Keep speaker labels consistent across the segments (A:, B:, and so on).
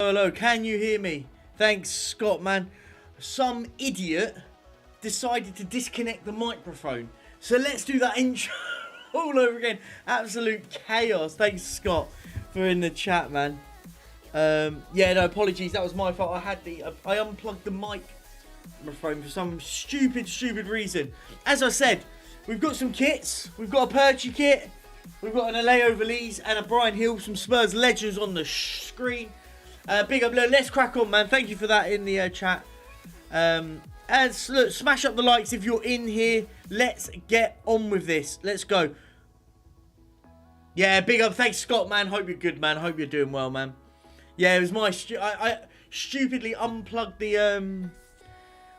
A: Hello, can you hear me? Thanks, Scott, man. Some idiot decided to disconnect the microphone. So let's do that intro all over again. Absolute chaos. Thanks, Scott, for in the chat, man. Yeah, no, apologies. That was my fault. I unplugged the microphone for some stupid reason. As I said, we've got some kits. We've got a Perchy kit. We've got an Aleo Valise and a Brian Hill, some Spurs legends on the screen. Big up, let's crack on, man. Thank you for that in the chat. And look, smash up the likes if you're in here. Let's get on with this. Let's go. Yeah, big up. Thanks, Scott, man. Hope you're good, man. Hope you're doing well, man. Yeah, it was my I stupidly unplugged the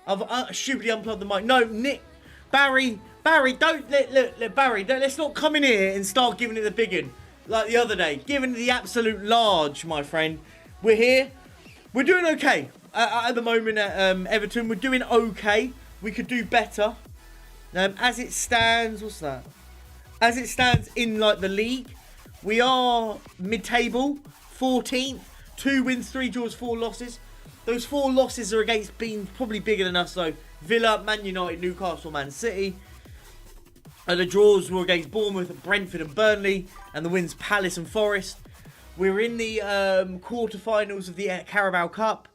A: I've stupidly unplugged the mic. No, Nick, Barry, don't let Barry. Let's not come in here and start giving it the big one like the other day. Giving it the absolute large, my friend. We're here. We're doing okay at the moment at Everton. We're doing okay. We could do better. As it stands, what's that? As it stands in like the league, we are mid-table, 14th. 2 wins, 3 draws, 4 losses. Those 4 losses are against being probably bigger than us though. Villa, Man United, Newcastle, Man City. And the draws were against Bournemouth, Brentford and Burnley. And the wins, Palace and Forest. We're in the quarterfinals of the Carabao Cup.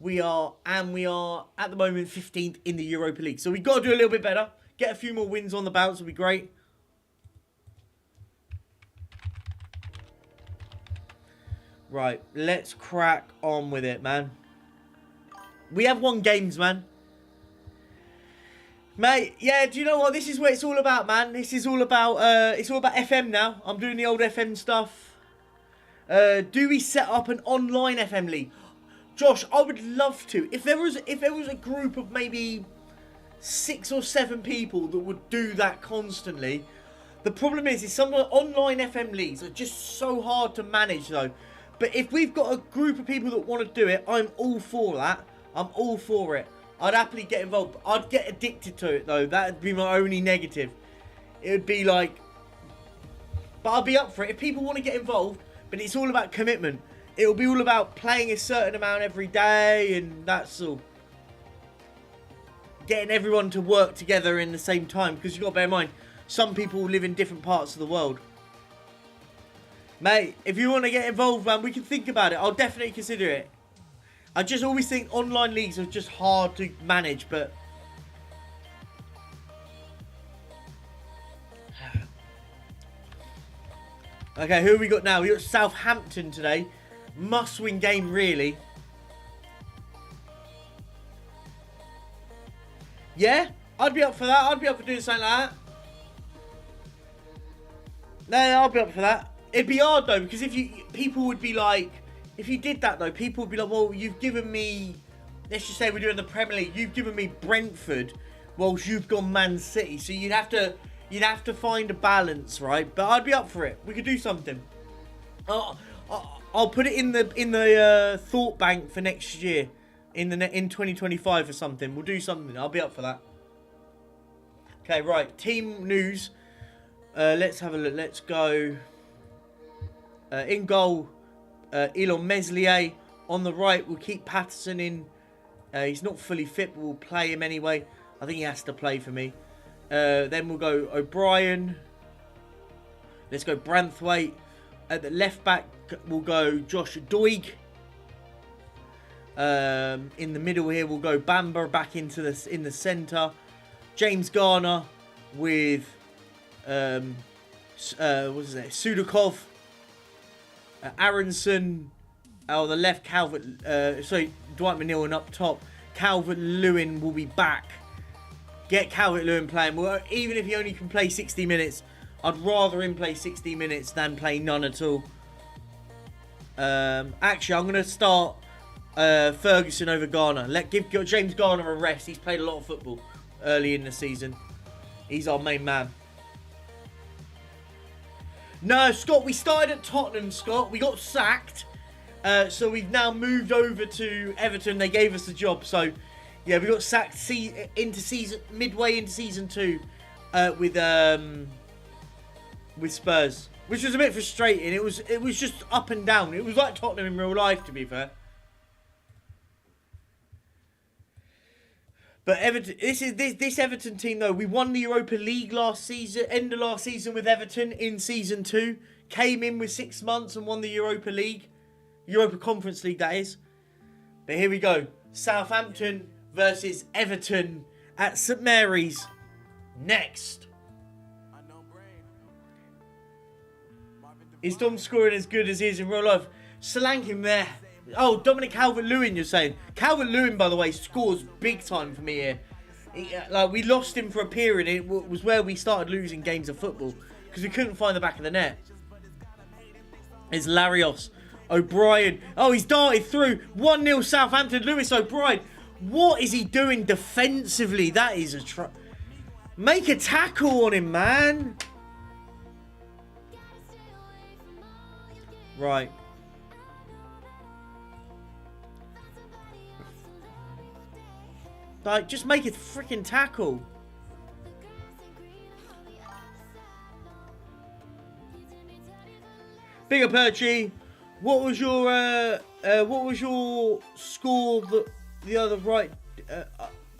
A: We are at the moment 15th in the Europa League. So we've got to do a little bit better. Get a few more wins on the bounce will be great. Right, let's crack on with it, man. We have won games, man. Mate, yeah, do you know what? This is what it's all about, man. This is all about, it's all about FM now. I'm doing the old FM stuff. Do we set up an online FM league? Josh, I would love to. If there was a group of maybe 6 or 7 people that would do that constantly. The problem is some of the online FM leagues are just so hard to manage though. But if we've got a group of people that want to do it, I'm all for that. I'm all for it. I'd happily get involved. I'd get addicted to it though. That'd be my only negative. It would be like... But I'll be up for it. If people want to get involved, but it's all about commitment. It'll be all about playing a certain amount every day, and that's all. Getting everyone to work together in the same time, because you've got to bear in mind, some people live in different parts of the world. Mate, if you want to get involved, man, we can think about it. I'll definitely consider it. I just always think online leagues are just hard to manage, but... Okay, who have we got now? We got Southampton today. Must-win game, really. Yeah, I'd be up for that. I'd be up for doing something like that. No, I'll be up for that. It'd be hard though, because people would be like, if you did that though, people would be like, well, you've given me, let's just say we're doing the Premier League, you've given me Brentford, whilst you've gone Man City, so you'd have to find a balance, right? But I'd be up for it. We could do something. I'll put it in the thought bank for next year, in 2025 or something. We'll do something. I'll be up for that. Okay, right. Team news. Let's have a look. Let's go. In goal, Elon Meslier. On the right, we'll keep Patterson in. He's not fully fit, but we'll play him anyway. I think he has to play for me. Then we'll go O'Brien. Let's go Branthwaite. At the left back, we'll go Josh Doig. In the middle here, we'll go Bamba back in the centre. James Garner with what's his name? Sudakov. Aronson. The left, Dwight McNeil up top. Calvert-Lewin will be back. Get Calvert-Lewin playing. Well, even if he only can play 60 minutes, I'd rather him play 60 minutes than play none at all. Actually, I'm going to start Ferguson over Garner. Give James Garner a rest. He's played a lot of football early in the season. He's our main man. No, Scott, we started at Tottenham, Scott. We got sacked. So we've now moved over to Everton. They gave us the job. So, yeah, we got sacked midway into season 2 with Spurs, which was a bit frustrating. It was just up and down. It was like Tottenham in real life, to be fair. But Everton, this Everton team though, we won the Europa League last season, end of last season with Everton in season 2. Came in with 6 months and won the Europa League, Europa Conference League that is. But here we go, Southampton versus Everton at St Mary's. Next. Is Dom scoring as good as he is in real life? Solanke there. Oh, Dominic Calvert-Lewin, you're saying. Calvert-Lewin, by the way, scores big time for me here. We lost him for a period. It was where we started losing games of football because we couldn't find the back of the net. It's Larios. O'Brien. Oh, he's darted through. 1-0 Southampton. Lewis O'Brien. What is he doing defensively? That is a make a tackle on him, man. Right. Like, just make a freaking tackle. Bigger Perchy, what was your score the other right?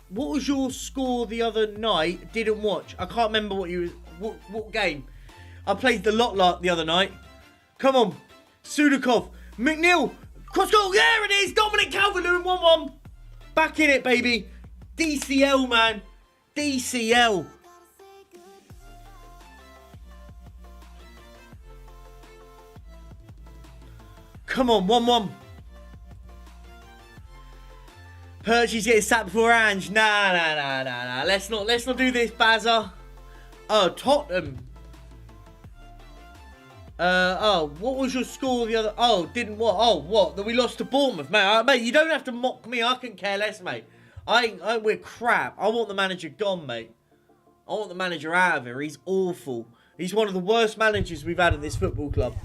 A: What was your score the other night? Didn't watch. I can't remember what game. I played the lot the other night. Come on, Sudakov, McNeil, cross goal. There it is. Dominic Calvert-Lewin 1-1. Back in it, baby. DCL, man. DCL. Come on, 1-1. Perchy's getting sacked before Ange. Nah. Let's not do this, Bazza. Oh, Tottenham. Oh, what was your score the other... Oh, didn't what? Oh, what? That we lost to Bournemouth, mate. Mate, you don't have to mock me. I couldn't care less, mate. We're crap. I want the manager gone, mate. I want the manager out of here. He's awful. He's one of the worst managers we've had at this football club.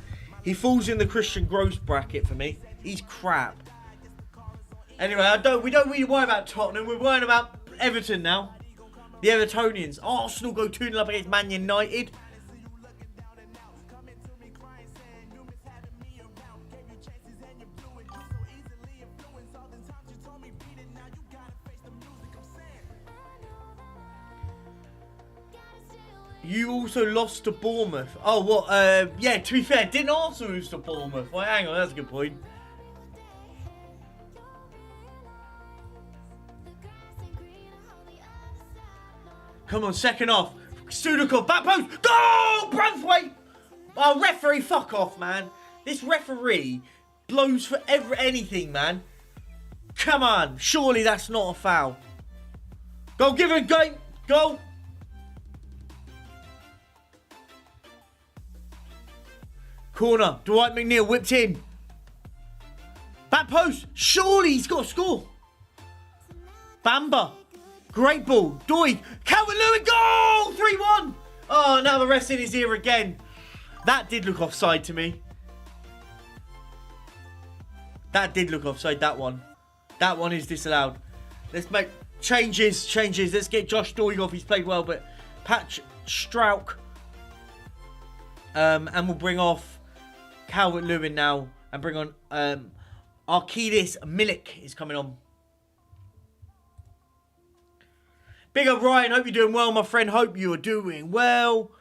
A: He falls in the Christian Gross bracket for me. He's crap. Anyway, we don't really worry about Tottenham. We're worrying about Everton now. The Evertonians. Arsenal go 2-0 up against Man United. You also lost to Bournemouth. Oh, what? Yeah, to be fair, didn't Arsenal lose to Bournemouth? Well, hang on, that's a good point. Come on, second half. Sudakov, back post. Go! Branthwaite! Oh, referee, fuck off, man. This referee blows for anything, man. Come on. Surely that's not a foul. Go, give it a game. Go. Corner. Dwight McNeil whipped in. Back post. Surely he's got to score. Bamba. Great ball. Doig. Calvert-Lewin. Goal! 3-1. Oh, now the rest in his ear again. That did look offside to me. That did look offside, that one. That one is disallowed. Let's make changes. Let's get Josh Doig off. He's played well, but Patch Strauch. And we'll bring off Calvert-Lewin now. And bring on Arkadiusz Milik is coming on. Big up, Ryan. Hope you're doing well, my friend. Hope you are doing well.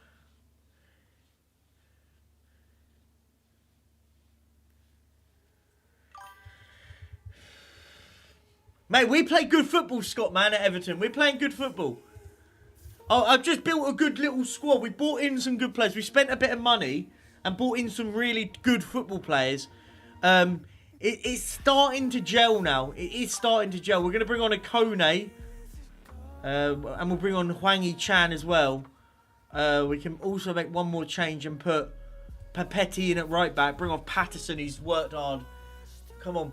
A: Mate, we play good football, Scott, man, at Everton. We're playing good football. Oh, I've just built a good little squad. We brought in some good players. We spent a bit of money and brought in some really good football players. It's starting to gel now. It is starting to gel. We're going to bring on a Kone. And we'll bring on Hwang Chan as well. We can also make one more change and put Perchy in at right back. Bring on Patterson, who's worked hard. Come on.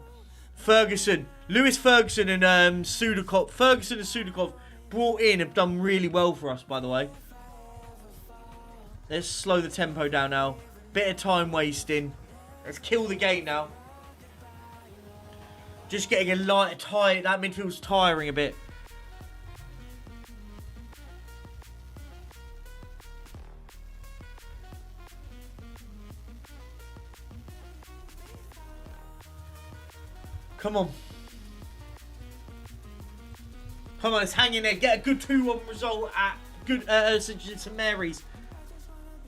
A: Ferguson. Lewis Ferguson and Sudakov. Ferguson and Sudakov brought in have done really well for us, by the way. Let's slow the tempo down now. Bit of time wasting. Let's kill the game now. Just getting a light tired. That midfield's tiring a bit. Come on. Come on, let's hang in there. Get a good 2-1 result at good St Mary's.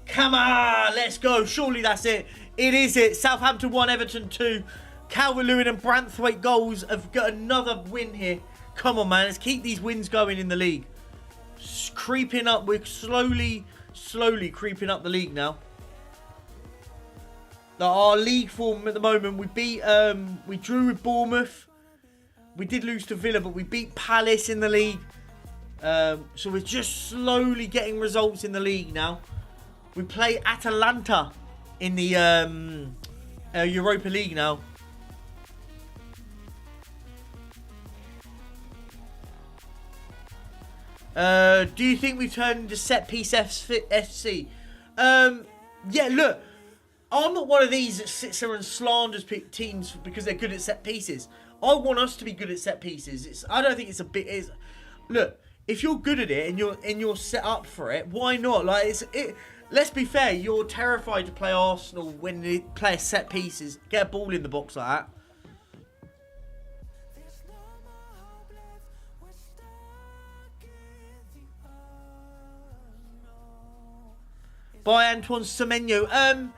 A: Come on, let's go. Surely that's it. It is it. Southampton 1, Everton 2. Calvert-Lewin and Branthwaite goals have got another win here. Come on, man. Let's keep these wins going in the league. Creeping up. We're slowly creeping up the league now. Our league form at the moment, we drew with Bournemouth. We did lose to Villa, but we beat Palace in the league. So we're just slowly getting results in the league now. We play Atalanta in the Europa League now. Do you think we've turned into set piece FC? Yeah, look. I'm not one of these that sits there and slanders teams because they're good at set pieces. I want us to be good at set pieces. I don't think it's a bit. Look, if you're good at it and you're set up for it, why not? Like let's be fair. You're terrified to play Arsenal when they play set pieces. Get a ball in the box like that. By Antoine Semenyo.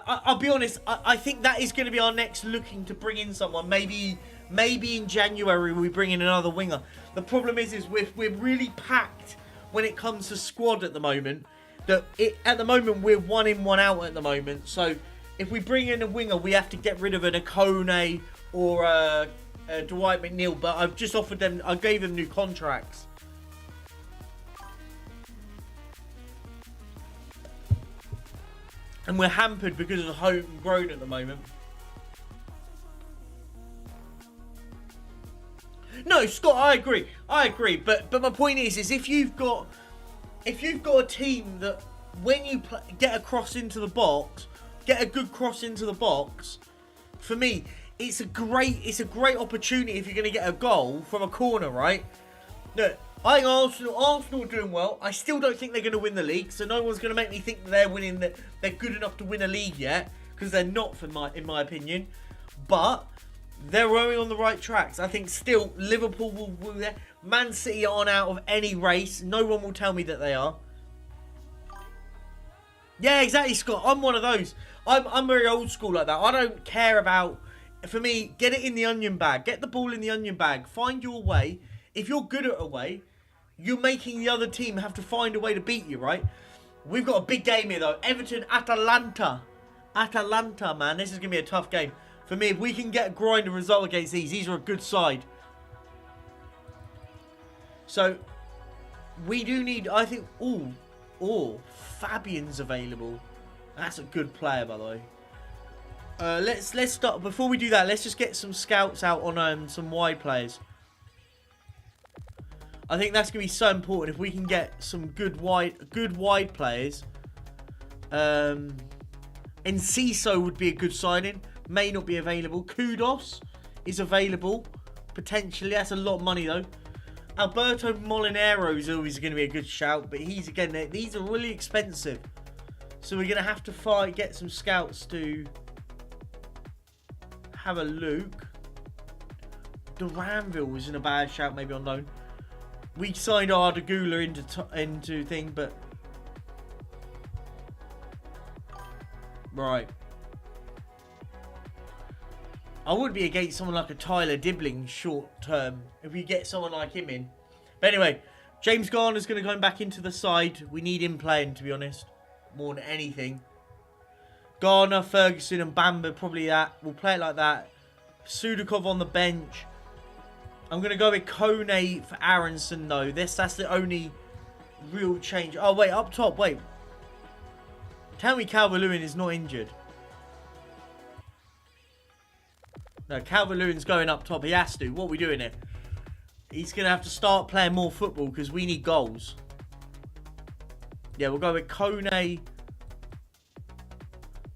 A: I'll be honest, I think that is going to be our next looking to bring in someone. Maybe in January we bring in another winger. The problem is we're really packed when it comes to squad at the moment. At the moment we're 1 in 1 out at the moment. So if we bring in a winger, we have to get rid of an Akone or a Dwight McNeil. But I've just offered them. I gave them new contracts. And we're hampered because of homegrown at the moment. No, Scott, I agree. But my point is if you've got a team that when you get a cross into the box, get a good cross into the box, for me, it's a great opportunity if you're going to get a goal from a corner, right? Look, I think Arsenal are doing well. I still don't think they're going to win the league, so no one's going to make me think that they're good enough to win a league yet, because they're not, in my opinion. But they're rowing on the right tracks. I think still Liverpool will there. Man City aren't out of any race. No one will tell me that they are. Yeah, exactly, Scott. I'm one of those. I'm very old school like that. I don't care about. For me, get it in the onion bag. Get the ball in the onion bag. Find your way. If you're good at a way, you're making the other team have to find a way to beat you, right? We've got a big game here, though. Everton, Atalanta. Atalanta, man. This is going to be a tough game. For me, if we can get a grind result against these are a good side. So, we do need, I think, Fabian's available. That's a good player, by the way. Let's start, before we do that, let's just get some scouts out on some wide players. I think that's going to be so important if we can get some good wide players. Enciso would be a good signing. May not be available. Kudos is available. Potentially. That's a lot of money, though. Alberto Molinero is always going to be a good shout. But these are really expensive. So we're going to have to get some scouts to have a look. Duranville isn't a bad shout, maybe on loan. We signed Ardagula into thing, but... Right. I would be against someone like a Tyler Dibbling short term if we get someone like him in. But anyway, James Garner's going to go back into the side. We need him playing, to be honest, more than anything. Garner, Ferguson and Bamber, probably that. We'll play it like that. Sudakov on the bench. I'm going to go with Kone for Aronson, though. That's the only real change. Oh, wait, up top, wait. Tell me Calvert-Lewin is not injured. No, Calvert-Lewin's going up top. He has to. What are we doing here? He's going to have to start playing more football because we need goals. Yeah, we'll go with Kone.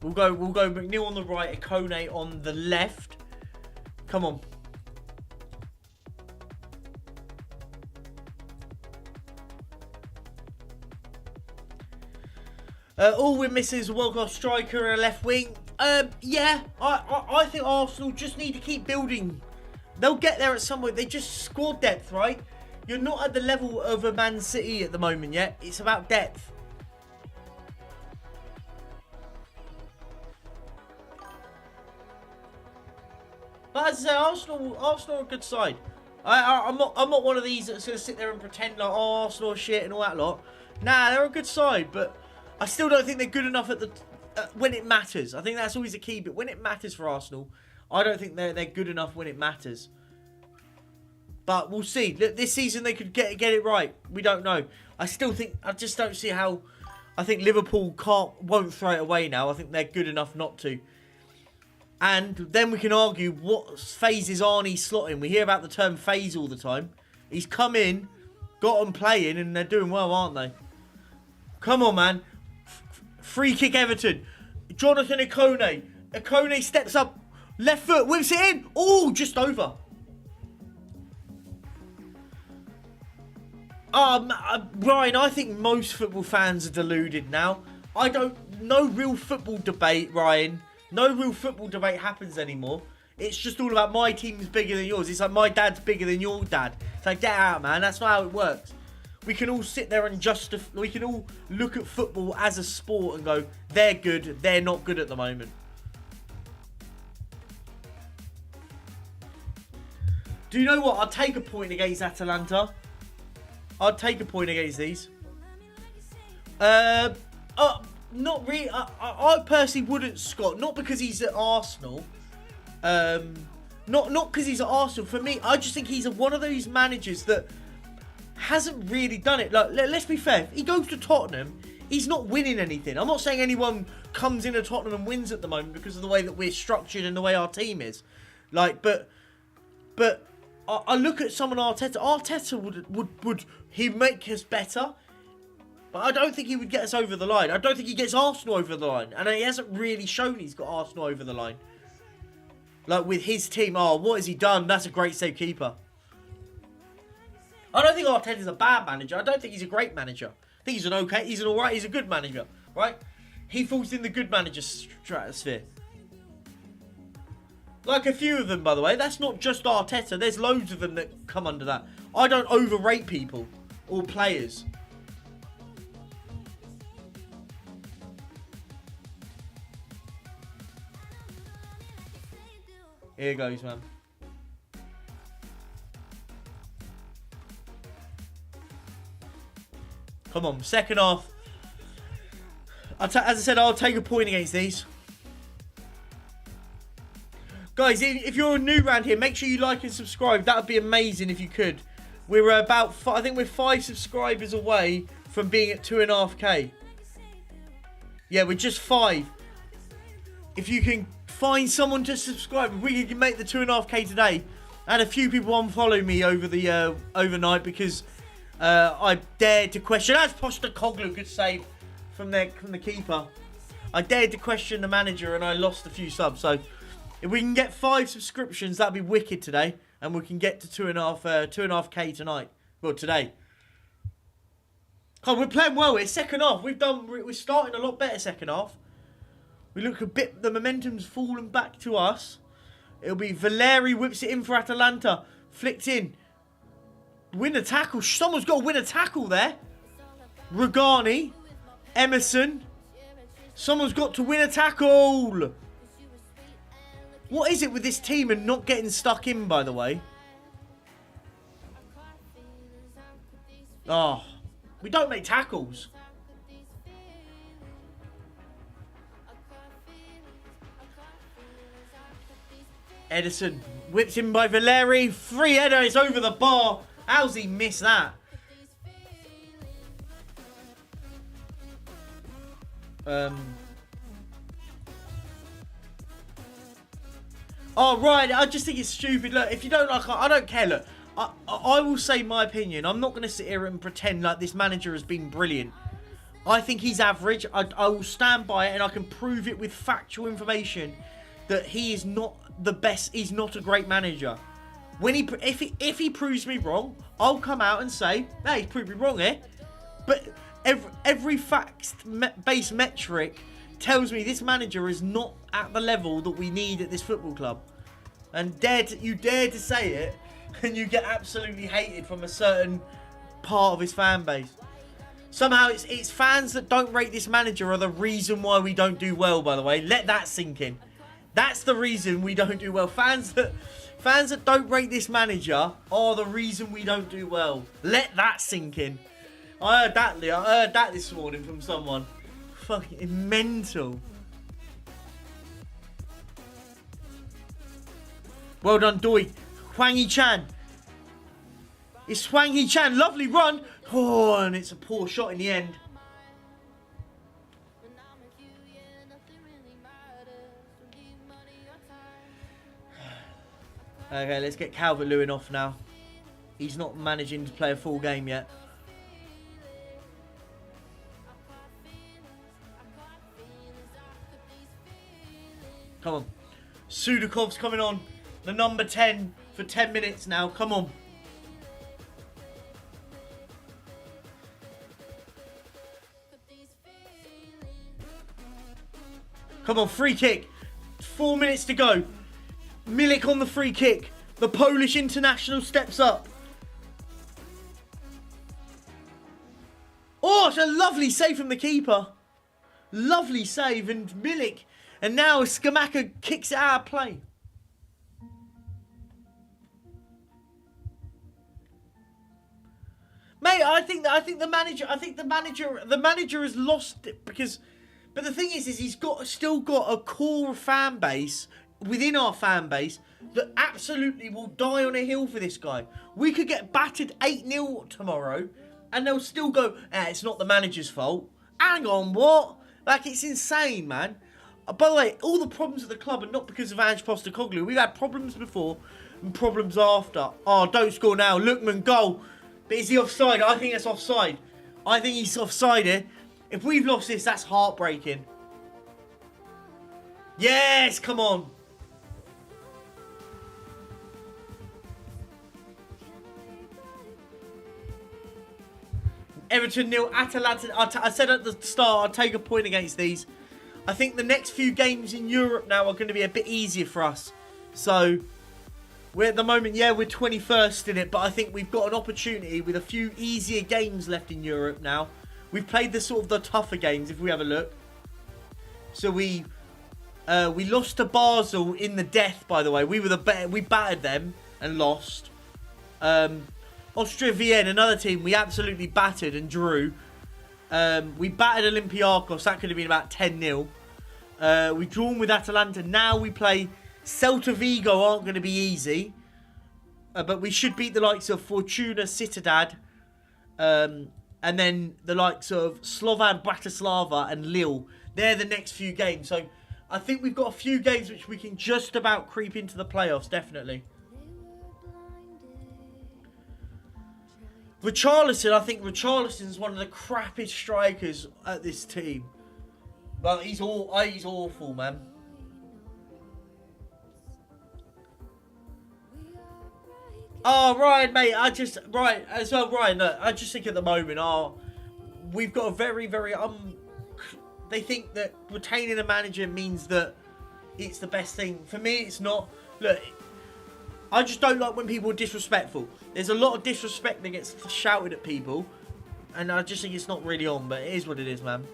A: We'll go McNeil on the right and Kone on the left. Come on. All we're missing is a world-class striker and a left wing. Yeah, I think Arsenal just need to keep building. They'll get there at some point. They just squad depth, right? You're not at the level of a Man City at the moment yet. It's about depth. But as I say, Arsenal are a good side. I'm not one of these that's going to sit there and pretend like Arsenal are shit and all that lot. Nah, they're a good side, but I still don't think they're good enough at the when it matters. I think that's always a key. But when it matters for Arsenal, I don't think they're good enough when it matters. But we'll see. This season they could get it right. We don't know. I just don't see how. I think Liverpool won't throw it away now. I think they're good enough not to. And then we can argue what phases Arnie slotting. We hear about the term phase all the time. He's come in, got them playing, and they're doing well, aren't they? Come on, man. Free kick Everton. Jonathan Ikone. Ikone steps up. Left foot. Whips it in. Oh, just over. Ryan, I think most football fans are deluded now. No real football debate, Ryan. No real football debate happens anymore. It's just all about my team's bigger than yours. It's like my dad's bigger than your dad. It's like, get out, man. That's not how it works. We can all sit there and we can all look at football as a sport and go, they're good, they're not good at the moment. Do you know what? I'll take a point against Atalanta. I'd take a point against these. Not really. I personally wouldn't, Scott. Not because he's at Arsenal. Not because he's at Arsenal. For me, I just think he's one of those managers that hasn't really done it. Like, let's be fair. If he goes to Tottenham, he's not winning anything. I'm not saying anyone comes into Tottenham and wins at the moment because of the way that we're structured and the way our team is. Like, but I look at someone Arteta. Arteta would he make us better? But I don't think he would get us over the line. I don't think he gets Arsenal over the line. And he hasn't really shown he's got Arsenal over the line. Like with his team. Oh, what has he done? That's a great save keeper. I don't think Arteta's a bad manager. I don't think he's a great manager. I think he's an alright, he's a good manager. Right? He falls in the good manager stratosphere. Like a few of them, by the way. That's not just Arteta. There's loads of them that come under that. I don't overrate people or players. Here goes, man. Come on, second half. As I said, I'll take a point against these. Guys, if you're new around here, make sure you like and subscribe. That would be amazing if you could. We're about, I think we're 5 subscribers away from being at 2.5k. Yeah, we're just 5. If you can find someone to subscribe, if we can make the 2.5k today. I had a few people unfollow me over the overnight because I dared to question. That's Postecoglou, good save from the keeper. I dared to question the manager and I lost a few subs. So if we can get 5 subscriptions, that'd be wicked today, and we can get to 2.5k tonight. Well, today. Oh, we're playing well. It's second half. We're starting a lot better second half. We look a bit. The momentum's fallen back to us. It'll be Valeri whips it in for Atalanta. Flicked in. Win a tackle. Someone's got to win a tackle there. Rugani. Emerson. Someone's got to win a tackle. What is it with this team and not getting stuck in, by the way? Oh, we don't make tackles. Edison whips in by Valeri. Free header. It's over the bar. How's he missed that? Oh, right. I just think it's stupid. Look, if you don't like, I don't care. Look, I will say my opinion. I'm not going to sit here and pretend like this manager has been brilliant. I think he's average. I will stand by it, and I can prove it with factual information that he is not the best. He's not a great manager. When if he proves me wrong, I'll come out and say, hey, he's proved me wrong here. But every fact-based metric tells me this manager is not at the level that we need at this football club. And you dare to say it, and you get absolutely hated from a certain part of his fan base. Somehow it's fans that don't rate this manager are the reason why we don't do well, by the way. Let that sink in. That's the reason we don't do well. Fans that don't rate this manager are the reason we don't do well. Let that sink in. I heard that this morning from someone. Fucking mental. Well done, Doi. Hwang Hee-chan. It's Hwang Hee-chan. Lovely run. Oh, and it's a poor shot in the end. Okay, let's get Calvert-Lewin off now. He's not managing to play a full game yet. Come on. Sudakov's coming on. The number 10 for 10 minutes now. Come on. Come on, free kick. 4 minutes to go. Milik on the free kick. The Polish international steps up. Oh, it's a lovely save from the keeper. Lovely save, and Milik. And now Skamaka kicks it out of play. Mate, I think the manager has lost it because. But the thing is he's still got a core fan base within our fan base that absolutely will die on a hill for this guy. We could get battered 8-0 tomorrow, and they'll still go, it's not the manager's fault. Hang on, what? Like, it's insane, man. By the way, all the problems at the club are not because of Ange Postecoglou. We've had problems before and problems after. Oh, don't score now. Lookman, goal. But is he offside? I think that's offside. I think he's offside here. If we've lost this, that's heartbreaking. Yes, come on. Everton 0, Atalanta. I said at the start, I'd take a point against these. I think the next few games in Europe now are going to be a bit easier for us. So, we're at the moment, yeah, we're 21st in it, but I think we've got an opportunity with a few easier games left in Europe now. We've played the sort of the tougher games, if we have a look. So we lost to Basel in the death, by the way. We battered them and lost. Austria Vienna, another team we absolutely battered and drew. We battered Olympiacos. That could have been about 10-0. We've drawn with Atalanta. Now we play Celta Vigo. Aren't going to be easy. But we should beat the likes of Fortuna Cittadad. And then the likes of Slovan Bratislava and Lille. They're the next few games. So I think we've got a few games which we can just about creep into the playoffs. Definitely. Richarlison, I think Richarlison's one of the crappiest strikers at this team. Well, he's awful, man. Oh, Ryan, mate, Ryan, look, I just think at the moment, we've got a very, very, they think that retaining a manager means that it's the best thing. For me, it's not. Look, I just don't like when people are disrespectful. There's a lot of disrespect that gets shouted at people. And I just think it's not really on, but it is what it is, man.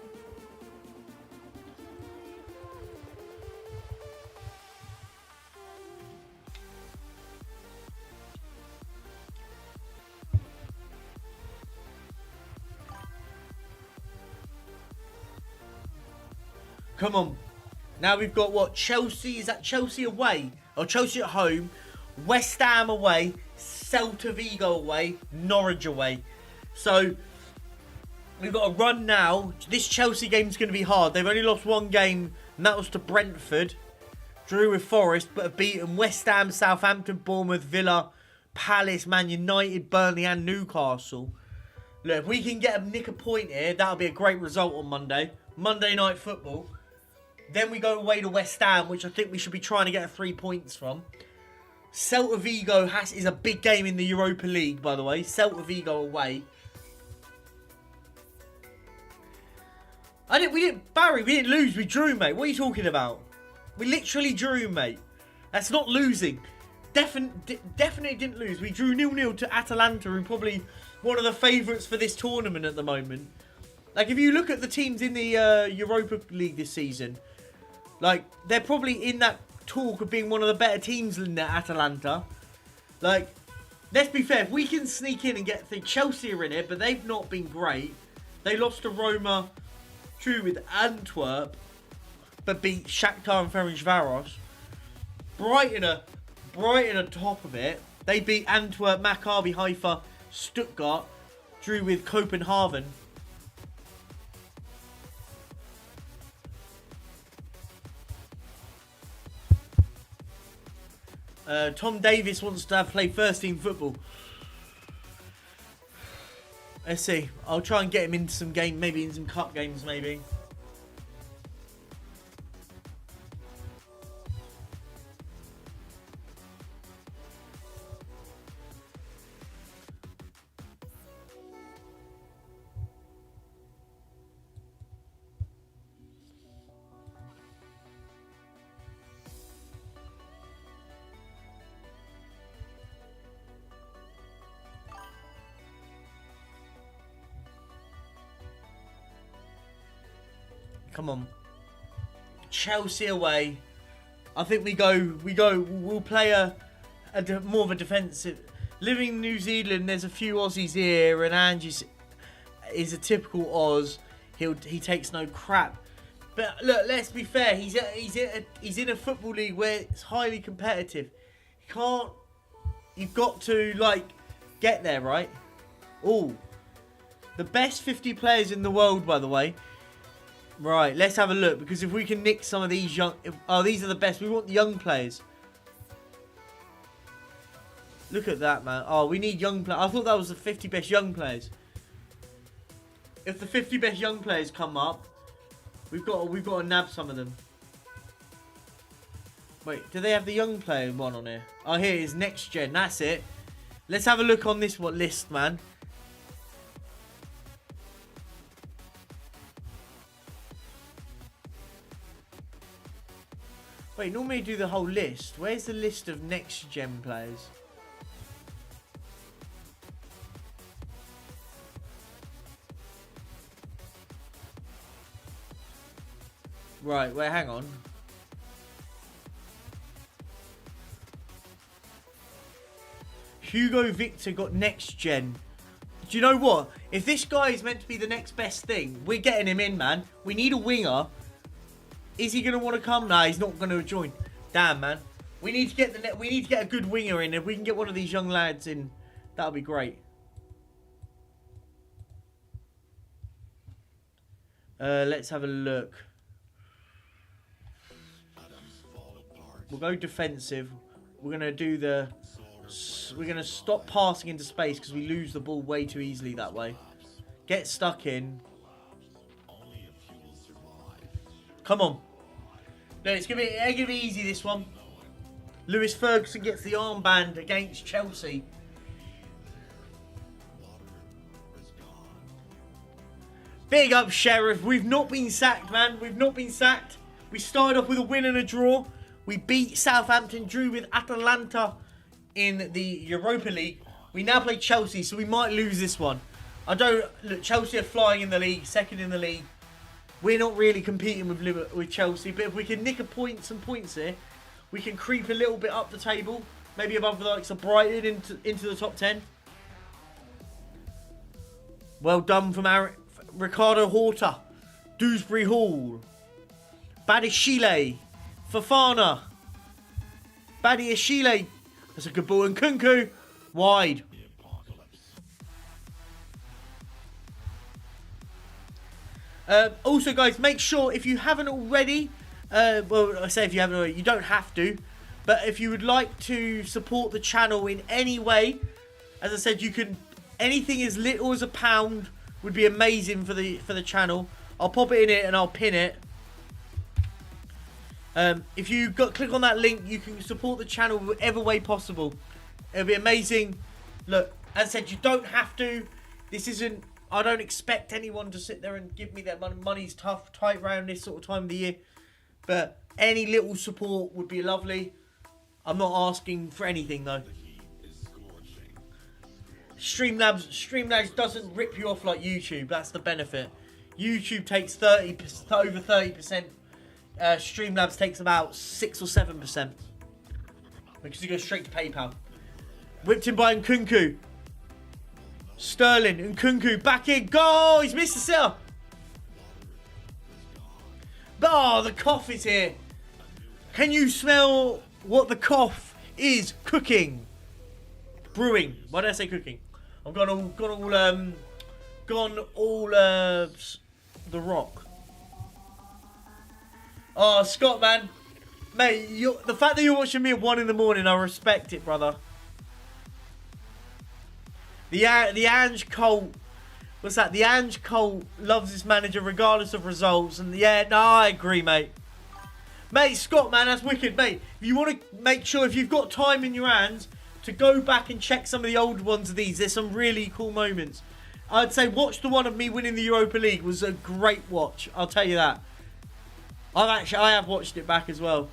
A: Come on. Now we've got what? Chelsea. Is that Chelsea away? Or Chelsea at home. West Ham away. Celta Vigo away. Norwich away. So, we've got a run now. This Chelsea game's going to be hard. They've only lost one game, and that was to Brentford. Drew with Forest, but have beaten West Ham, Southampton, Bournemouth, Villa, Palace, Man United, Burnley, and Newcastle. Look, if we can nick a point here, that'll be a great result on Monday. Monday Night Football. Then we go away to West Ham, which I think we should be trying to get 3 points from. Celta Vigo is a big game in the Europa League, by the way. Celta Vigo away. Barry, we didn't lose. We drew, mate. What are you talking about? We literally drew, mate. That's not losing. Definitely didn't lose. We drew 0-0 to Atalanta, who are probably one of the favourites for this tournament at the moment. Like, if you look at the teams in the Europa League this season, like, they're probably in that talk of being one of the better teams than Atalanta. Like, let's be fair. If we can sneak in and get through, Chelsea are in it, but they've not been great. They lost to Roma, drew with Antwerp, but beat Shakhtar and Ferencvaros. Brighton are top of it. They beat Antwerp, Maccabi Haifa, Stuttgart, drew with Copenhagen. Tom Davis wants to play first team football. Let's see. I'll try and get him into some game, maybe in some cup games, maybe. Come on. Chelsea away. I think we'll play more of a defensive. Living in New Zealand, there's a few Aussies here, and Ange is a typical Oz. He takes no crap. But look, let's be fair. He's in a football league where it's highly competitive. You've got to, like, get there, right? Oh, the best 50 players in the world, by the way. Right, let's have a look. Because if we can nick some of these young... Oh, these are the best. We want the young players. Look at that, man. Oh, we need young players. I thought that was the 50 best young players. If the 50 best young players come up, we've got to nab some of them. Wait, do they have the young player one on here? Oh, here is next gen. That's it. Let's have a look on this list, man. Wait, normally you do the whole list. Where's the list of next gen players? Right, wait, hang on. Hugo Victor got next gen. Do you know what? If this guy is meant to be the next best thing, we're getting him in, man. We need a winger. Is he going to want to come? Nah, he's not going to join. Damn, man. We need to get a good winger in. If we can get one of these young lads in, that'll be great. Let's have a look. We'll go defensive. We're going to do the... We're going to stop passing into space because we lose the ball way too easily that way. Get stuck in. Come on. No, it's going to be easy, this one. Lewis Ferguson gets the armband against Chelsea. Big up, Sheriff. We've not been sacked, man. We've not been sacked. We started off with a win and a draw. We beat Southampton, drew with Atalanta in the Europa League. We now play Chelsea, so we might lose this one. Look, Chelsea are flying in the league, second in the league. We're not really competing with Chelsea, but if we can nick some points here, we can creep a little bit up the table, maybe above the likes of Brighton into the top 10. Well done from Ricardo Horta, Dewsbury Hall, Badiashile, Fofana, Badiashile. That's a good ball. And Kunku, wide. Also, guys, make sure if you haven't already, well, I say if you haven't already, you don't have to, but if you would like to support the channel in any way, as I said, you can, anything as little as £1 would be amazing for the channel. I'll pop it in it and I'll pin it. If you click on that link, you can support the channel whatever way possible. It'll be amazing. Look, as I said, you don't have to. This isn't. I don't expect anyone to sit there and give me their money. Money's tight around this sort of time of the year. But any little support would be lovely. I'm not asking for anything though. Streamlabs doesn't rip you off like YouTube. That's the benefit. YouTube takes over 30%. Streamlabs takes about 6 or 7% because he goes straight to PayPal. Whipped in by Nkunku. Sterling and Nkunku back in. Goal! He's missed the sitter. Oh, the cough is here. Can you smell what the cough is cooking? Brewing. Why did I say cooking? I've gone all the rock. Oh, Scott, man. Mate, the fact that you're watching me at 1 in the morning, I respect it, brother. The Ange Cole, what's that? The Ange Cole loves his manager regardless of results. And yeah, no, I agree, mate. Mate, Scott, man, that's wicked, mate. If you want to make sure, if you've got time in your hands, to go back and check some of the old ones of these. There's some really cool moments. I'd say watch the one of me winning the Europa League. Was a great watch. I'll tell you that. I have watched it back as well.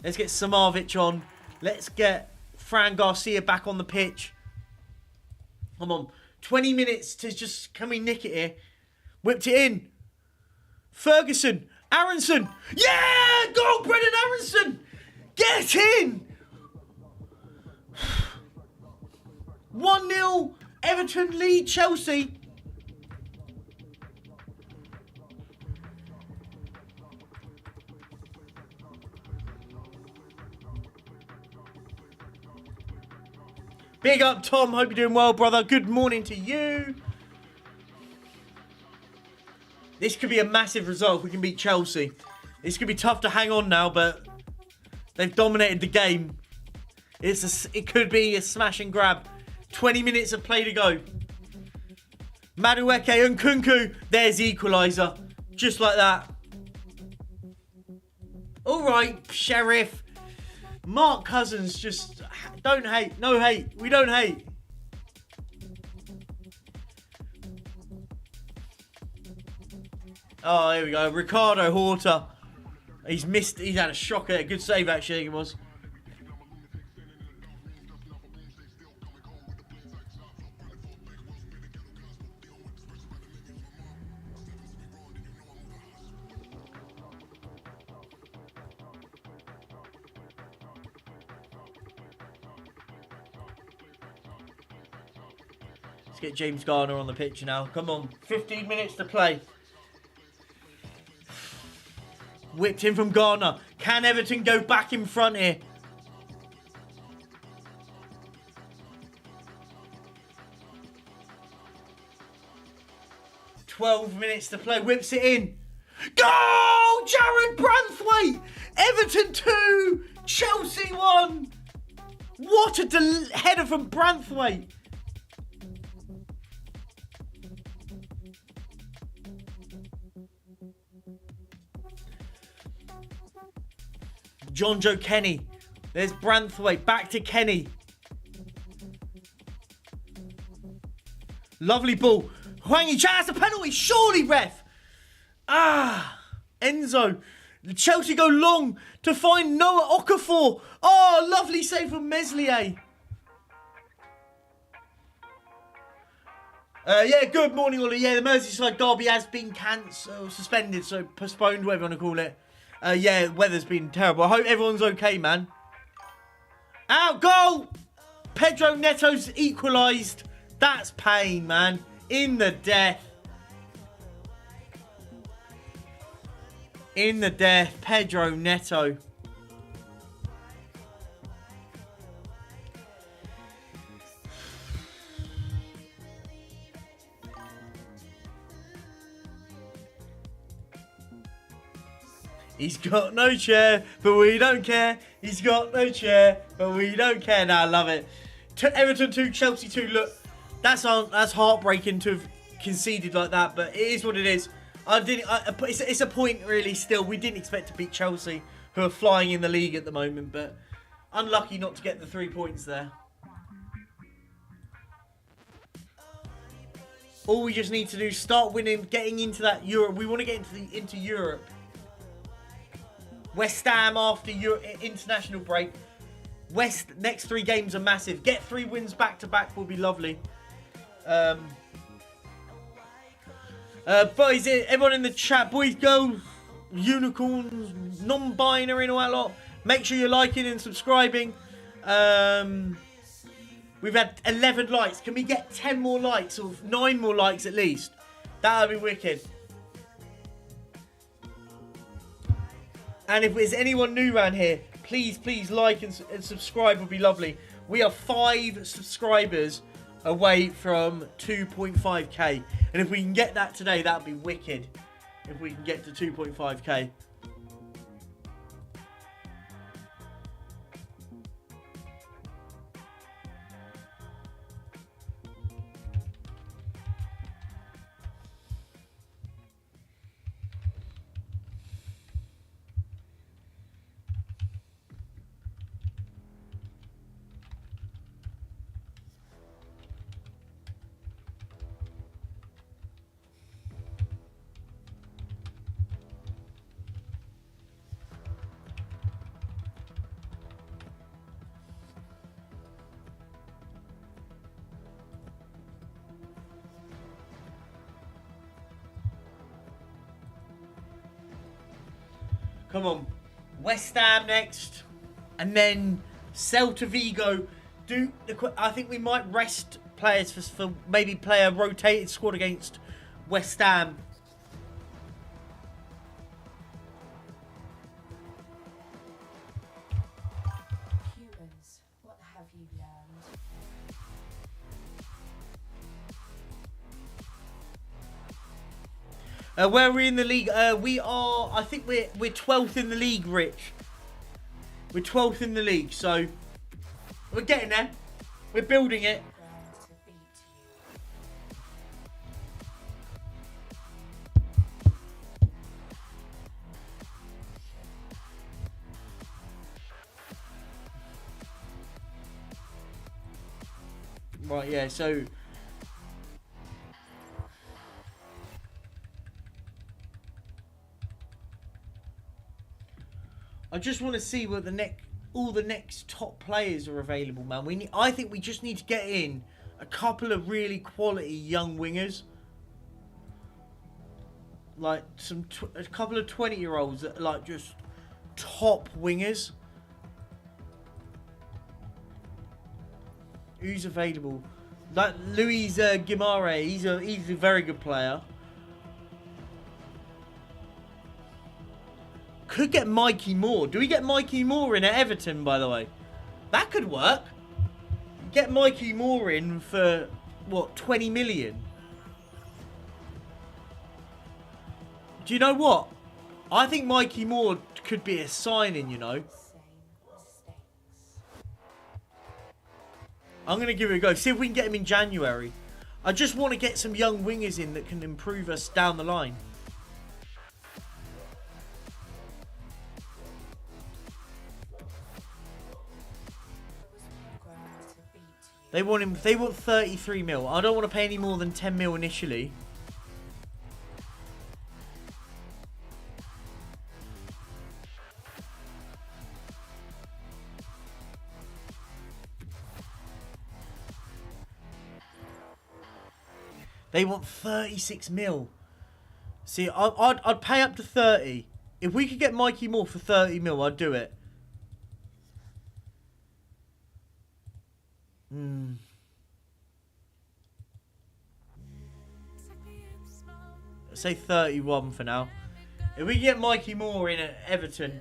A: Let's get Samarvic on. Let's get Fran Garcia back on the pitch. Come on. 20 minutes to just... Can we nick it here? Whipped it in. Ferguson. Aronson. Yeah! Goal, Brendan Aronson! Get in! 1-0. Everton lead Chelsea. Big up, Tom. Hope you're doing well, brother. Good morning to you. This could be a massive result if we can beat Chelsea. It's going to be tough to hang on now, but they've dominated the game. It could be a smash and grab. 20 minutes of play to go. Madueke and Kunku. There's the equaliser. Just like that. Alright, Sheriff. Mark Cousins, just don't hate. No hate. We don't hate. Oh, here we go. Ricardo Horta. He's missed. He's had a shocker. Good save, actually, I think it was. Let's get James Garner on the pitch now. Come on. 15 minutes to play. Whipped in from Garner. Can Everton go back in front here? "12 minutes to play." Whips it in. Goal! Jared Branthwaite! Everton 2! Chelsea 1! What a header from Branthwaite! John Joe Kenny. There's Branthwaite. Back to Kenny. Lovely ball. Hwang Hee-chan, that's a penalty. Surely, ref. Enzo. Chelsea go long to find Noah Okafor. Oh, lovely save from Meslier. Yeah, good morning, all. Yeah, the Merseyside derby has been cancelled, suspended, so postponed, whatever you want to call it. Yeah, weather's been terrible. I hope everyone's okay, man. Out, goal! Pedro Neto's equalised. That's pain, man. In the death. In the death, Pedro Neto. He's got no chair, but we don't care. He's got no chair, but we don't care. Now I love it. Everton 2, Chelsea 2. Look, that's heartbreaking to have conceded like that, but it is what it is. It's a point, really, still. We didn't expect to beat Chelsea, who are flying in the league at the moment, but unlucky not to get the 3 points there. All we just need to do is start winning, getting into that Europe. We want to get into Europe. West Ham after international break. Next 3 games are massive. Get 3 wins back to back will be lovely. Boys, everyone in the chat, boys, girls, unicorns, non-binary and all that lot. Make sure you're liking and subscribing. We've had 11 likes. Can we get 10 more likes or 9 more likes at least? That would be wicked. And if there's anyone new around here, please like and subscribe would be lovely. We are 5 subscribers away from 2.5k. And if we can get that today, that would be wicked. If we can get to 2.5k. Come on. West Ham next. And then Celta Vigo. I think we might rest players for maybe play a rotated squad against West Ham.
B: Humans, what have you learned?
A: Where are we in the league? We are. I think we're 12th in the league, Rich. We're 12th in the league, so we're getting there. We're building it.
B: Ground to beat you.
A: Right, yeah. So I just want to see what all the next top players are available, man. I think we just need to get in a couple of really quality young wingers, like a couple of 20-year-olds that are like just top wingers. Who's available? Like Luis Guimare, he's a very good player. Could get Mikey Moore. Do we get Mikey Moore in at Everton, by the way? That could work. Get Mikey Moore in for, what, 20 million? Do you know what? I think Mikey Moore could be a signing, you know.
B: Same mistakes.
A: I'm going to give it a go. See if we can get him in January. I just want to get some young wingers in that can improve us down the line.
B: Ground to beat you.
A: They want him. They want 33 mil. I don't want to pay any more than 10 mil initially. They want 36 mil. See, I'd pay up to 30. If we could get Mikey Moore for 30 mil, I'd do it. Let's say 31 for now. If we can get Mikey Moore in at Everton.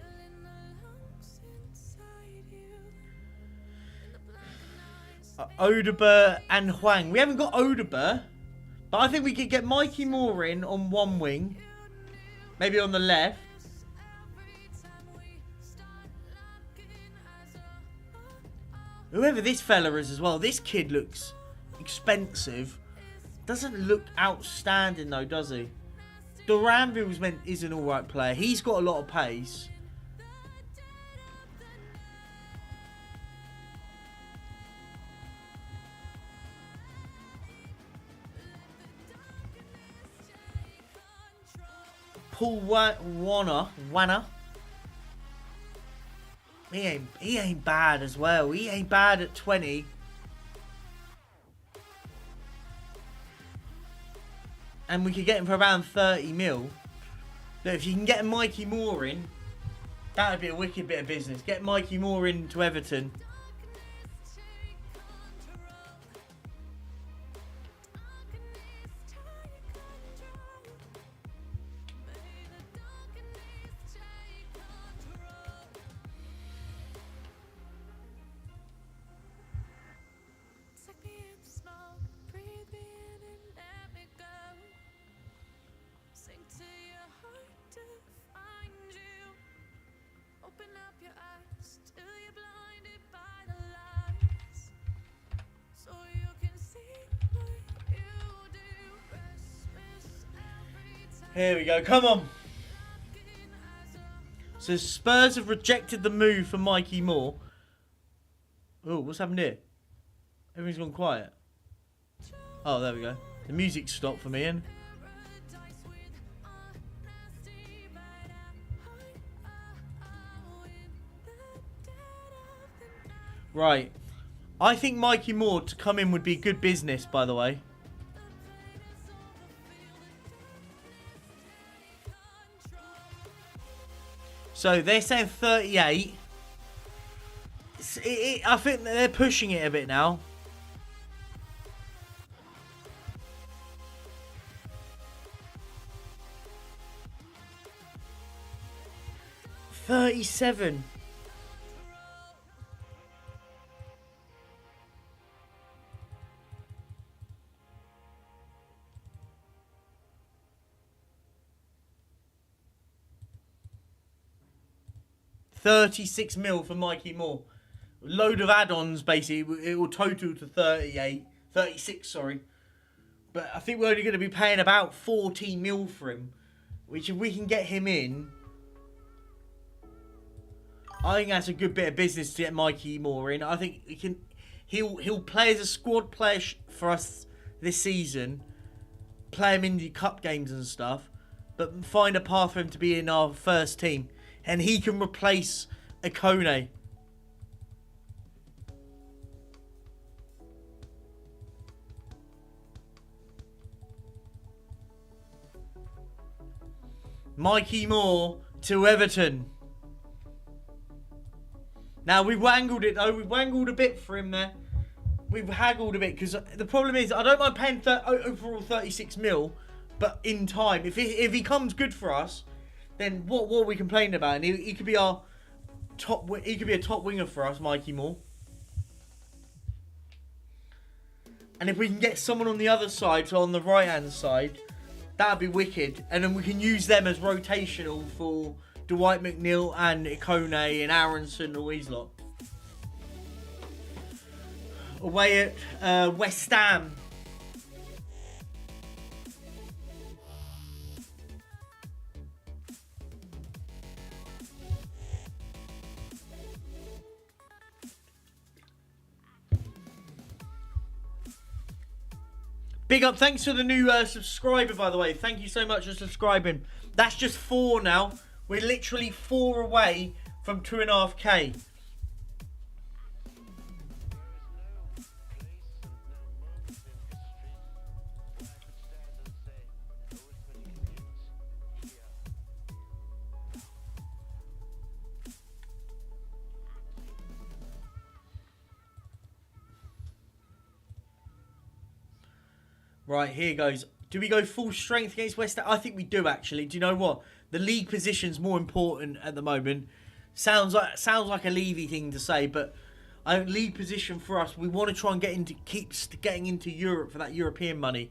A: Odeber and Hwang. We haven't got Odeber. But I think we could get Mikey Moore in on one wing. Maybe on the left. Whoever this fella is as well. This kid looks expensive. Doesn't look outstanding though, does he? Duranville's is an alright player. He's got a lot of pace. Paul Wanner. He ain't bad as well. He ain't bad at 20. And we could get him for around 30 mil. Look, if you can get Mikey Moore in, that would be a wicked bit of business. Get Mikey Moore in to Everton. Here we go, come on. So Spurs have rejected the move for Mikey Moore. Oh, what's happened here? Everything's gone quiet. Oh, there we go. The music stopped for me, Ian. Right. I think Mikey Moore to come in would be good business, by the way. So they're saying 38. I think they're pushing it a bit now. $37. 36 mil for Mikey Moore. Load of add-ons, basically. It will total to 36, sorry. But I think we're only going to be paying about 40 mil for him. Which, if we can get him in, I think that's a good bit of business to get Mikey Moore in. I think he'll play as a squad player for us this season. Play him in the cup games and stuff. But find a path for him to be in our first team. And he can replace Akone. Mikey Moore to Everton. Now, we've wangled it, though. We've wangled a bit for him there. We've haggled a bit. Because the problem is, I don't mind paying overall 36 mil. But in time, if he comes good for us, then what are we complaining about? And he could be our top. He could be a top winger for us, Mikey Moore. And if we can get someone on the other side, so on the right-hand side, that'd be wicked. And then we can use them as rotational for Dwight McNeil and Ikone and Aronson, all these lot. Away at West Ham. Big up, thanks for the new subscriber, by the way. Thank you so much for subscribing. That's just 4 now. We're literally 4 away from 2.5k. Right, here goes. Do we go full strength against West Ham? I think we do, actually. Do you know what? The league position's more important at the moment. Sounds like a Levy thing to say, but I think league position for us, we want to try and keep getting into Europe for that European money.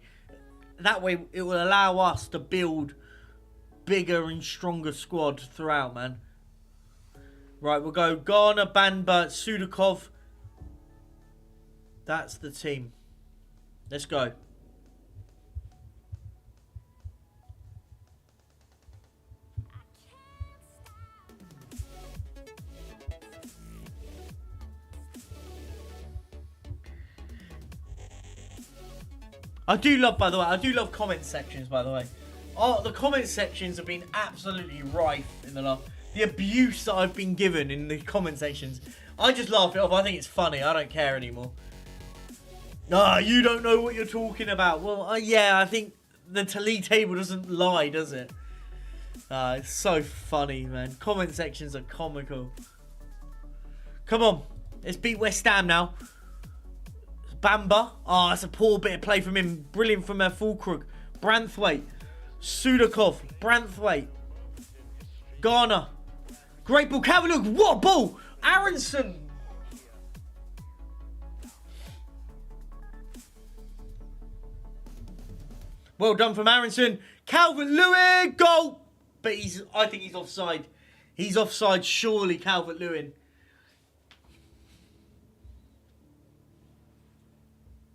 A: That way, it will allow us to build bigger and stronger squad throughout, man. Right, we'll go Garner, Banba, Sudakov. That's the team. Let's go. I do love, by the way, I do love comment sections, by the way. Oh, the comment sections have been absolutely rife in the last... The abuse that I've been given in the comment sections. I just laugh it off. I think it's funny. I don't care anymore. Ah, you don't know what you're talking about. Well, yeah, I think the league table doesn't lie, does it? It's so funny, man. Comment sections are comical. Come on. Let's beat West Ham now. Bamba. Oh, that's a poor bit of play from him. Brilliant from Fulkrug. Branthwaite. Sudakov. Branthwaite. Garner. Great ball. Calvert-Lewin. What a ball. Aronson. Well done from Aronson. Calvert-Lewin. Goal. But I think he's offside. He's offside, surely, Calvert-Lewin.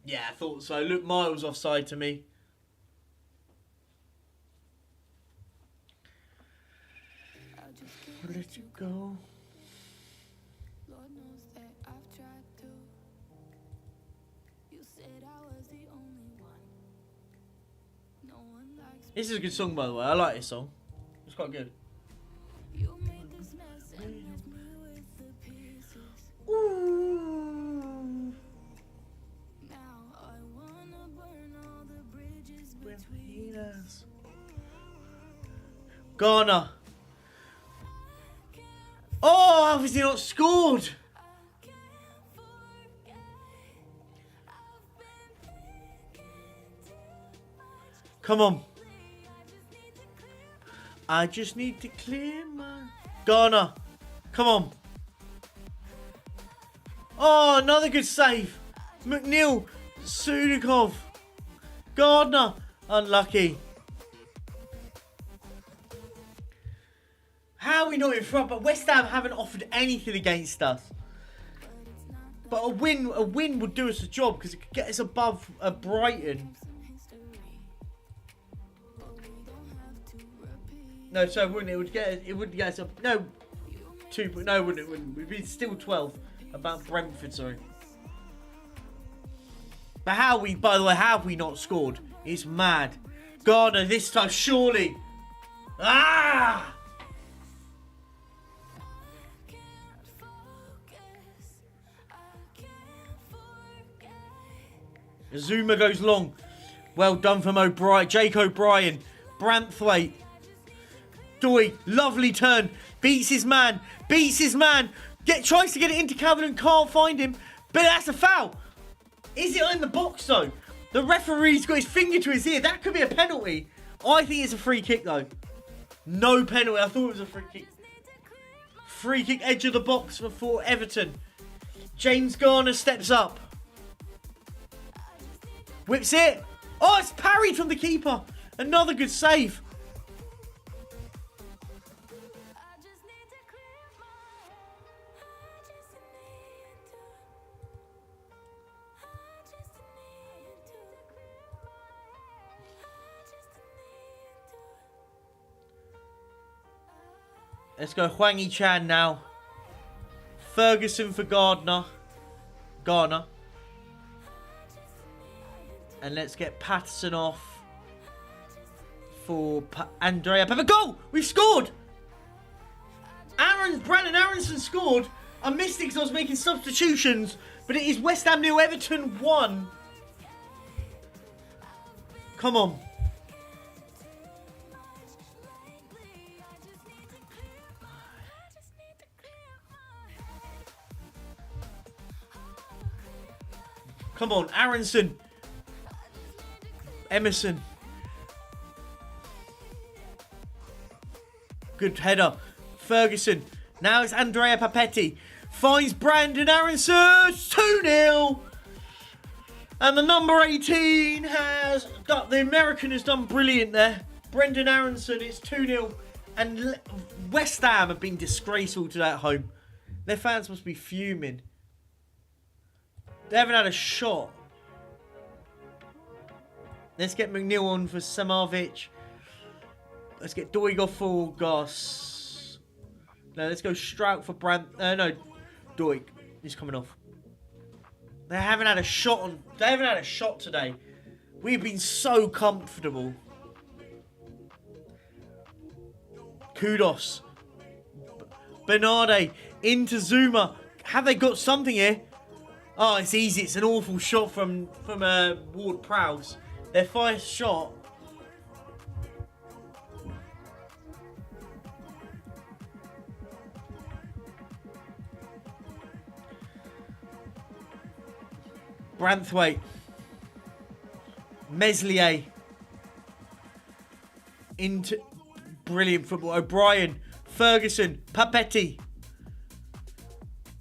A: Yeah, I thought so. Look, miles offside to me. I'll let you go.
C: Lord knows that I've tried to. You said I was the only one. No one likes me.
A: This is a good song, by the way. I like this song. It's quite good.
C: You made this mess and left me with the pieces.
A: Ooh.
C: Now I wanna burn all the bridges between us.
A: Garner. Oh, obviously not scored.
C: I can't forget. I've been thinking too much.
A: Come on.
C: I just need to clear
A: I just need to clear my... Garner. Come on. Oh, another good save. McNeil. Sudakov. Gardner. Unlucky. How are we not in front? But West Ham haven't offered anything against us. But a win would do us a job because it could get us above Brighton. No, so it wouldn't. It would get us up. No, 2. No, wouldn't it? Wouldn't. We'd be still 12 about Brentford. Sorry. But how we? By the way, how have we not scored? It's mad. Garner this time, surely. Ah! Zuma goes long. Well done from O'Brien. Jake O'Brien. Branthwaite. Doy. Lovely turn. Beats his man. Beats his man. Tries to get it into Calvin and can't find him. But that's a foul. Is it in the box though? The referee's got his finger to his ear. That could be a penalty. I think it's a free kick though. No penalty. I thought it was a free kick. Free kick edge of the box for Everton. James Garner steps up. Whips it. Oh, it's parried from the keeper. Another good save. Let's go Hwang Chan now. Ferguson for Garner. And let's get Patterson off for Andrea Pepper. Goal! We've scored! Brandon Aronson scored. I missed it because I was making substitutions. But it is West Ham 0, Everton 1. Come on. Come on, Aronson. Emerson. Good header. Ferguson. Now it's Andrea Papetti. Finds Brandon Aronson. 2-0. And the number 18 has... The American has done brilliant there. Brendan Aronson, it's 2-0. And West Ham have been disgraceful today at home. Their fans must be fuming. They haven't had a shot. Let's get McNeil on for Samarvic. Let's get Doig for Goss. No, let's go Strout for no, Doig. He's coming off. They haven't had a shot on. They haven't had a shot today. We've been so comfortable. Kudos. Bernarde into Zuma. Have they got something here? Oh, it's easy. It's an awful shot from Ward-Prowse. Their first shot. Branthwaite. Meslier. Into brilliant football. O'Brien. Ferguson. Papetti.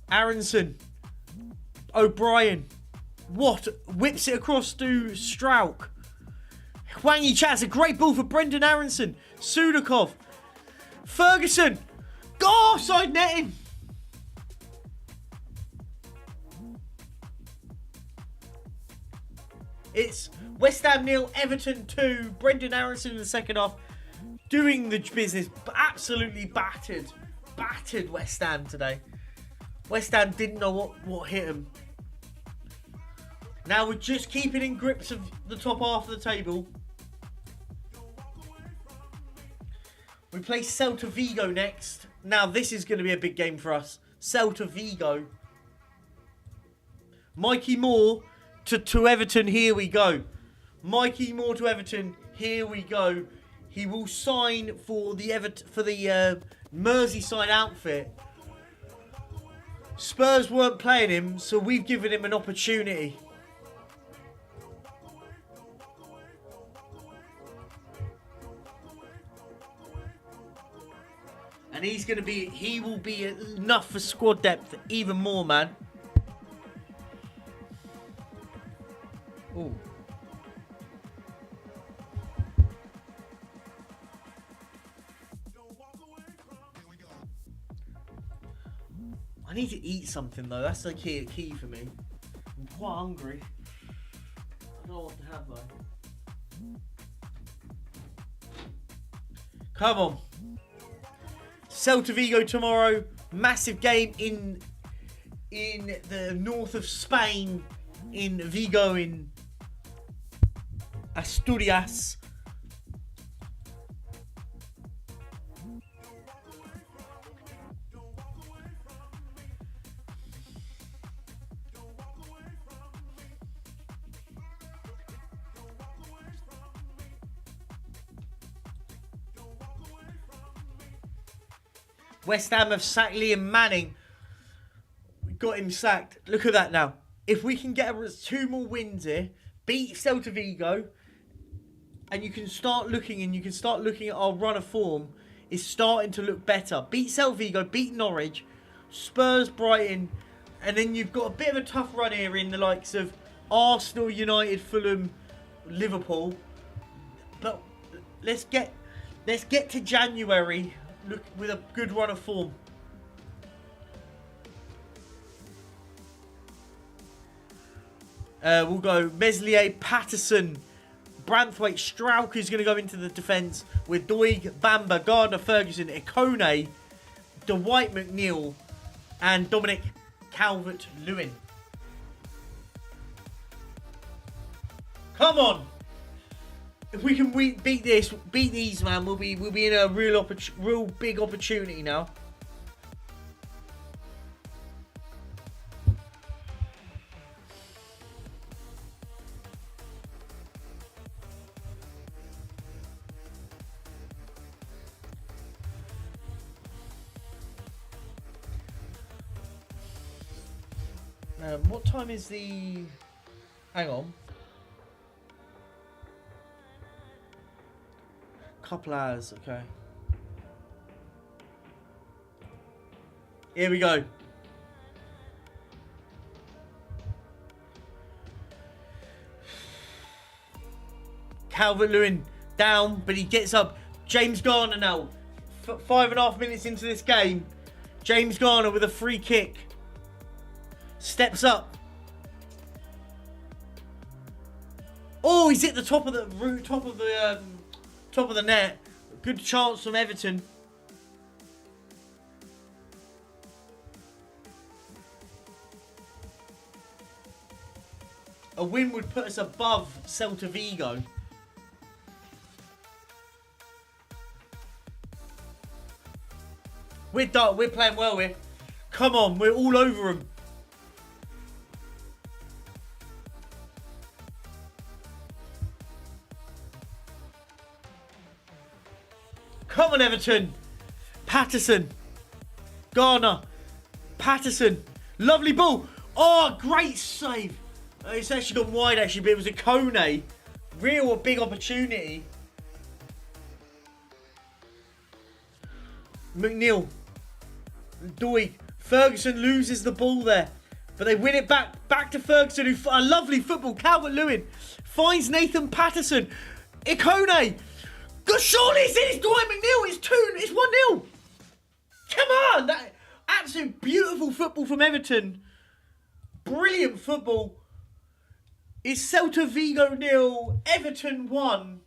A: Aronson. O'Brien. What? Whips it across to Strauch. Hwang Chat's a great ball for Brendan Aronson. Sudakov. Ferguson. Oh, side netting. It's West Ham 0, Everton 2. Brendan Aronson in the second half doing the business. Absolutely battered West Ham today. West Ham didn't know what hit them. Now we're just keeping in grips of the top half of the table. We play Celta Vigo next. Now this is going to be a big game for us. Celta Vigo. Mikey Moore to Everton. Here we go. Mikey Moore to Everton. Here we go. He will sign for the Merseyside outfit. Spurs weren't playing him, so we've given him an opportunity. And he will be enough for squad depth even more, man. Ooh. need to eat something though. That's the key for me. I'm quite hungry. I don't know what to have though. Come on. Celta Vigo tomorrow. Massive game in the north of Spain, in Vigo, in Asturias. West Ham have sacked Liam Manning. We got him sacked. Look at that now. If we can get 2 more wins here, beat Celta Vigo, and you can start looking at our run of form is starting to look better. Beat Celta Vigo, beat Norwich, Spurs, Brighton, and then you've got a bit of a tough run here in the likes of Arsenal, United, Fulham, Liverpool. But let's get to January. Look, with a good run of form. We'll go Meslier, Patterson, Branthwaite, Strauch, who's going to go into the defence with Doig, Bamba, Gardner, Ferguson, Ikone, Dwight McNeil, and Dominic Calvert-Lewin. Come on! If we can beat these, man, we'll be in a real big opportunity now. What time is the? Hang on. Couple hours, okay. Here we go. Calvert-Lewin down, but he gets up. James Garner now. 5.5 minutes into this game. James Garner with a free kick. Steps up. Oh, he's hit the top of the net. Good chance from Everton. A win would put us above Celta Vigo. We're playing well here. Come on, we're all over them. Come on, Everton. Patterson. Garner. Patterson. Lovely ball. Oh, great save. It's actually gone wide, actually, but it was a Kone. Real big opportunity. McNeil. Doig. Ferguson loses the ball there. But they win it back. Back to Ferguson, who a lovely football. Calvert-Lewin finds Nathan Patterson. Ikone. God, surely it's Dwight McNeil. It's 1-0. Come on. That absolute beautiful football from Everton. Brilliant football. It's Celta Vigo 0, Everton 1.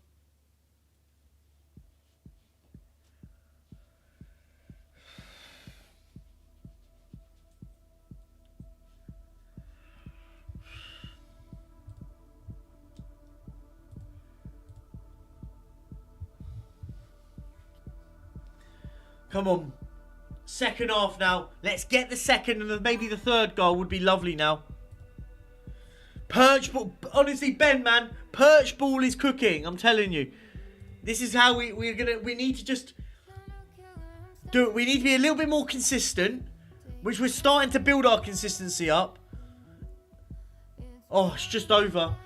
A: Come on. Second half now. Let's get the second and maybe the third goal would be lovely now. Perch ball. Honestly, Ben, man. Perch ball is cooking. I'm telling you. This is how we need to just do it. We need to be a little bit more consistent. Which we're starting to build our consistency up. Oh, it's just over.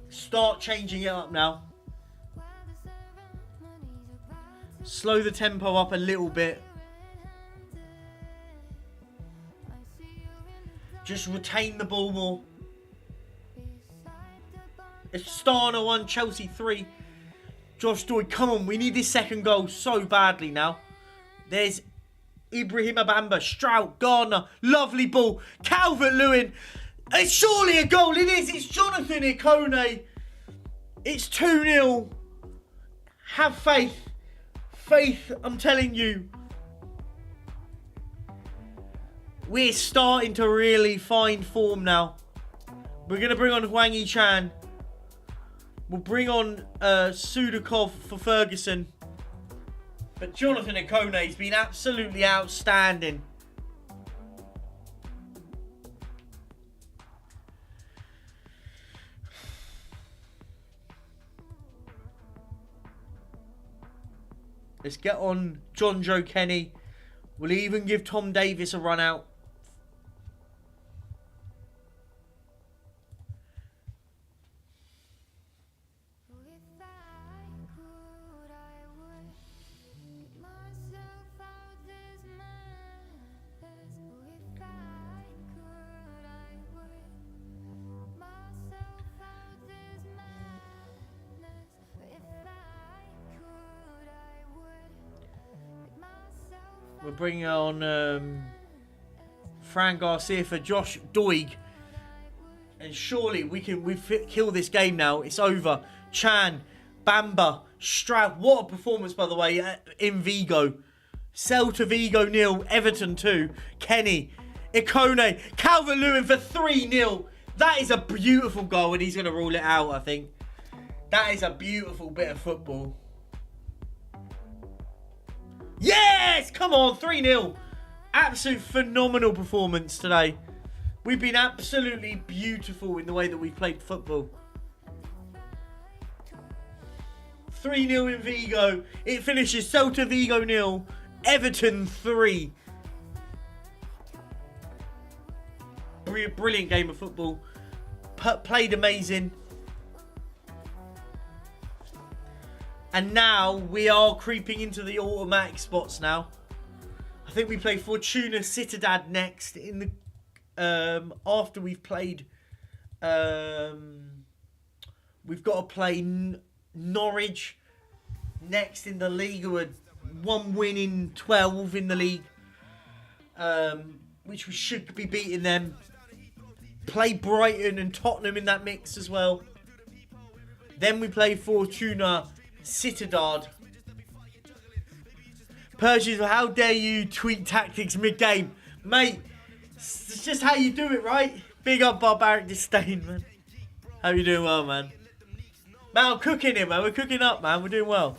A: Start changing it up now. Slow the tempo up a little bit. Just retain the ball more. Astana 1, Chelsea 3. Josh Doig, come on. We need this second goal so badly now. There's Ibrahim Abamba, Strout, Garner, lovely ball. Calvert-Lewin. It's surely a goal. It is. It's Jonathan Ikone. It's 2-0. Have faith. Faith, I'm telling you. We're starting to really find form now. We're going to bring on Hwang Yi-chan. We'll bring on Sudakov for Ferguson. But Jonathan Ikone's been absolutely outstanding. Let's get on John Joe Kenny. We'll even give Tom Davis a run out.
C: If I could, I would get myself out this madness. If I could, I would get myself out this madness. If I could, I would get myself.
A: We're bringing on Fran Garcia for Josh Doig. And surely we can kill this game now. It's over. Chan, Bamba, Stroud. What a performance, by the way, in Vigo. Celta Vigo 0, Everton 2. Kenny, Ikone, Calvert-Lewin for 3-0. That is a beautiful goal, and he's going to rule it out, I think. That is a beautiful bit of football. Yes! Come on, 3-0. Absolute phenomenal performance today. We've been absolutely beautiful in the way that we've played football. 3-0 in Vigo. It finishes Celta Vigo 0, Everton 3. Brilliant game of football. Played amazing. And now we are creeping into the automatic spots now. I think we play Fortuna Sittard next in the after we've played. We've got to play Norwich next in the league, who are 1 win in 12 in the league, which we should be beating them. Play Brighton and Tottenham in that mix as well. Then we play Fortuna Sittard. Perchy, how dare you tweak tactics mid-game? Mate, it's just how you do it, right? Big up Barbaric Disdain, man. How you doing well, man? Man, I'm cooking it, man. We're cooking up, man. We're doing well.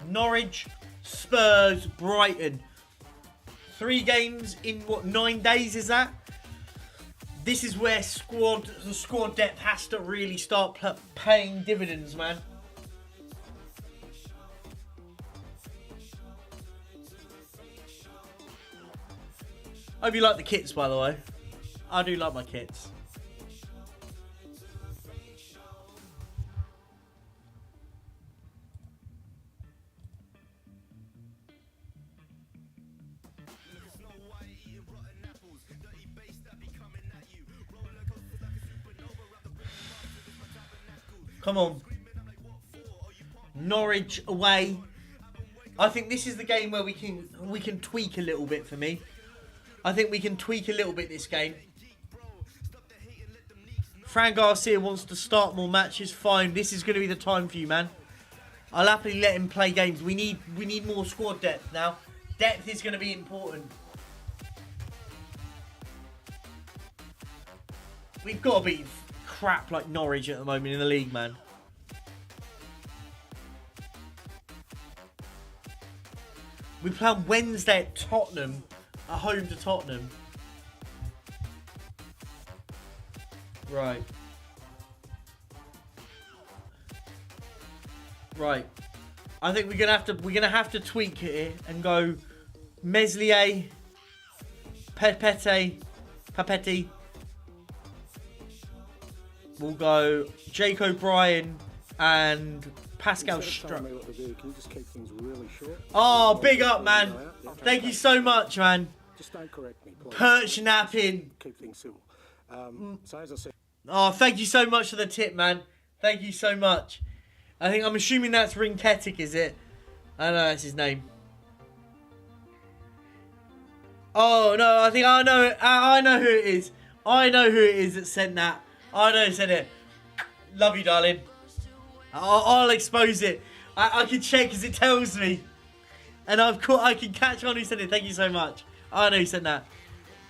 A: Norwich, Spurs, Brighton. 3 games in what, 9 days is that? This is where the squad depth has to really start paying dividends, man. I hope you like the kits, by the way. I do like my kits. Come on. Norwich away. I think this is the game where we can tweak a little bit for me. I think we can tweak a little bit this game. Fran Garcia wants to start more matches. Fine. This is going to be the time for you, man. I'll happily let him play games. We need more squad depth now. Depth is going to be important. We've got to beat crap like Norwich at the moment in the league, man. We play on Wednesday at Tottenham, at home to Tottenham. Right. Right. I think we're gonna have to tweak it here and go Meslier, Papetti, We'll go Jake O'Brien and Pascal Struck. Oh, big up, man. Thank you so much, man.
D: Just don't correct me, please.
A: Perch napping.
D: Keep things civil. So as I said,
A: Oh, thank you so much for the tip, man. Thank you so much. I'm assuming that's Rinketic, is it? I don't know, that's his name. Oh, no, I think I know who it is. I know who it is that sent that. I know who sent it. Love you, darling. I'll expose it. I can check because it tells me. And I can catch on who sent it. Thank you so much. I know who sent that.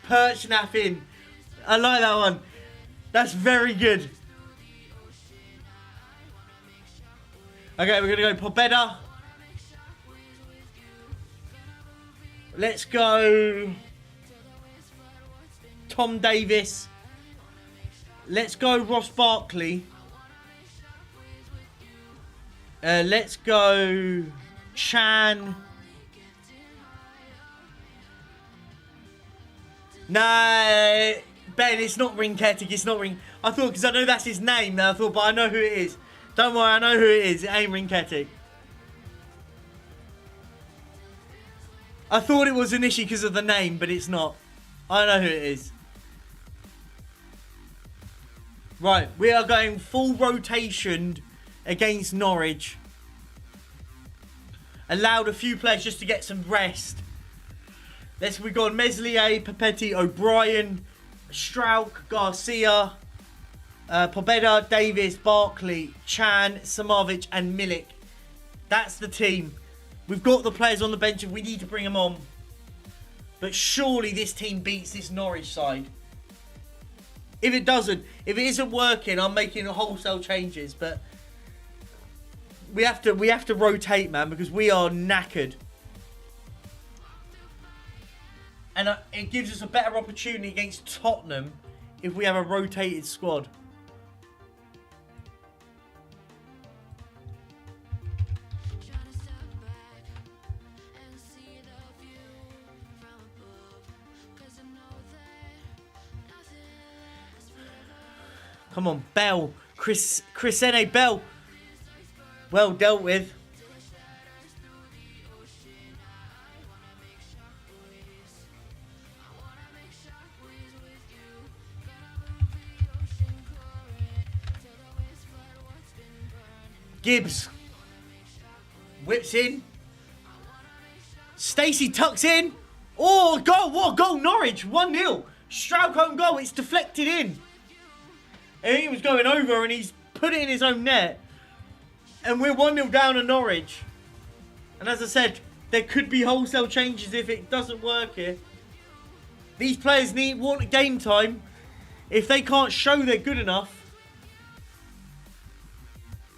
A: Perch napping. I like that one. That's very good. Okay, we're going to go Pobeda. Let's go Tom Davis. Let's go Ross Barkley. Let's go Chan. Nah, Ben, it's not Rinketic. It's not Ring. I thought, because I know that's his name. I thought, but I know who it is. Don't worry, I know who it is. It ain't Rinketic. I thought it was initially because of the name, but it's not. I know who it is. Right, we are going full rotation against Norwich. Allowed a few players just to get some rest. We got Meslier, Papetti, O'Brien, Strauch, Garcia, Pobeda, Davis, Barkley, Chan, Samovic and Milik. That's the team. We've got the players on the bench and we need to bring them on. But surely this team beats this Norwich side. If it doesn't, if it isn't working, I'm making wholesale changes. But we have to rotate, man, because we are knackered. And it gives us a better opportunity against Tottenham if we have a rotated squad. Come on, Bell. Chris N.A. Bell. Well dealt with. Gibbs. Whips in. Stacey tucks in. Oh, goal. What a goal. Norwich. 1-0. Strauch home goal. It's deflected in. And he was going over and he's put it in his own net. And we're 1-0 down to Norwich. And as I said, there could be wholesale changes if it doesn't work here. These players want game time. If they can't show they're good enough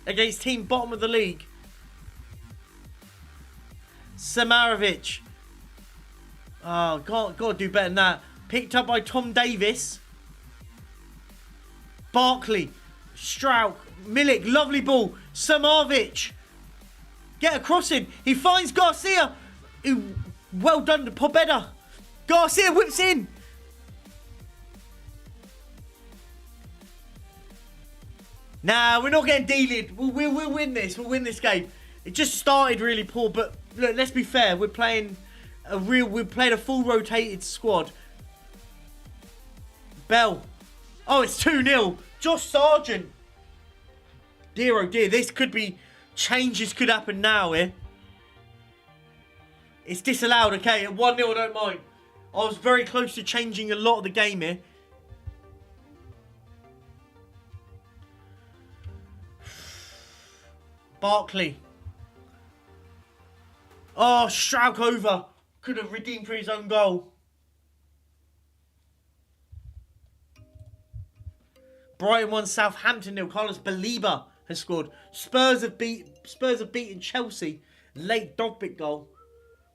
A: against team bottom of the league. Samarovic. Oh, got to do better than that. Picked up by Tom Davis. Barkley. Strauch. Milik. Lovely ball. Samarovic. Get a crossing. He finds Garcia. Ooh, well done to Pobeda. Garcia whips in. Nah, we're not getting dealing. We'll win this. We'll win this game. It just started really poor, but look, let's be fair. We're playing a full rotated squad. Bell. Oh, it's 2-0. Josh Sargent. Dear oh dear, this could be... Changes could happen now here. It's disallowed, okay. At 1-0, I don't mind. I was very close to changing a lot of the game here. Barkley. Oh, Strauch over. Could have redeemed for his own goal. Brighton 1, Southampton 0. Carlos Baliba has scored. Spurs have beaten Chelsea. Late Dogbit goal.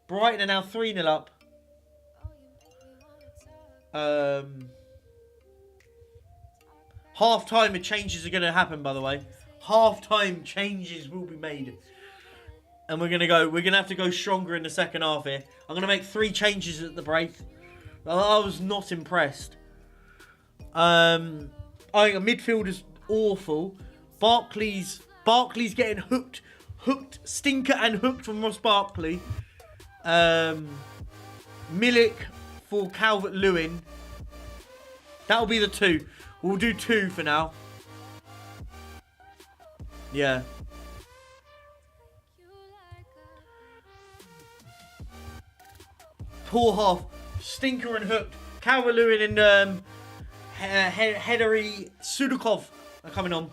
A: Brighton are now 3-0 up. Half-time changes are going to happen, by the way. Half-time changes will be made. And we're going to have to go stronger in the second half here. I'm going to make 3 changes at the break. I was not impressed. I think a midfielder's... awful. Barkley's getting hooked, stinker and hooked from Ross Barkley. Milik for Calvert-Lewin. That'll be the 2. We'll do 2 for now. Yeah. Poor half. Stinker and hooked. Calvert-Lewin and Hedary Sudakov are coming on.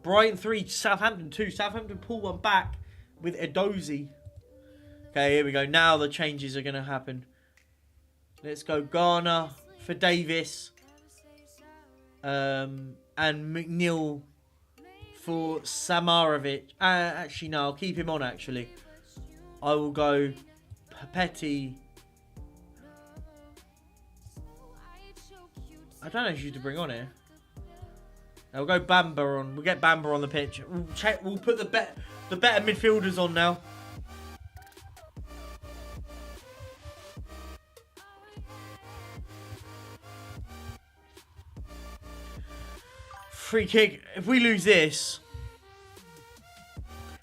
A: Brighton 3, Southampton 2. Southampton pull one back with Edozie. Okay, here we go. Now the changes are going to happen. Let's go Garner for Davis. And McNeil for Samarovic. Actually, no, I'll keep him on, actually. I will go Perchy. I don't know who to bring on here. I'll go Bamba on. We'll get Bamba on the pitch. We'll put the better midfielders on now. Free kick. If we lose this,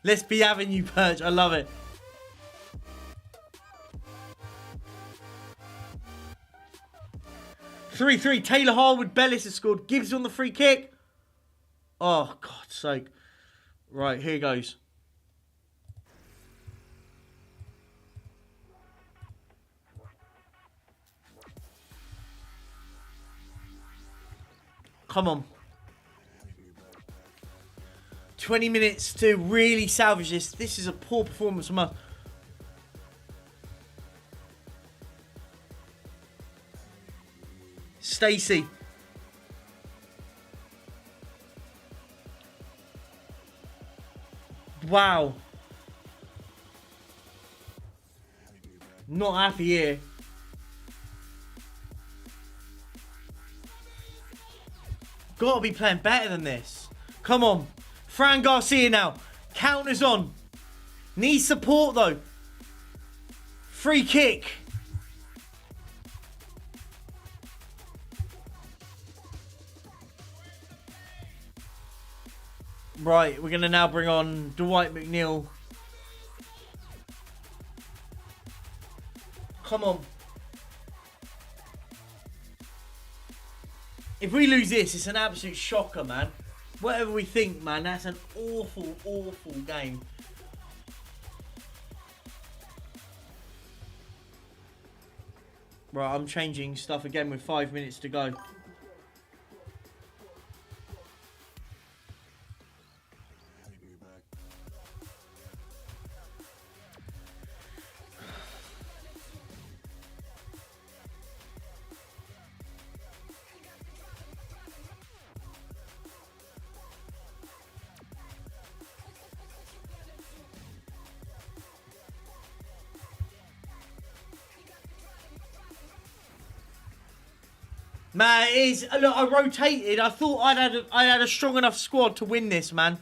A: let's be having you, Perch. I love it. (3-3). Taylor Harwood Bellis has scored. Gibbs on the free kick. Oh, God's sake. Right, here goes. Come on. 20 minutes to really salvage this. This is a poor performance from us. Stacey. Wow. Not happy here. Gotta be playing better than this. Come on. Fran Garcia now. Counters on. Needs support though. Free kick. Right, we're going to now bring on Dwight McNeil. Come on. If we lose this, it's an absolute shocker, man. Whatever we think, man, that's an awful, awful game. Right, I'm changing stuff again with 5 minutes to go. Man, it is. Look, I rotated. I thought I had a strong enough squad to win this, man.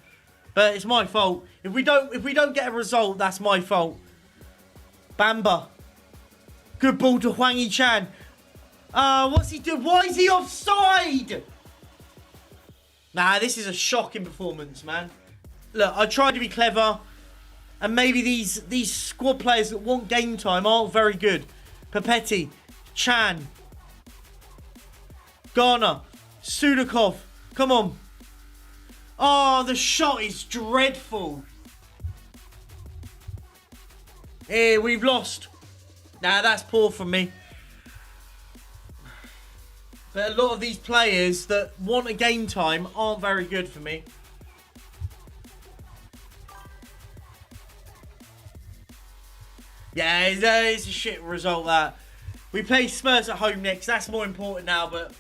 A: But it's my fault. If we don't get a result, that's my fault. Bamba. Good ball to Hwang Yi-chan. What's he doing? Why is he offside? Nah, this is a shocking performance, man. Look, I tried to be clever. And maybe these squad players that want game time aren't very good. Perchy, Chan, Garner, Sudakov, come on. Oh, the shot is dreadful. Here, we've lost. Nah, that's poor from me. But a lot of these players that want a game time aren't very good for me. Yeah, it's a shit result, that. We play Spurs at home next. That's more important now, but...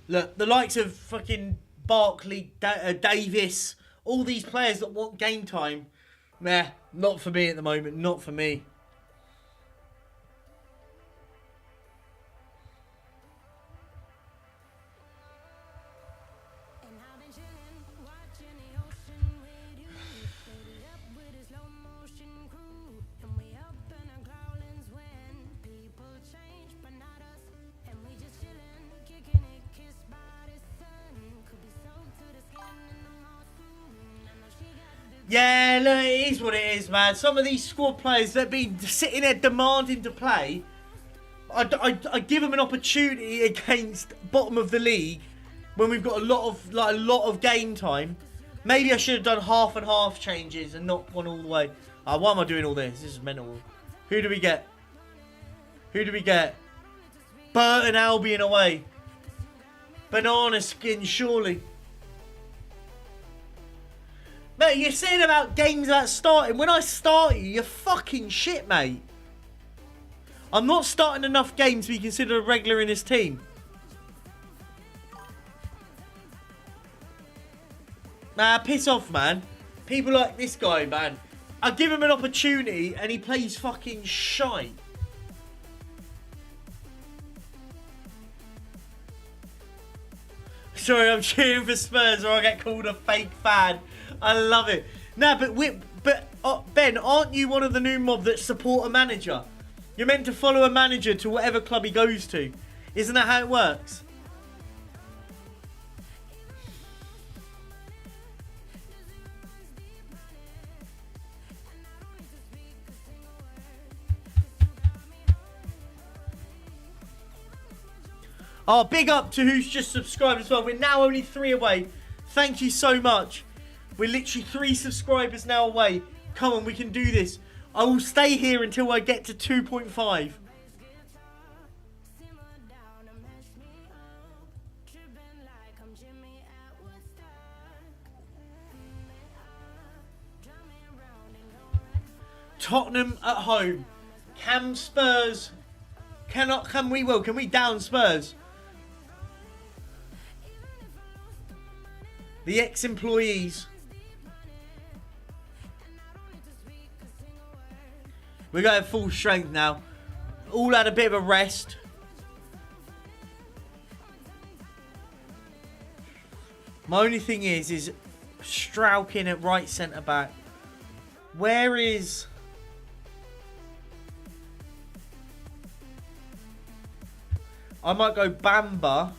A: Look, the likes of fucking Barkley, Davis, all these players that want game time, meh, not for me at the moment, not for me. Yeah, look, it is what it is, man. Some of these squad players that be sitting there demanding to play, I give them an opportunity against bottom of the league when we've got a lot of game time. Maybe I should have done half and half changes and not gone all the way. Why am I doing all this? This is mental. Who do we get? Who do we get? Burton Albion away. Banana skin, surely. Mate, you're saying about games that starting. When I start you, you're fucking shit, mate. I'm not starting enough games to be considered a regular in this team. Nah, piss off, man. People like this guy, man. I give him an opportunity and he plays fucking shite. Sorry, I'm cheering for Spurs or I get called a fake fan. I love it. Nah, but Ben, aren't you one of the new mob that support a manager? You're meant to follow a manager to whatever club he goes to. Isn't that how it works? Oh, big up to who's just subscribed as well. We're now only 3 away. Thank you so much. We're literally 3 subscribers now away. Come on, we can do this. I will stay here until I get to 2.5. Tottenham at home. Can Spurs... Can we down Spurs? The ex-employees. We're going full strength now. All had a bit of a rest. My only thing is Strauchin at right centre back. Where is... I might go Bamba.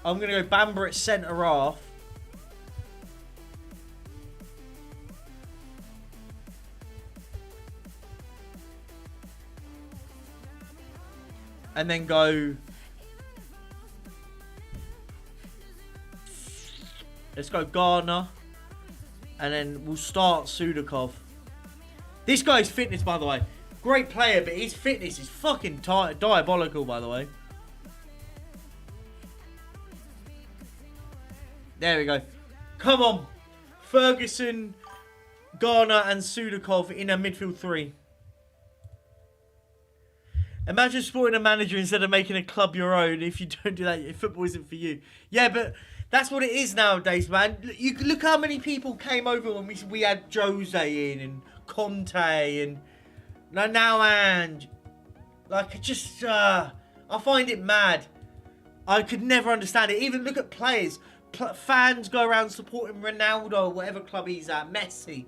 A: I'm going to go Bamba at centre half. And then go... Let's go Garner. And then we'll start Sudakov. This guy's fitness, by the way. Great player, but his fitness is fucking diabolical, by the way. There we go. Come on. Ferguson, Garner and Sudakov in a midfield 3. Imagine supporting a manager instead of making a club your own. If you don't do that, football isn't for you. Yeah, but that's what it is nowadays, man. You look how many people came over when we had Jose in and Conte and now and like just I find it mad. I could never understand it. Even look at players. Fans go around supporting Ronaldo, whatever club he's at, Messi.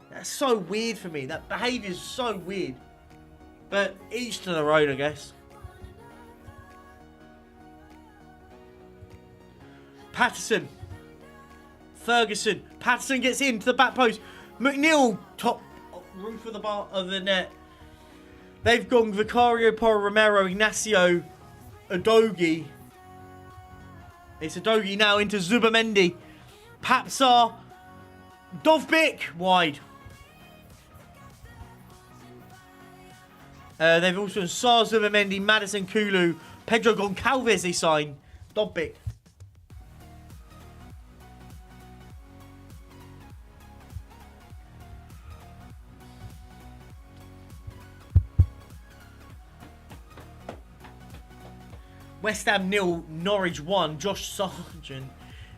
A: That's so weird for me. That behaviour is so weird. But each to their own, I guess. Patterson. Ferguson. Patterson gets into the back post. McNeil, top roof of the bar of the net. They've gone Vicario, Porro, Romero, Ignacio, Udogie. It's Udogie now into Zubamendi. Papsar. Dovbik. Wide. They've also done Sar, Zubamendi, Madison, Kulu, Pedro Goncalves they sign. Dovbik. West Ham 0, Norwich 1, Josh Sargent.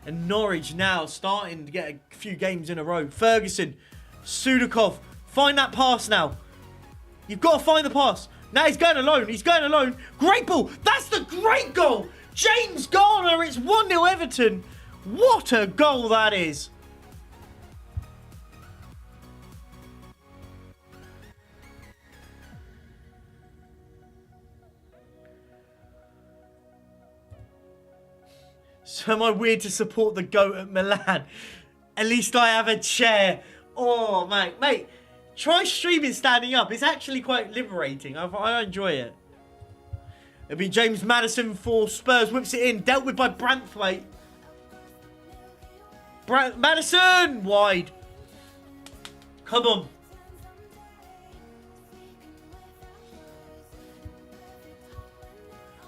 A: And Norwich now starting to get a few games in a row. Ferguson, Sudakov, find that pass now. You've got to find the pass. Now he's going alone. He's going alone. Great ball. That's the great goal. James Garner. It's 1-0 Everton. What a goal that is. So am I weird to support the GOAT at Milan? At least I have a chair. Oh, mate. Try streaming standing up. It's actually quite liberating. I enjoy it. It'll be James Maddison for Spurs. Whips it in. Dealt with by Branthwaite. Maddison! Wide. Come on.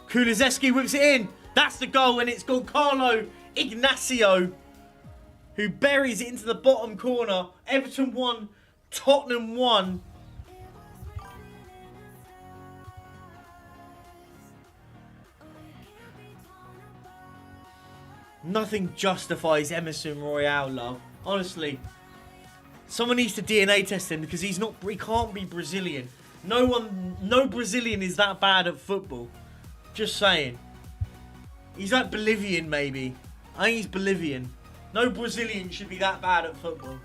A: Kulizeski whips it in. That's the goal, and it's Giancarlo Ignacio, who buries it into the bottom corner. Everton 1, Tottenham 1. Nothing justifies Emerson Royale, love. Honestly. Someone needs to DNA test him because he can't be Brazilian. No Brazilian is that bad at football. Just saying. He's like Bolivian, maybe. I think he's Bolivian. No Brazilian should be that bad at football.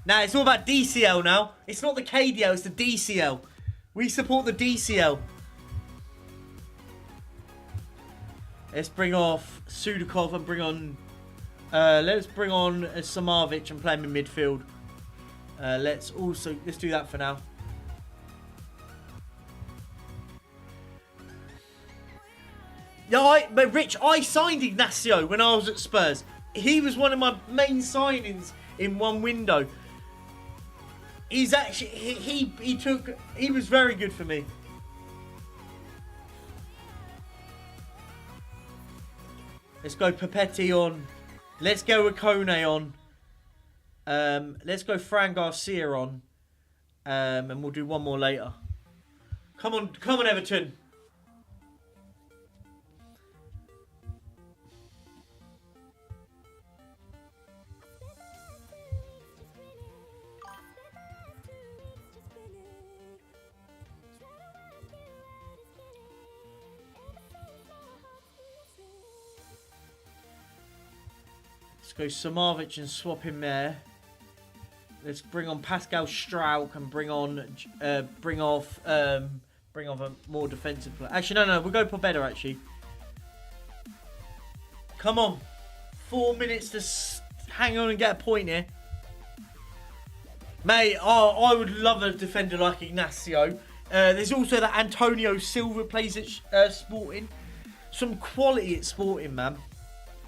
A: Now, it's all about DCL now. It's not the KDL, it's the DCL. We support the DCL. Let's bring off Sudakov and bring on... let's bring on Samarvic and play him in midfield. Let's do that for now. Yeah, but Rich, I signed Ignacio when I was at Spurs. He was one of my main signings in one window. He's actually he was very good for me. Let's go Papetti on. Let's go with Kone on. Let's go Fran Garcia on. And we'll do one more later. Come on, Everton. Let's go Samarvic and swap him there. Let's bring on Pascal Strauk and bring off a more defensive player. Actually, no, we'll go Pobeda, actually. Come on. 4 minutes to hang on and get a point here. Mate, I would love a defender like Ignacio. There's also that Antonio Silva plays at Sporting. Some quality at Sporting, man.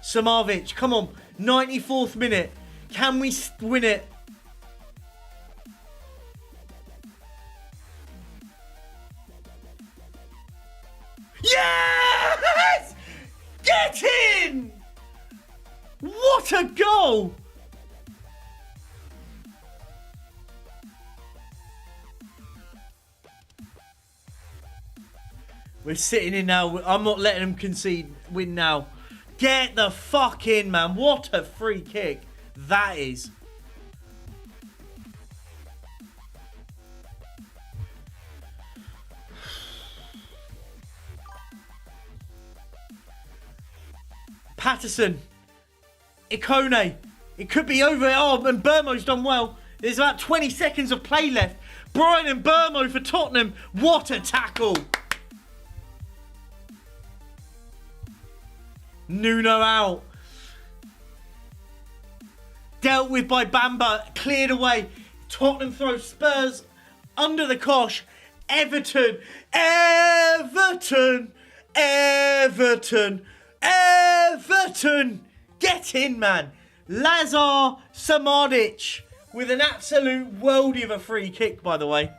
A: Samarvic, come on. 94th minute. Can we win it? Yes! Get in! What a goal! We're sitting in now. I'm not letting them concede. Win now. Get the fuck in, man. What a free kick that is. Patterson. Ikone. It could be over. Oh, and Burmo's done well. There's about 20 seconds of play left. Brian and Burmo for Tottenham. What a tackle. Nuno out. Dealt with by Bamba. Cleared away. Tottenham throw Spurs under the cosh. Everton. Get in, man. Lazar Samardic with an absolute worldie of a free kick, by the way.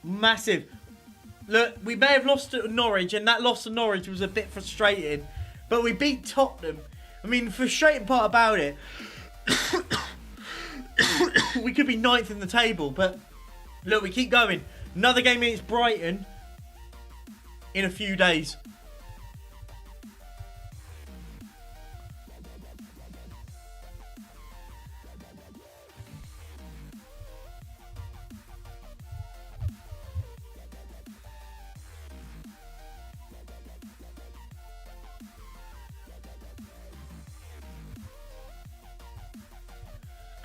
A: Massive. Look, we may have lost to Norwich, and that loss to Norwich was a bit frustrating, but we beat Tottenham. I mean, the frustrating part about it, we could be 9th in the table, but look, we keep going. Another game against Brighton in a few days.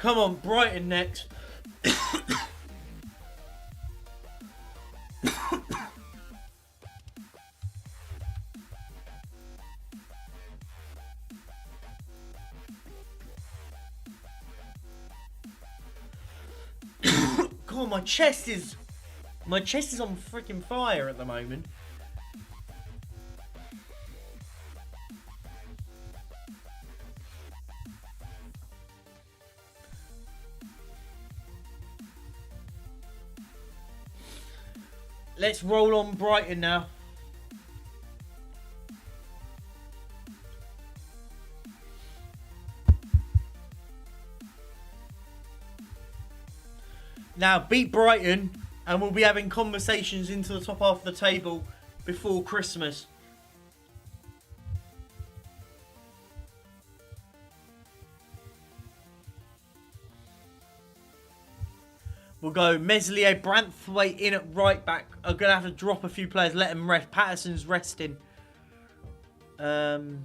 A: Come on, Brighton next. God, my chest is on freaking fire at the moment. Let's roll on Brighton now. Now beat Brighton and we'll be having conversations into the top half of the table before Christmas. We'll go Meslier, Branthwaite in at right back. I'm going to have to drop a few players, let him rest. Patterson's resting. Could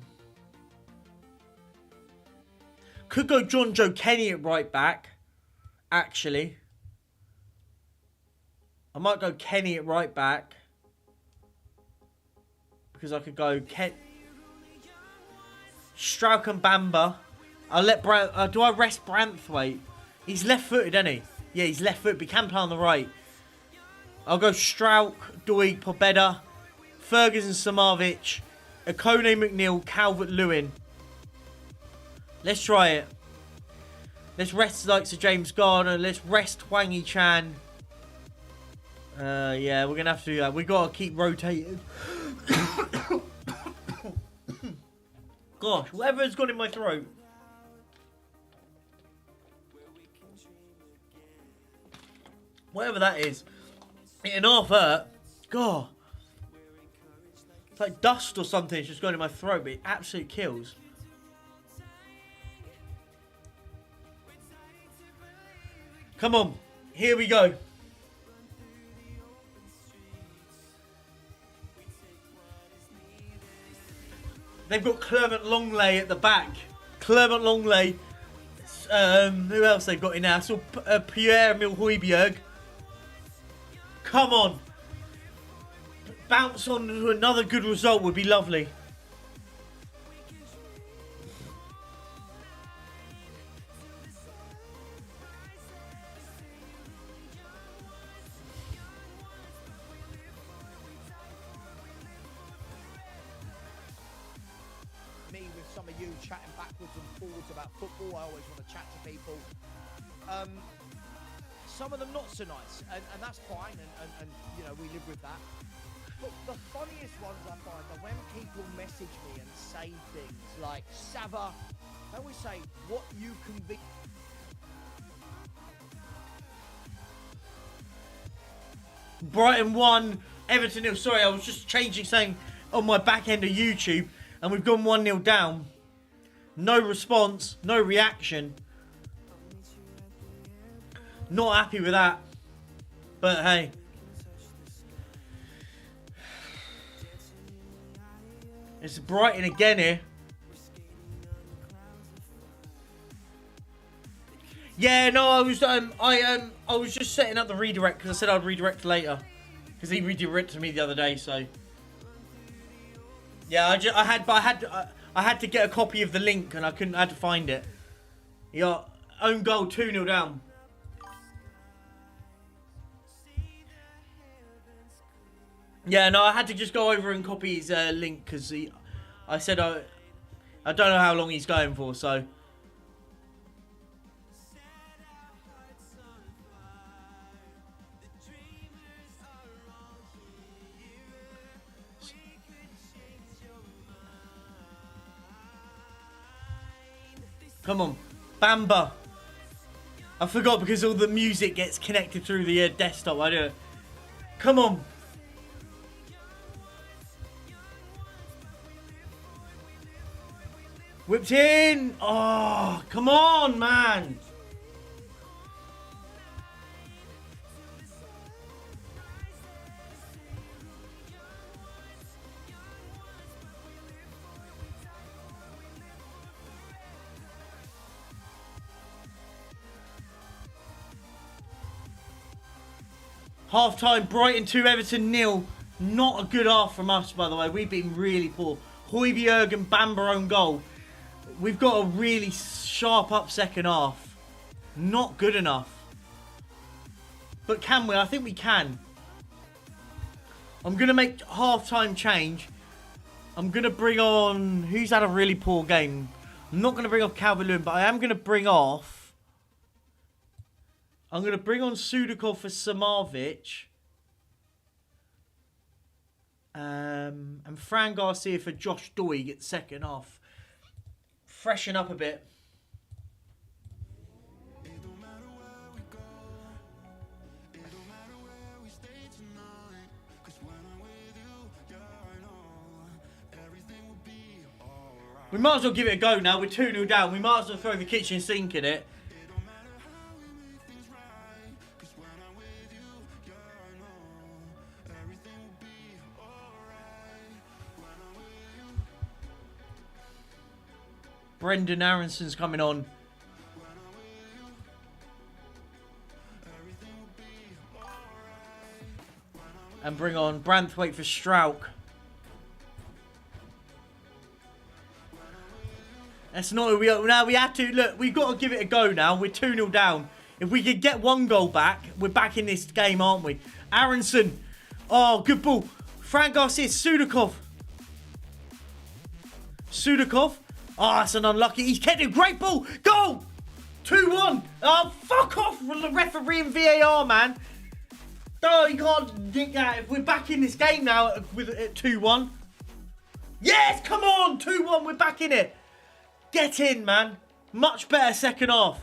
A: go John Joe Kenny at right back, actually. I might go Kenny at right back. Because I could go Strauch and Bamba. I'll let do I rest Branthwaite? He's left-footed, isn't he? Yeah, he's left-footed, but he can play on the right. I'll go Strauch, Doig, Pobeda, Ferguson, Samarvic, Akone, McNeil, Calvert-Lewin. Let's try it. Let's rest the likes of James Garner. Let's rest Hwang Hee-chan. Yeah, we're going to have to do that. We've got to keep rotating. Gosh, whatever's gone in my throat. Whatever that is. It half hurt. God. It's like dust or something. It's just going in my throat, but it absolutely kills. Come on. Here we go. They've got Clement Longley at the back. Clement Longley. Who else they've got in there? I saw Pierre-Emile Højbjerg. Come on. Bounce on to another good result would be lovely.
E: Me with some of you chatting backwards and forwards about football. I always want to chat to people. Some of them not so nice, and that's fine, and you know, we live with that. But the funniest ones I find are when people message me and say things like, Sava, then we say, what you can be.
A: Brighton 1, Everton 0. Sorry, I was just changing something on my back end of YouTube, and we've gone 1-0 down. No response, no reaction. Not happy with that. But hey. It's Brighton again here. Yeah, no, I was just setting up the redirect because I said I'd redirect later. Because he redirected me the other day, so. Yeah, I had to get a copy of the link and I had to find it. Yeah, own goal, 2-0 down. Yeah, no, I had to just go over and copy his link because I said I don't know how long he's going for, so. Come on, Bamba. I forgot because all the music gets connected through the desktop. I do it. Come on. Whipped in! Oh, come on, man! Half time, Brighton 2, Everton 0. Not a good half from us, by the way. We've been really poor. Højbjerg and Bamber own goal. We've got a really sharp up second half. Not good enough. But can we? I think we can. I'm going to make half-time change. I'm going to bring on... Who's had a really poor game? I'm not going to bring off Calvert-Lewin, but I am going to bring off... I'm going to bring on Sudakov for Samarvic. And Fran Garcia for Josh Doig at second half. Freshen up a bit. We might as well give it a go now. We're 2-0 down. We might as well throw the kitchen sink in it. Brendan Aronson's coming on. And bring on Branthwaite for Strauch. That's not who we are. Now we have to, look, we've got to give it a go now. We're 2-0 down. If we could get one goal back, we're back in this game, aren't we? Aronson. Oh, good ball. Fran Garcia, Sudakov. Sudakov. Oh, that's an unlucky. He's kept it. Great ball. Goal. 2-1. Oh, fuck off from the referee and VAR, man. Oh, you can't think that. If we're back in this game now with 2-1. Yes, come on. 2-1. We're back in it. Get in, man. Much better second half.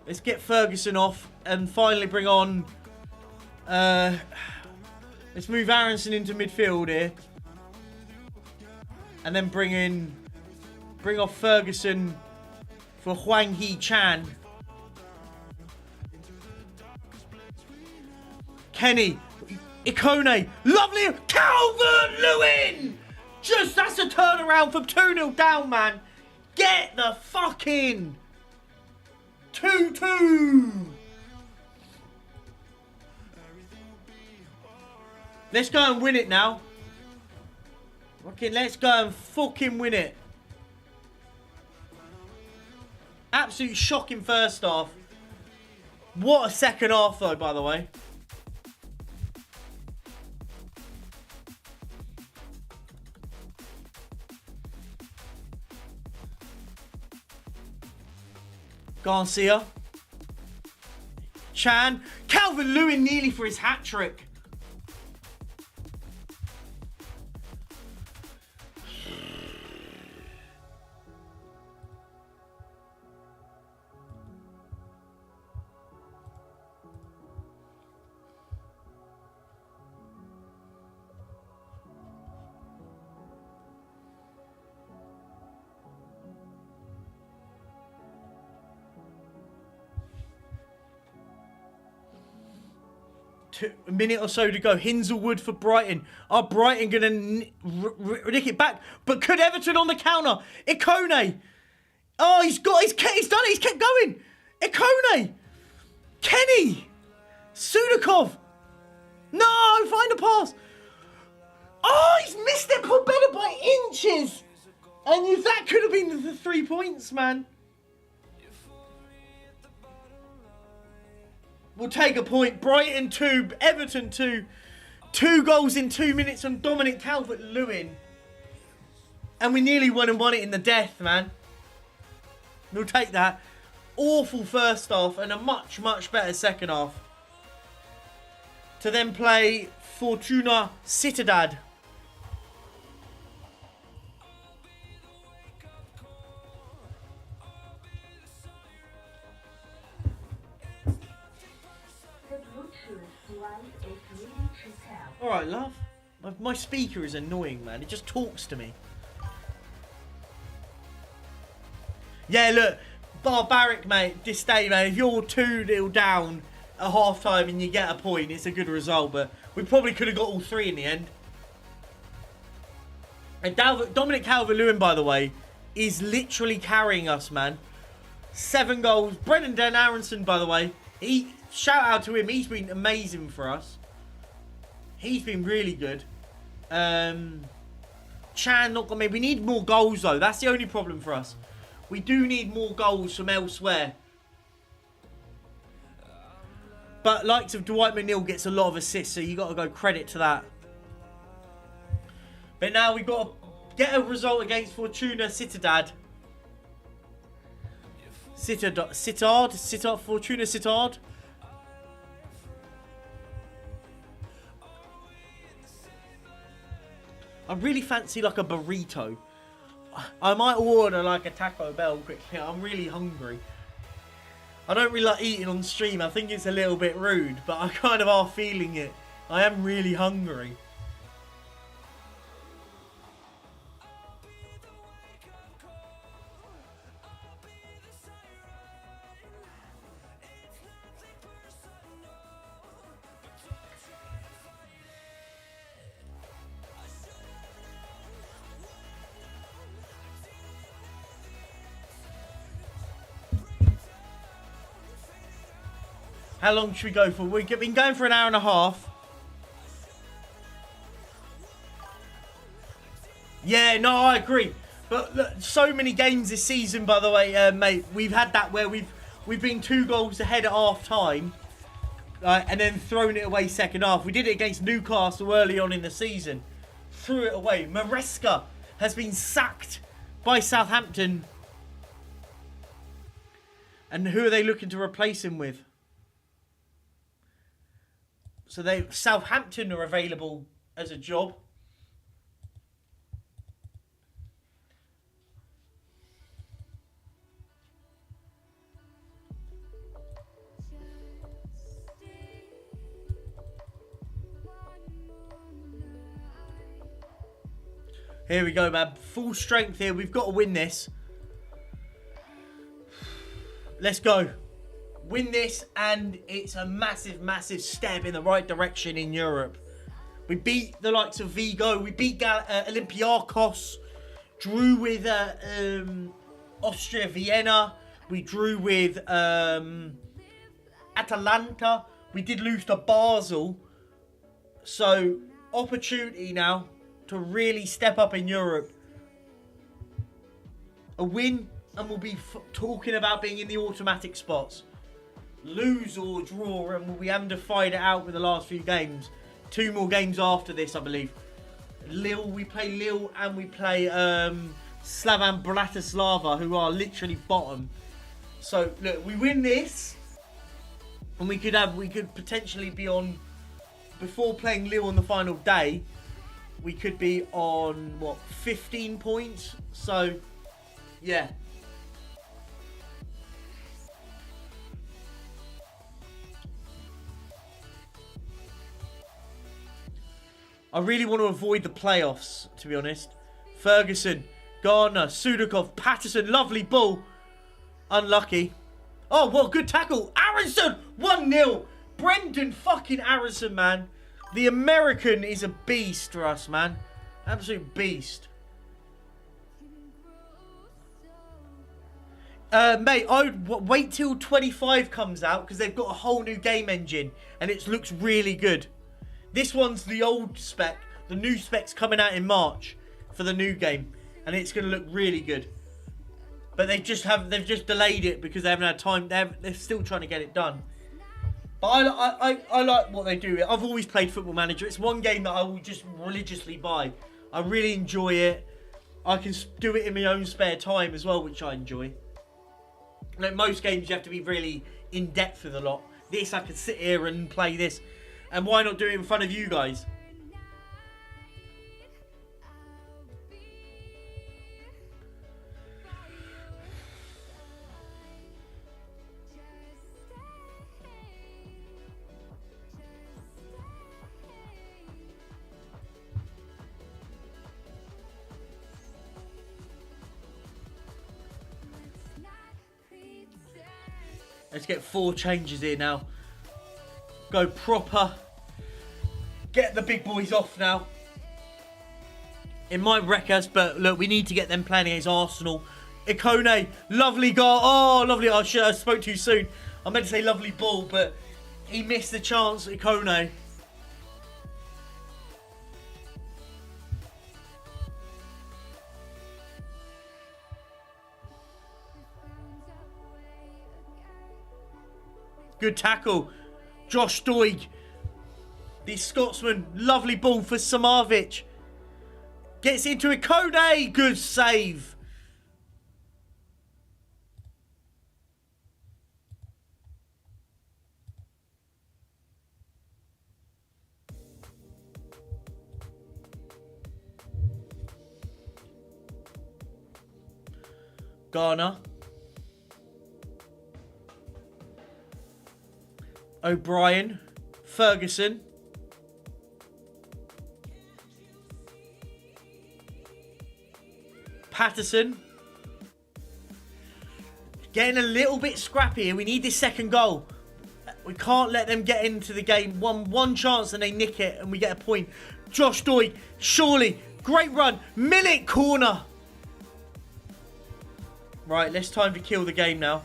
A: Let's get Ferguson off and finally bring on... let's move Aronson into midfield here. And then bring off Ferguson for Hwang Hee-chan. Kenny. Ikone. Lovely. Calvert-Lewin. That's a turnaround from 2-0 down, man. Get the fuck in. 2-2. Let's go and win it now. Okay, let's go and fucking win it. Absolute shocking first half. What a second half though, by the way. Garcia. Chan. Calvert-Lewin nearly for his hat-trick. A minute or so to go. Hinzelwood for Brighton. Are Brighton going to nick it back? But could Everton on the counter? Ikone. Oh, he's done it. He's kept going. Ikone. Kenny. Sudakov. No, find a pass. Oh, he's missed it. Put better by inches. And if that could have been the 3 points, man. We'll take a point. Brighton 2, Everton 2. 2 goals in 2 minutes on Dominic Calvert-Lewin. And we nearly won and won it in the death, man. We'll take that. Awful first half and a much, much better second half. To then play Fortuna Sittard. Alright, love. My speaker is annoying, man. It just talks to me. Yeah, look. Barbaric, mate. This day, mate. If you're 2-0 down at half-time and you get a point, it's a good result. But we probably could have got all 3 in the end. And Dominic Calvert-Lewin, by the way, is literally carrying us, man. 7 goals. Brendan Dan Aronson, by the way. Shout out to him. He's been amazing for us. He's been really good. Chan not gonna. We need more goals though. That's the only problem for us. We do need more goals from elsewhere. But likes of Dwight McNeil gets a lot of assists, so you got to go credit to that. But now we've got to get a result against Fortuna Sittard. Fortuna Sittard. I really fancy like a burrito. I might order like a Taco Bell quickly. I'm really hungry. I don't really like eating on stream. I think it's a little bit rude, but I kind of are feeling it. I am really hungry. How long should we go for? We've been going for an hour and a half. Yeah, no, I agree. But look, so many games this season, by the way, mate. We've had that where we've been 2 goals ahead at half time, and then thrown it away second half. We did it against Newcastle early on in the season. Threw it away. Maresca has been sacked by Southampton. And who are they looking to replace him with? So Southampton are available as a job. Here we go, man. Full strength here. We've got to win this. Let's go. Win this, and it's a massive, massive step in the right direction in Europe. We beat the likes of Vigo. We beat Olympiacos. Drew with Austria Vienna. We drew with Atalanta. We did lose to Basel. So, opportunity now to really step up in Europe. A win, and we'll be talking about being in the automatic spots. Lose or draw, and we'll be having to fight it out with the last few games. 2 more games after this, I believe. Lille, we play Lille, and we play Slavan Bratislava, who are literally bottom. So look, we win this, and we could potentially be on, before playing Lille on the final day, we could be on what, 15 points. So yeah. I really want to avoid the playoffs, to be honest. Ferguson, Gardner, Sudakov, Patterson, lovely ball. Unlucky. Oh, what a good tackle. Aronson, 1-0. Brendan fucking Aronson, man. The American is a beast for us, man. Absolute beast. Mate, I would wait till 25 comes out, because they've got a whole new game engine, and it looks really good. This one's the old spec. The new spec's coming out in March for the new game, and it's going to look really good. But they've just delayed it because they haven't had time. They're still trying to get it done. But I like what they do. I've always played Football Manager. It's one game that I will just religiously buy. I really enjoy it. I can do it in my own spare time as well, which I enjoy. Like most games, you have to be really in depth with a lot. This, I can sit here and play this. And why not do it in front of you guys? Let's get 4 changes here now. Go proper. Get the big boys off now. It might wreck us, but look, we need to get them playing against Arsenal. Ikone, lovely goal. Oh, lovely. I spoke too soon. I meant to say lovely ball, but he missed the chance, Ikone. Good tackle. Josh Doig. The Scotsman. Lovely ball for Samarvic. Gets into Ikone. Good save. Garner. O'Brien. Ferguson. Patterson. Getting a little bit scrappy here. We need this second goal. We can't let them get into the game. One chance and they nick it and we get a point. Josh Doig. Surely. Great run. Milik corner. Right, let's time to kill the game now.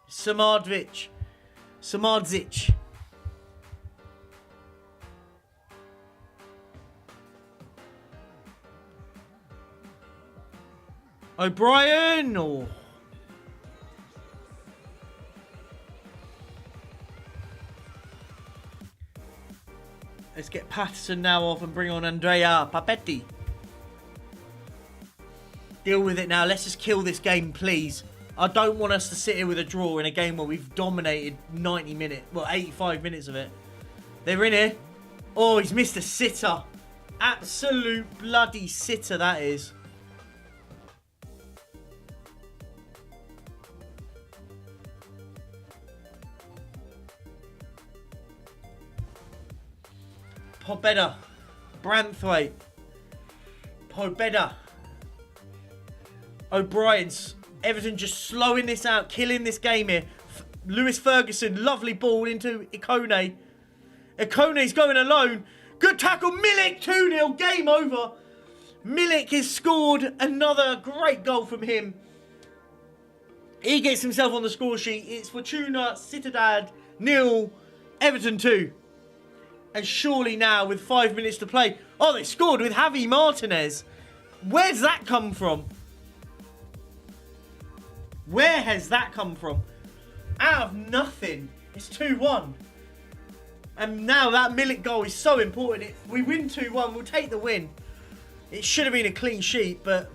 A: Samardzic. O'Brien. Oh. Let's get Patterson now off and bring on Andrea Papetti. Deal with it now. Let's just kill this game, please. I don't want us to sit here with a draw in a game where we've dominated 90 minutes. Well, 85 minutes of it. They're in here. Oh, he's missed a sitter. Absolute bloody sitter, that is. Pobeda. Branthwaite. Pobeda. O'Brien's. Everton just slowing this out, killing this game here. Lewis Ferguson, lovely ball into Ikone. Ikone's going alone. Good tackle, Milik, 2-0, game over. Milik has scored another great goal from him. He gets himself on the score sheet. It's Fortuna Sittard 0, Everton 2. And surely now, with 5 minutes to play... Oh, they scored with Javi Martinez. Where's that come from? Where has that come from? Out of nothing. It's 2-1. And now that Milik goal is so important. If we win 2-1, we'll take the win. It should have been a clean sheet, but...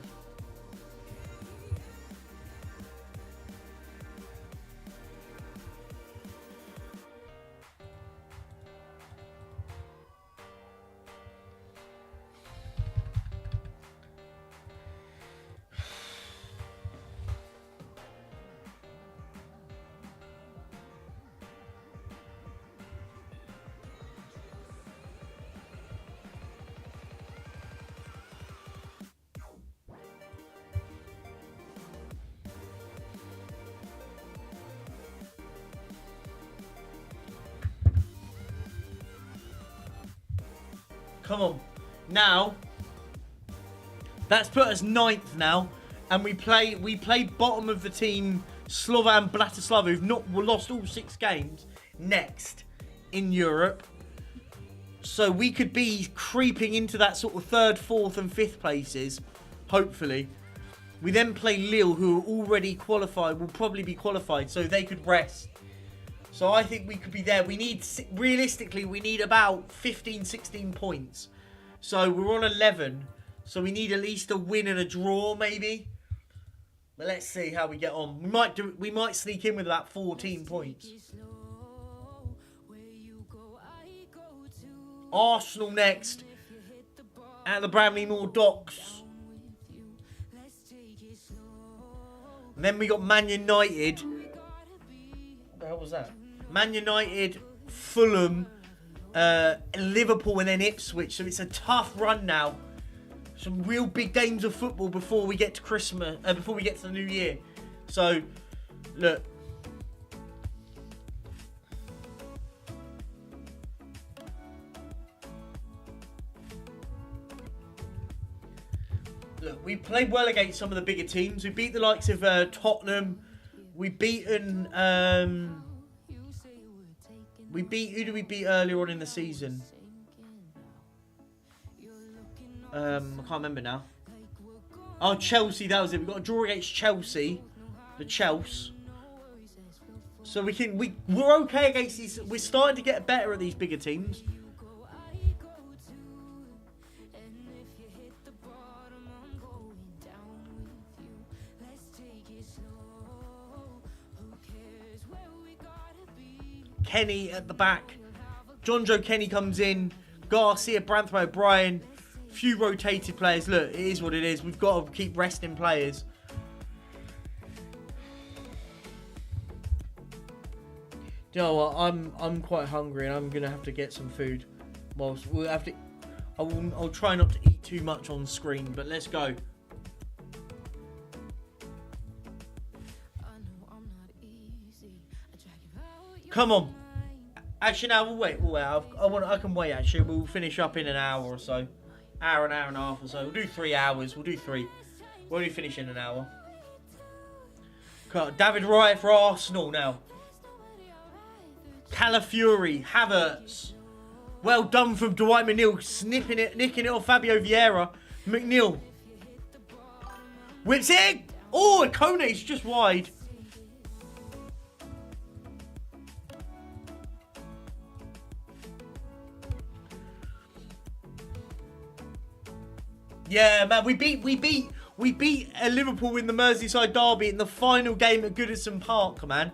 A: Come on. Now, that's put us 9th now. And we play bottom of the team, Slovan Bratislava, who've not lost all 6 games, next in Europe. So we could be creeping into that sort of 3rd, 4th and 5th places, hopefully. We then play Lille, who are already qualified, will probably be qualified, so they could rest. So I think we could be there. We need, realistically, we need about 15, 16 points. So we're on 11. So we need at least a win and a draw, maybe. But let's see how we get on. We might sneak in with about 14 points. Arsenal next. At the Bramley-Moore Docks. And then we got Man United. What the hell was that? Man United, Fulham, Liverpool and then Ipswich. So it's a tough run now. Some real big games of football before we get to Christmas, before we get to the new year. So, look. look, we played well against some of the bigger teams. We beat the likes of Tottenham. We beaten. Who did we beat earlier on in the season? I can't remember now. Oh, Chelsea, that was it. We got a draw against Chelsea, the Chelsea. So we're okay against these. We're starting to get better at these bigger teams. Kenny at the back. John Joe Kenny comes in. Garcia, Branthwaite, O'Brien. Few rotated players. Look, it is what it is. We've got to keep resting players. You know what? I'm quite hungry and I'm gonna have to get some food. Whilst we'll have to. I'll try not to eat too much on screen, but let's go. Come on. Actually, no, we'll wait. I can wait. Actually, we'll finish up in an hour or so. An hour and a half or so. We'll do 3 hours. We'll do 3. We'll only finish in an hour. David Wright for Arsenal now. Calafiori, Havertz. Well done from Dwight McNeil, nicking it off Fabio Vieira. McNeil whips it. Oh, Kone's just wide. Yeah, man, we beat Liverpool in the Merseyside derby in the final game at Goodison Park, man.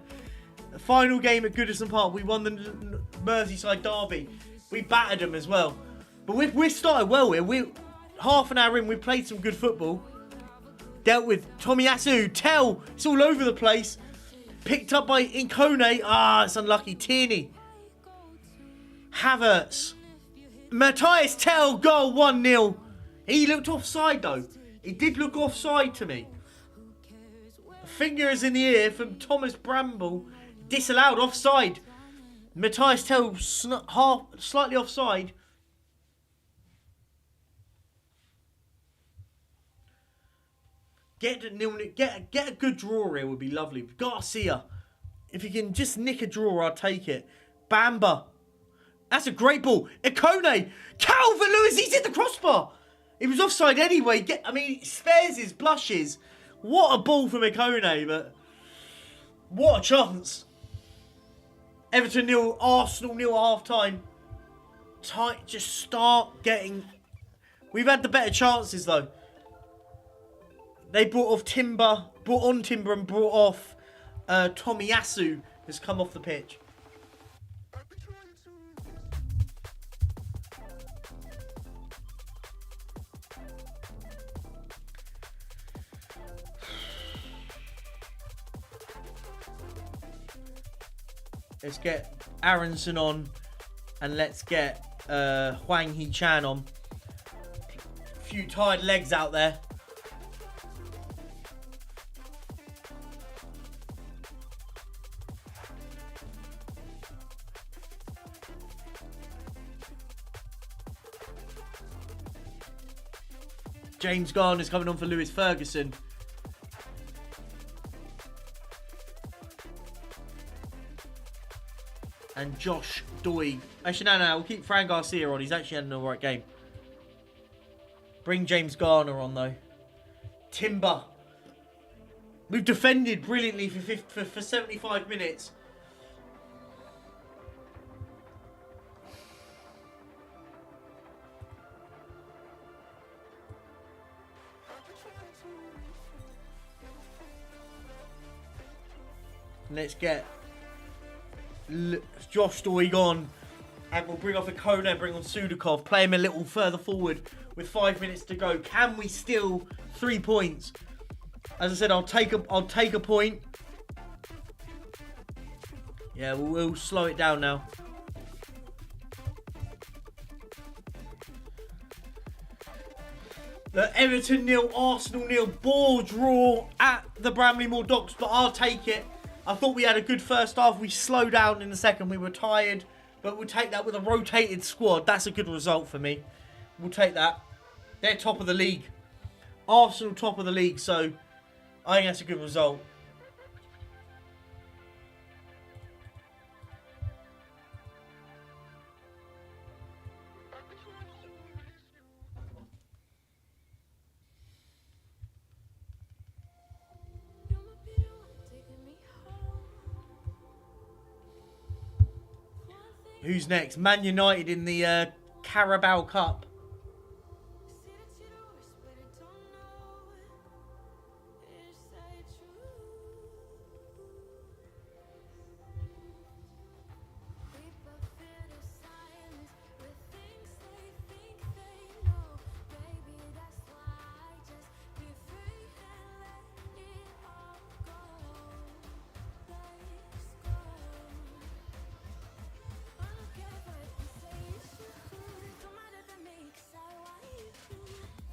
A: The final game at Goodison Park, we won the Merseyside derby. We battered them as well. But we started well here. We half an hour in, we played some good football. Dealt with Tomiyasu, Tell, it's all over the place. Picked up by Incone. Ah, it's unlucky. Tierney. Havertz. Matthias Tell, goal 1-0. He looked offside though. He did look offside to me. Fingers in the air from Thomas Bramble. Disallowed, offside. Matthias Tell slightly offside. Get a good draw here would be lovely. Garcia. If you can just nick a draw, I'll take it. Bamba. That's a great ball. Ikone. Calvert Lewis, he's hit the crossbar. He was offside anyway. I mean, spares his blushes. What a ball from Ikone, but what a chance. Everton 0, Arsenal 0 at half time. Tight, just start getting. We've had the better chances though. They brought on Timber and brought off Tomiyasu has come off the pitch. Let's get Aronson on and let's get Hwang Hee-chan on. A few tired legs out there. James Garner's coming on for Lewis Ferguson. And Josh Doig. Actually, no, we'll keep Fran Garcia on. He's actually had an alright game. Bring James Garner on, though. Timber. We've defended brilliantly for 75 minutes. Let's get Josh Doig on, and we'll bring off Ikone and bring on Sudakov, play him a little further forward with 5 minutes to go. Can we steal 3 points? As I said, I'll take a point. Yeah, we'll slow it down now. The Everton 0, Arsenal 0, ball draw at the Bramley Moor Docks, but I'll take it. I thought we had a good first half. We slowed down in the second. We were tired, but we'll take that with a rotated squad. That's a good result for me. We'll take that. They're top of the league. Arsenal top of the league, so I think that's a good result. Who's next? Man United in the Carabao Cup.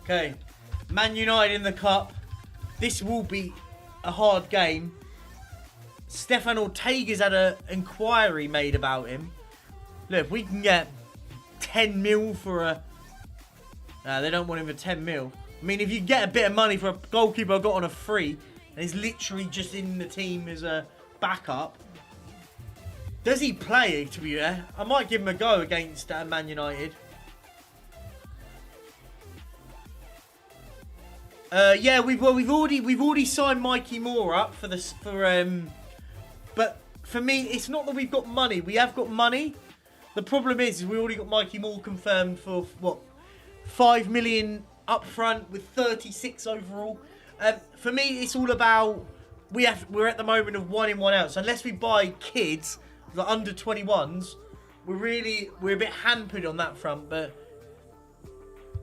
A: Okay, Man United in the cup. This will be a hard game. Stefan Ortega's had an inquiry made about him. Look, if we can get 10 mil for a... they don't want him for 10 mil. I mean, if you get a bit of money for a goalkeeper I got on a free, and he's literally just in the team as a backup. Does he play, to be fair? I might give him a go against Man United. Yeah, we've already signed Mikey Moore up for this but for me it's not that we've got money. We have got money. The problem is we already got Mikey Moore confirmed for what, 5 million up front with 36 overall. For me it's all about we're at the moment of 1 in 1 out. So unless we buy kids like under 21s, we're a bit hampered on that front, but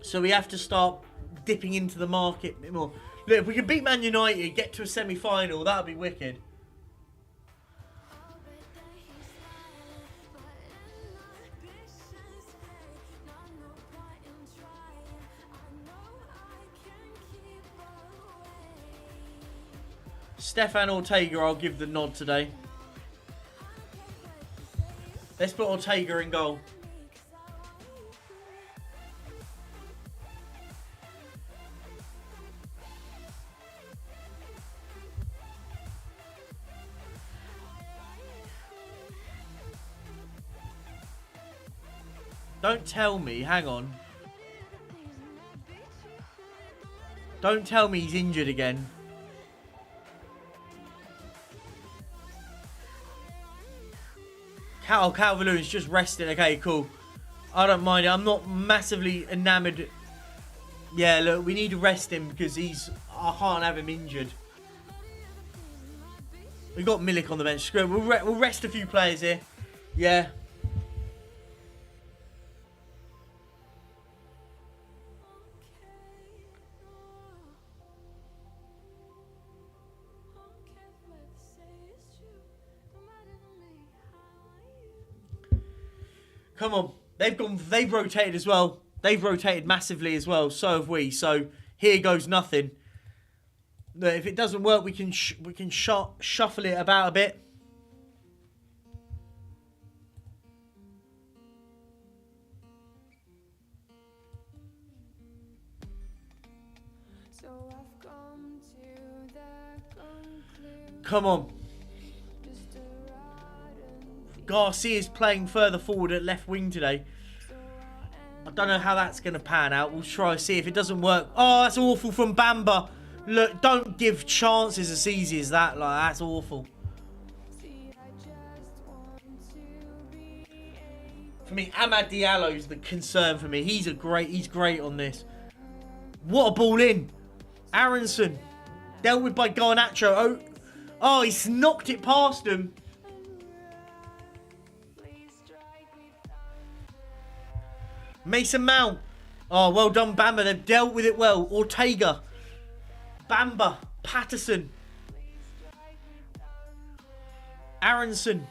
A: so we have to start dipping into the market a bit more. Look, if we can beat Man United, get to a semi-final, that would be wicked. Stefan Ortega, I'll give the nod today. Let's put Ortega in goal. Don't tell me, hang on. Don't tell me he's injured again. Calvert-Lewin's just resting. Okay, cool. I don't mind it. I'm not massively enamoured. Yeah, look, we need to rest him because I can't have him injured. We've got Milik on the bench. Screw it. We'll rest a few players here. Yeah. Come on, they've rotated as well. They've rotated massively as well. So have we. So here goes nothing. Look, if it doesn't work, we can shuffle it about a bit. Come on. Garcia's playing further forward at left wing today. I don't know how that's going to pan out. We'll try to see if it doesn't work. Oh, that's awful from Bamba. Look, don't give chances as easy as that. Like, that's awful. For me, Amad Diallo's the concern for me. He's great on this. What a ball in. Aronson. Dealt with by Garnacho. Oh, he's knocked it past him. Mason Mount. Oh, well done, Bamba. They've dealt with it well. Ortega. Bamba. Patterson. Aronson.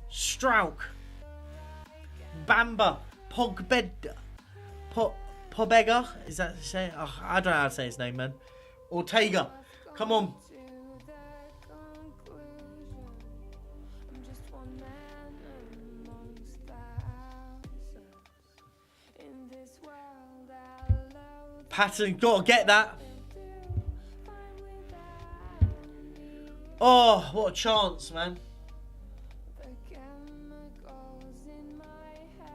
A: Strauch. Bamba. Pogbeda. Pobega. Is that say? Oh, I don't know how to say his name, man. Ortega. Come on. Patterson, gotta get that. Oh, what a chance, man.
C: The chemicals in my head.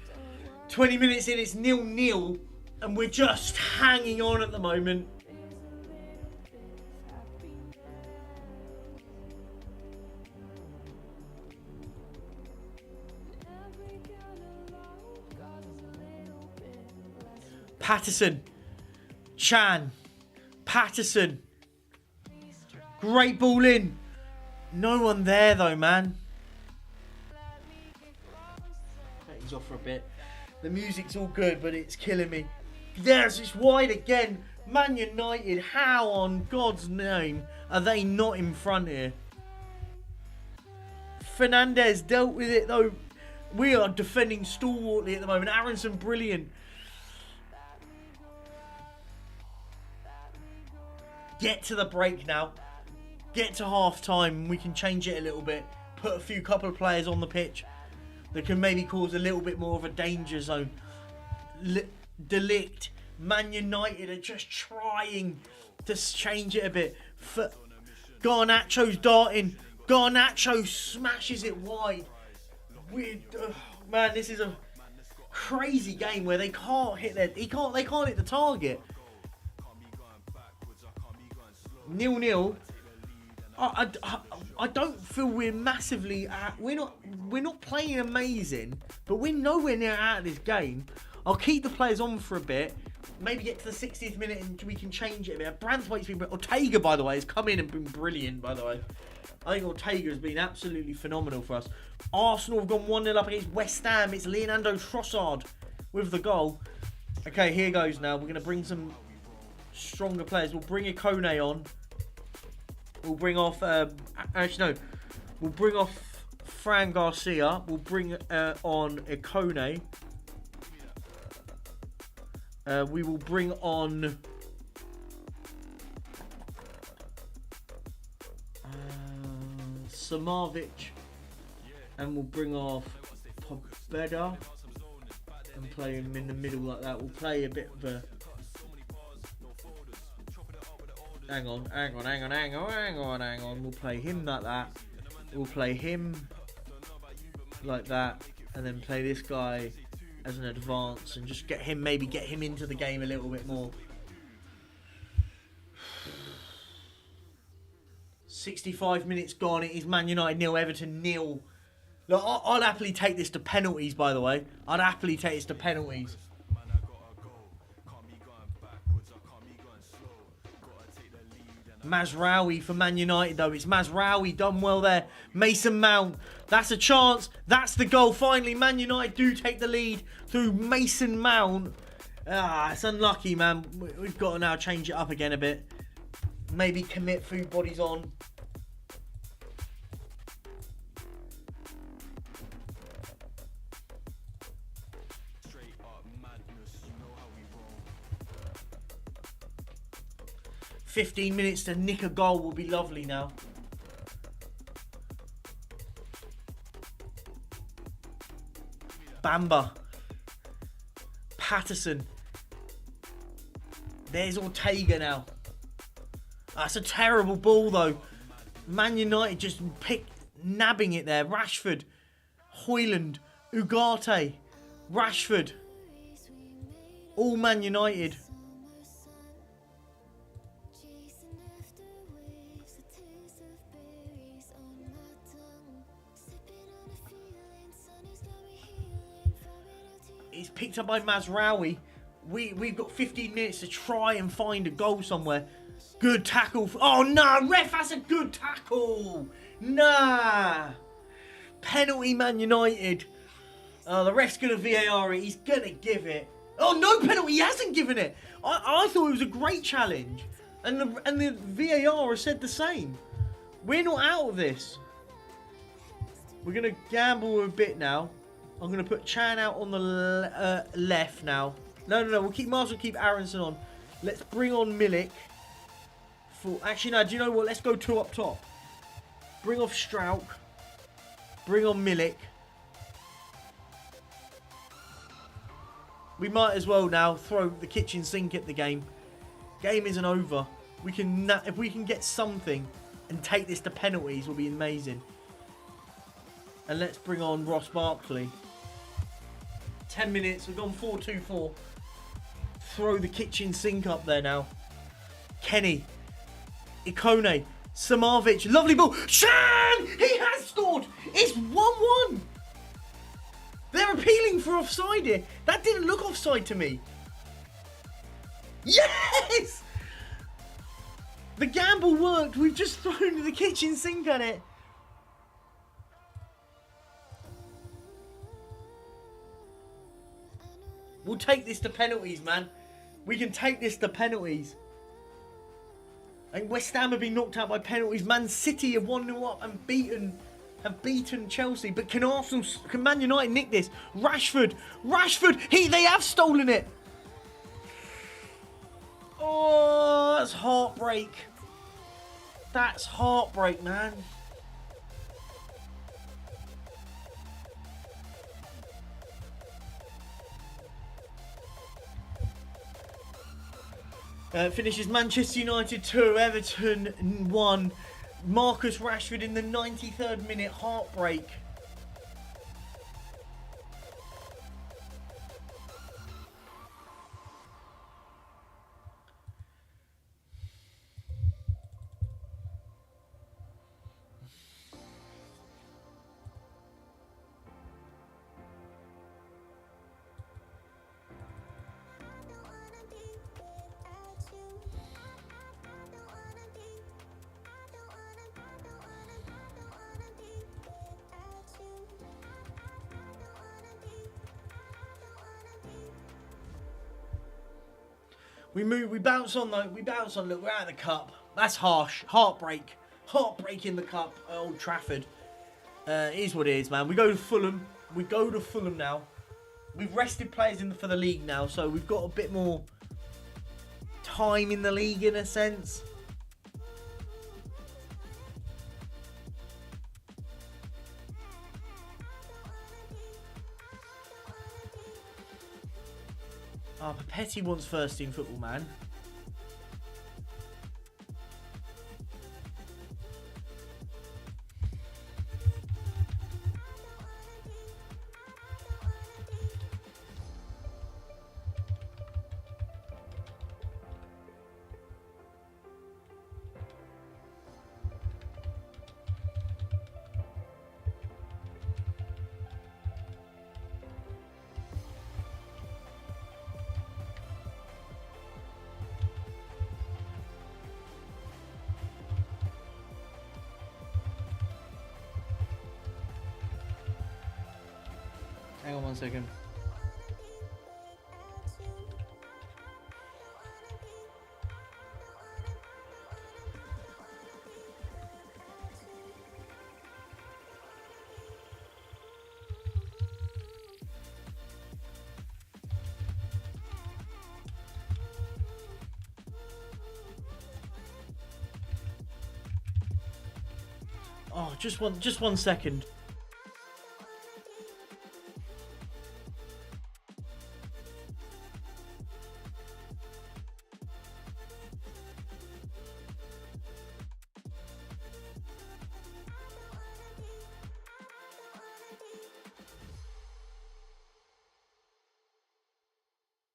C: Don't want
A: 20 minutes in, it's 0-0, and we're just hanging on at the moment.
C: this a little bit of happiness. Every kind of love causes a little bit less.
A: Patterson. Chan. Patterson. Great ball in. No one there though, man. He's off for a bit. The music's all good, but it's killing me. Yes, it's wide again. Man United, how on God's name are they not in front here? Fernandez dealt with it though. We are defending stalwartly at the moment. Aronson, brilliant. Get to the break now. Get to half time. We can change it a little bit. Put a couple of players on the pitch that can maybe cause a little bit more of a danger zone. Delict. Man United are just trying to change it a bit. Garnacho's darting. Garnacho smashes it wide. Man, this is a crazy game where they can't hit they can't hit the target. 0-0. I don't feel we're massively we're not playing amazing, but we're nowhere near out of this game. I'll keep the players on for a bit. Maybe get to the 60th minute and we can change it a bit. Branthwaite's been Ortega, by the way, has come in and been brilliant, by the way. I think Ortega has been absolutely phenomenal for us. Arsenal have gone 1-0 up against West Ham. It's Leonardo Trossard with the goal. Okay, here goes now. We're going to bring some stronger players. We'll bring Ikone on. We'll bring off... actually, no. We'll bring off Fran Garcia. We'll bring on Ikone. We will bring on... Samarvic. And we'll bring off Pobeda. And play him in the middle like that. We'll play a bit of a... Hang on. We'll play him like that. We'll play him like that. And then play this guy as an advance. And just get him into the game a little bit more. 65 minutes gone. It is Man United 0, Everton 0. Look, I'll happily take this to penalties, by the way. I'd happily take this to penalties. Mazraoui for Man United though. It's Mazraoui, done well there. Mason Mount, that's a chance. That's the goal. Finally, Man United do take the lead through Mason Mount. It's unlucky, man. We've got to now change it up again a bit. Maybe commit food bodies on.
F: Straight up madness, you know how we roll.
A: 15 minutes to nick a goal will be lovely now. Bamba. Patterson. There's Ortega now. That's a terrible ball though. Man United just nabbing it there. Rashford. Hoyland. Ugarte. Rashford. All Man United. It's picked up by Mazraoui. We've got 15 minutes to try and find a goal somewhere. Good tackle. Oh, no. Ref, that's a good tackle. Nah. Penalty, Man United. The ref's going to VAR it. He's going to give it. Oh, no penalty. He hasn't given it. I thought it was a great challenge. And the VAR has said the same. We're not out of this. We're going to gamble a bit now. I'm going to put Chan out on the left now. No. We'll keep Marshall, keep Aronson on. Let's bring on Milik. Actually, no, do you know what? Let's go 2 up top. Bring off Strauch. Bring on Milik. We might as well now throw the kitchen sink at the game. Game isn't over. if we can get something and take this to penalties, will be amazing. And let's bring on Ross Barkley. 10 minutes. We've gone 4-2-4. Throw the kitchen sink up there now. Kenny, Ikone, Samarvic, lovely ball. Shan! He has scored! It's 1-1! They're appealing for offside here. That didn't look offside to me. Yes! The gamble worked. We've just thrown the kitchen sink at it. We'll take this to penalties, man. We can take this to penalties. And West Ham have been knocked out by penalties. Man City have 1-0 up and have beaten Chelsea. But can Man United nick this? Rashford, they have stolen it. Oh, that's heartbreak. That's heartbreak, man. Finishes Manchester United 2, Everton 1. Marcus Rashford in the 93rd minute, heartbreak. We bounce on though. Look, we're out of the cup. That's harsh. Heartbreak in the cup at Old Trafford. It is what it is, man. We go to Fulham. Now. We've rested players for the league now, so we've got a bit more time in the league in a sense. Oh, but Perchy wants first team football, man. Hang on 1 second. Oh, just 1 second.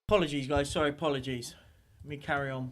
A: Apologies, guys. Sorry, apologies. Let me carry on.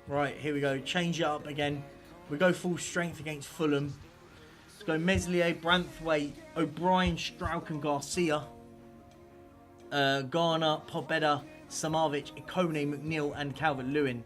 A: Right, here we go. Change it up again. We go full strength against Fulham. Let's go Meslier, Branthwaite, O'Brien, Strauch and Garcia. Garner, Pobeda, Samarvic, Ikone, McNeil and Calvert-Lewin.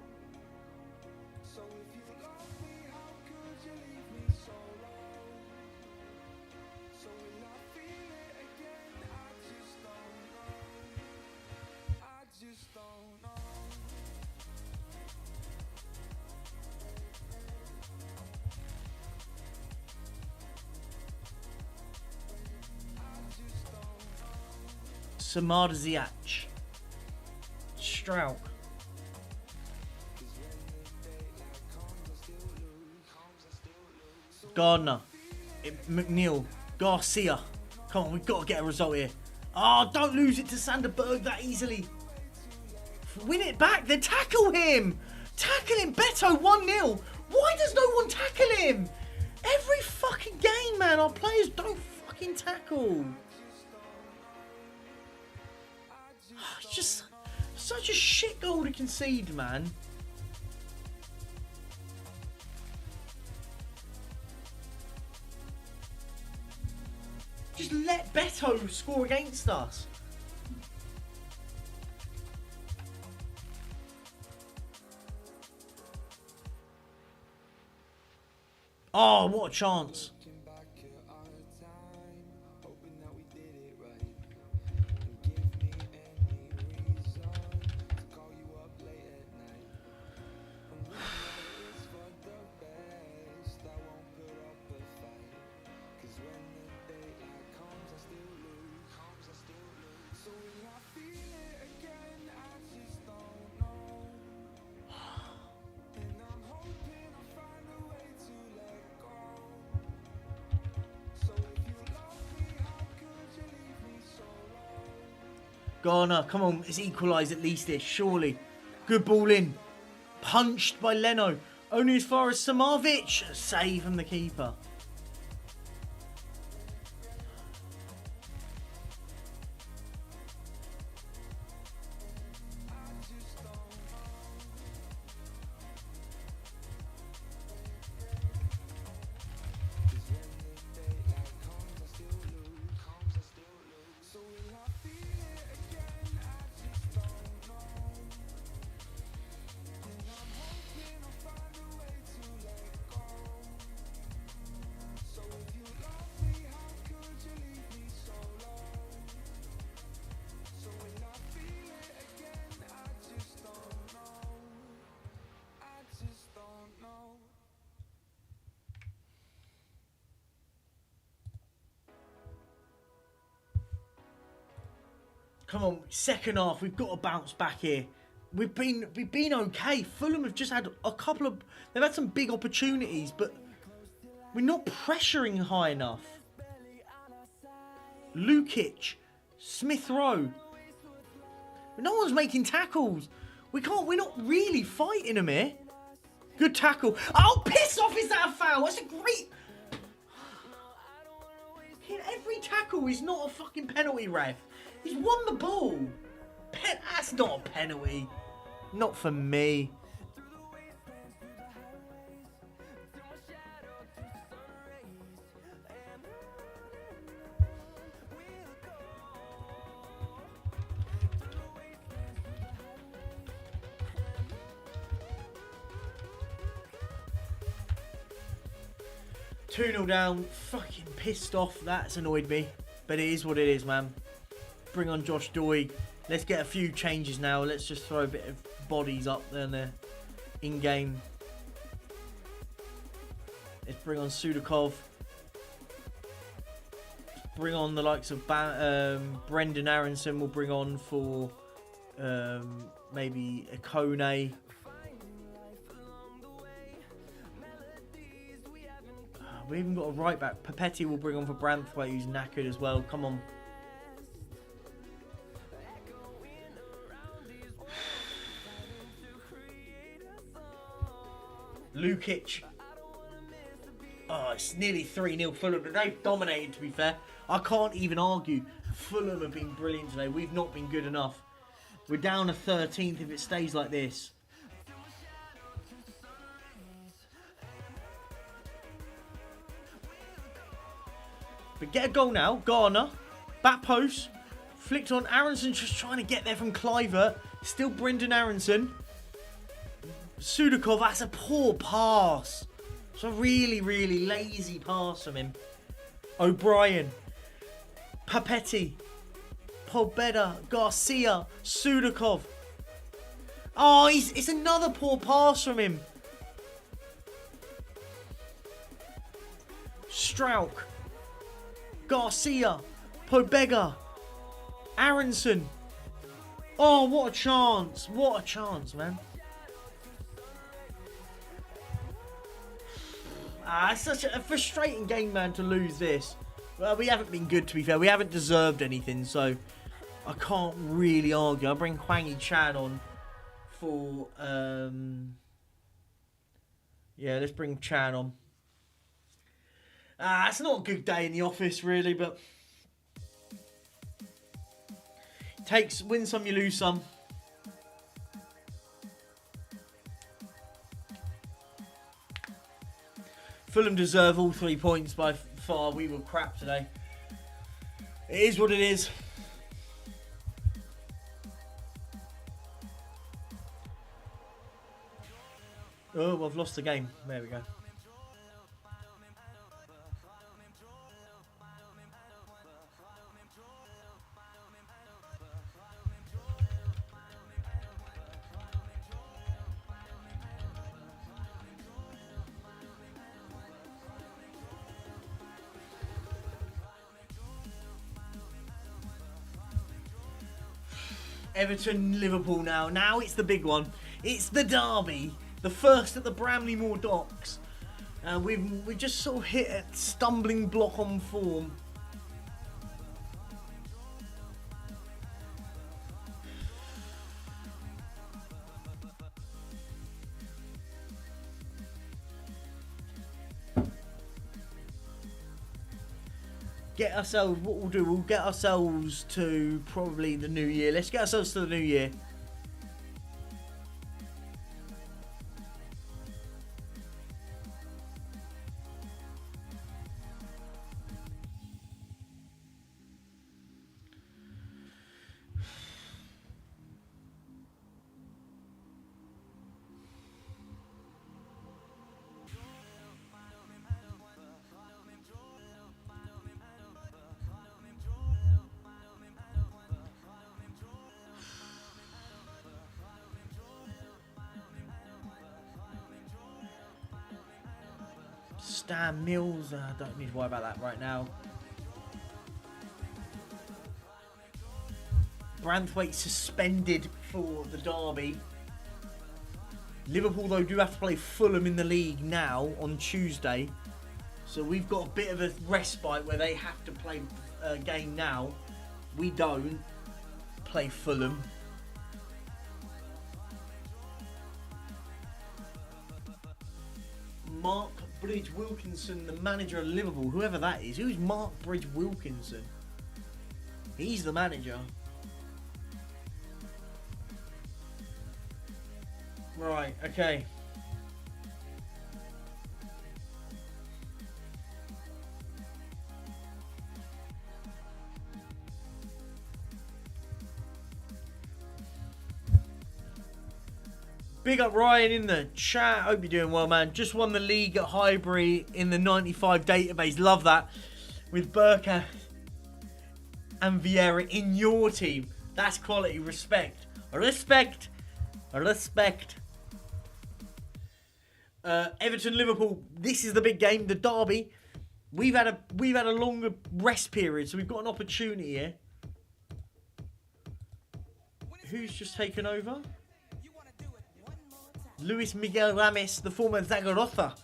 A: Samardziach. Strout. Gardner. McNeil. Garcia. Come on, we've got to get a result here. Oh, don't lose it to Sanderberg that easily. Win it back, then tackle him. Tackle him. Beto 1-0. Why does no one tackle him? Every fucking game, man, our players don't fucking tackle. It's just such a shit goal to concede, man. Just let Beto score against us. Oh, what a chance. Garner, come on, it's equalised at least this, surely. Good ball in. Punched by Leno. Only as far as Samardziach. Save from the keeper. Come on, second half, we've got to bounce back here. We've been okay. Fulham have just had a couple of... They've had some big opportunities, but we're not pressuring high enough. Lukic, Smith Rowe. No one's making tackles. We're not really fighting them here. Good tackle. Oh, piss off, is that a foul? That's a great... Every tackle is not a fucking penalty, ref. He's won the ball. That's not a penalty. Not for me. Two 0 down. Fucking pissed off. That's annoyed me. But it is what it is, man. Bring on Josh Doig. Let's get a few changes now. Let's just throw a bit of bodies up there in game. Let's bring on Sudakov. Bring on the likes of Brendan Aronson. We'll bring on for maybe a Kone. We even got a right back. Perchy will bring on for Branthwaite, who's knackered as well. Come on. Lukic. Oh, it's nearly 3-0 Fulham, but they've dominated, to be fair. I can't even argue. Fulham have been brilliant today. We've not been good enough. We're down to 13th if it stays like this. But get a goal now. Garner. Back post. Flicked on. Aronson just trying to get there from Clivert. Still Brendan Aronson. Sudakov, that's a poor pass. It's a really, really lazy pass from him. O'Brien. Papetti. Pobeda. Garcia. Sudakov. Oh, it's another poor pass from him. Strauch. Garcia. Pobega. Aronson. Oh, what a chance. What a chance, man. It's such a frustrating game, man, to lose this. Well, we haven't been good, to be fair. We haven't deserved anything, so I can't really argue. I'll bring Hwang Chan on for... Yeah, let's bring Chan on. It's not a good day in the office, really, but... Win some, you lose some. Fulham deserve all 3 points by far. We were crap today. It is what it is. Oh, I've lost the game. There we go. Everton, Liverpool now. Now it's the big one. It's the derby. The first at the Bramley Moor Docks. We just sort of hit a stumbling block on form. Get ourselves, what we'll do, we'll get ourselves to probably the new year. Let's get ourselves to the new year. Stan Mills, I don't need to worry about that right now. Branthwaite suspended for the derby. Liverpool, though, do have to play Fulham in the league now on Tuesday. So we've got a bit of a respite where they have to play a game now. We don't play Fulham. Mark Bridge Wilkinson, the manager of Liverpool, whoever that is. Who's Mark Bridge Wilkinson? He's the manager. Right, okay. Big up Ryan in the chat. Hope you're doing well, man. Just won the league at Highbury in the 95 database. Love that. With Burka and Vieira in your team. That's quality. Respect. Respect. Respect. Everton, Liverpool. This is the big game, the derby. We've had a longer rest period, so we've got an opportunity here. Who's just taken over? Luis Miguel Ramis, the former Zaragoza